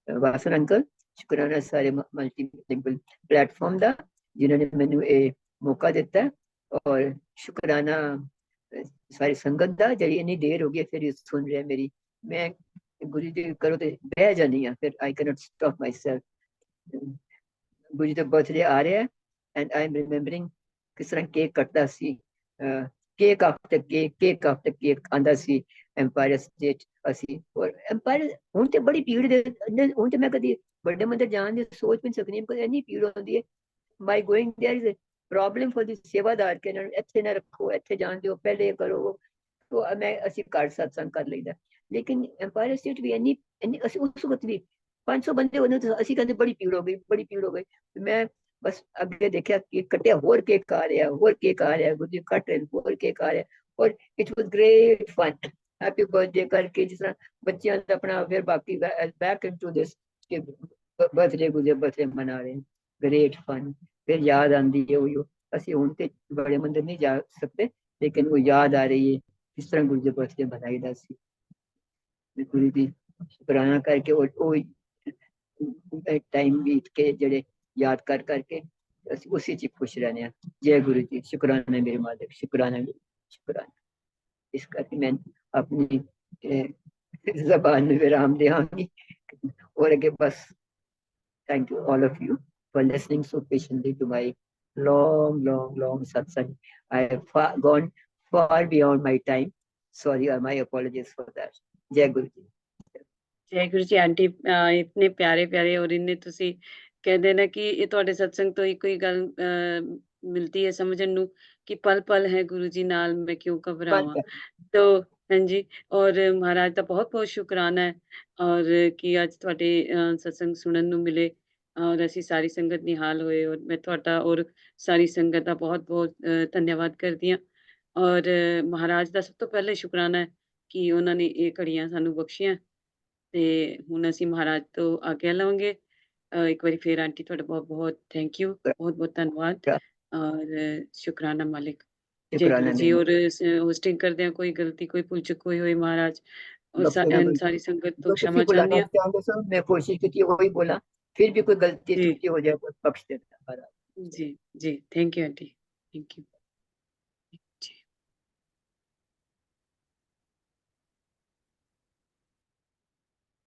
ਵਾਸਨ ਅੰਕਲ, ਸ਼ੁਕਰਾਨਾ ਸਾਰੇ ਮਲਟੀਲਿੰਗੁਅਲ ਪਲੇਟਫਾਰਮ ਦਾ ਜਿਨ੍ਹਾਂ ਨੇ ਮੈਨੂੰ ਇਹ ਮੌਕਾ ਦਿੱਤਾ, ਔਰ ਸ਼ੁਕਰਾਨਾ ਸਾਰੀ ਸੰਗਤ ਦਾ ਜਿਹੜੀ ਇੰਨੀ ਦੇਰ ਹੋ ਗਈ ਫਿਰ ਸੁਣ ਰਿਹਾ ਮੇਰੀ। ਮੈਂ ਗੁਰੂ ਜੀ ਕਰੋ ਤੇ ਬਹਿ ਜਾਂਦੀ ਹਾਂ, ਫਿਰ I can't stop myself. Guru ji ਦਾ ਬਰਥਡੇ ਆ ਰਿਹਾ ਐਂਡ ਆਈ ਐਮ ਰਿਮੈਂਬਰਿੰਗ ਕਿਸ ਤਰ੍ਹਾਂ ਕੇਕ ਕੱਟਦਾ ਸੀ, ਕੇਕ ਆਫਟਰ ਕੇਕ ਆਂਦਾ ਸੀ ਐਮਪਾਇਰ ਸਟੇਟ ਅਸੀਂ। ਔਰ ਐਮਪਾਇਰ ਹੁਣ ਤੇ ਬੜੀ ਭੀੜ ਦੇ, ਹੁਣ ਤੇ ਮੈਂ ਕਦੀ ਵੱਡੇ ਮੰਦਰ ਜਾਣ ਦੀ ਸੋਚ ਵੀ ਨਹੀਂ ਸਕਦੀ, ਇੰਨੀ ਭੀੜ ਹੁੰਦੀ ਹੈ। By going there is problem for the sevadar के ਇੱਥੇ ਨਾ ਰੱਖੋ, ਇੱਥੇ ਜਾਣ ਦਿਓ, ਪਹਿਲੇ ਕਰੋ। तो मैं ਅਸੀਂ ਘਰ ਸਤਸੰਗ ਕਰ ਲਈਦਾ। ਲੇਕਿਨ ਐਮਪਾਇਰ ਸਟੇਟ ਵੀ ਇੰਨੀ ਅਸੀਂ ਉਸ ਵਕਤ ਵੀ 500 ਬੰਦੇ ਉਹਨੇ, ਅਸੀਂ ਕਹਿੰਦੇ ਬੜੀ ਭੀੜ ਹੋ ਗਈ, ਬੜੀ ਭੀੜ ਹੋ ਗਈ। ਮੈਂ ਬਸ ਅੱਗੇ ਦੇਖਿਆ ਕੇਕ ਕੱਟਿਆ, ਹੋਰ ਕੇਕ ਆ ਰਿਹਾ, ਹੋਰ ਕੇਕ ਆ ਰਿਹਾ, ਗੁਰੂ ਜੀ ਕੱਟ ਰਹੇ, ਹੋਰ ਕੇਕ ਆ ਰਿਹਾ। ਔਰ it was great fun, happy birthday ਕਰਕੇ ਜਿਸ ਤਰ੍ਹਾਂ ਬੱਚਿਆਂ ਦਾ ਆਪਣਾ, ਫਿਰ ਬਾਕੀ ਬੈਕ ਇਨਟੂ ਦਿਸ ਕਿ ਬਰਥਡੇ ਗੁਰੂ ਬਰਥਡੇ ਮਨਾ ਰਹੇ, ਗ੍ਰੇਟ ਫਨ। फिर याद आती है वो असं हूं तो बड़े मंदिर नहीं जा सकते, लेकिन वो याद आ रही है किस तरह गुरु जी बर्थडे बनाई सी। गुरु जी शुकराना करके टाइम बीत के जड़े याद कर करके उसी च खुश रहने। जय गुरु जी, शुकराना मेरे मालिक, शुकराना शुकराना। इस करके मैं अपनी जबान में विराम देंगी और अगे बस thank you all of you for listening so patiently to my long satsang. I have gone far beyond my time. Sorry, my apologies for that. Jai Guru Ji. ਜੈ ਗੁਰੂ ਜੀ ਆਂਟੀ, ਇਤਨੇ ਪਿਆਰੇ ਪਿਆਰੇ, ਔਰ ਇੰਨੇ ਤੁਸੀਂ ਕਹਿੰਦੇ ਨਾ ਕਿ ਇਹ ਤੁਹਾਡੇ ਸਤਸੰਗ ਤੋਂ ਇੱਕੋ ਹੀ ਗੱਲ ਮਿਲਦੀ ਹੈ ਸਮਝਣ ਨੂੰ ਕਿ ਪਲ ਪਲ ਹੈ ਗੁਰੂ ਜੀ ਨਾਲ, ਮੈਂ ਕਿਉਂ ਘਬਰਾਵਾਂ। ਤੋ ਹਾਂਜੀ, ਔਰ ਮਹਾਰਾਜ ਦਾ ਬਹੁਤ ਬਹੁਤ ਸ਼ੁਕਰਾਨਾ ਹੈ, ਔਰ ਕਿ ਅੱਜ ਤੁਹਾਡੇ ਸਤਸੰਗ ਸੁਣਨ ਨੂੰ ਮਿਲੇ, ਔਰ ਅਸੀਂ ਸਾਰੀ ਸੰਗਤ ਨਿਹਾਲ ਹੋਏ। ਔਰ ਮੈਂ ਤੁਹਾਡਾ ਔਰ ਸਾਰੀ ਸੰਗਤ ਦਾ ਬਹੁਤ ਬਹੁਤ ਧੰਨਵਾਦ ਕਰਦੀ ਹਾਂ। ਔਰ ਮਹਾਰਾਜ ਦਾ ਸਭ ਤੋਂ ਪਹਿਲੇ ਸ਼ੁਕਰਾਨਾ ਹੈ ਕਿ ਉਹਨਾਂ ਨੇ ਇਹ ਘੜੀਆਂ ਸਾਨੂੰ ਬਖਸ਼ੀਆਂ। ਤੇ ਹੁਣ ਅਸੀਂ ਮਹਾਰਾਜ ਤੋਂ ਆਗਿਆ ਲਵਾਂਗੇ। ਇੱਕ ਵਾਰੀ ਫੇਰ ਆਂਟੀ ਤੁਹਾਡਾ ਬਹੁਤ ਬਹੁਤ ਥੈਂਕ ਯੂ, ਬਹੁਤ ਬਹੁਤ ਧੰਨਵਾਦ। और शुकराना मालिक। जय गुरु शुक्राना जी। मेरे। और होस्टिंग करदे कोई गलती कोई भुल चुक होई होई महाराज और बख्शेगा सारी संगत तो जो कुछ भी क्षमा बुलाना चाहन्ने आं। चाहेंगे सब मैं कोशिश की थी वही बोला, फिर भी कोई गलती जी, त्रुटि हो जाए तो बख्श देता महाराज। जी, जी। Thank you aunty. Thank you.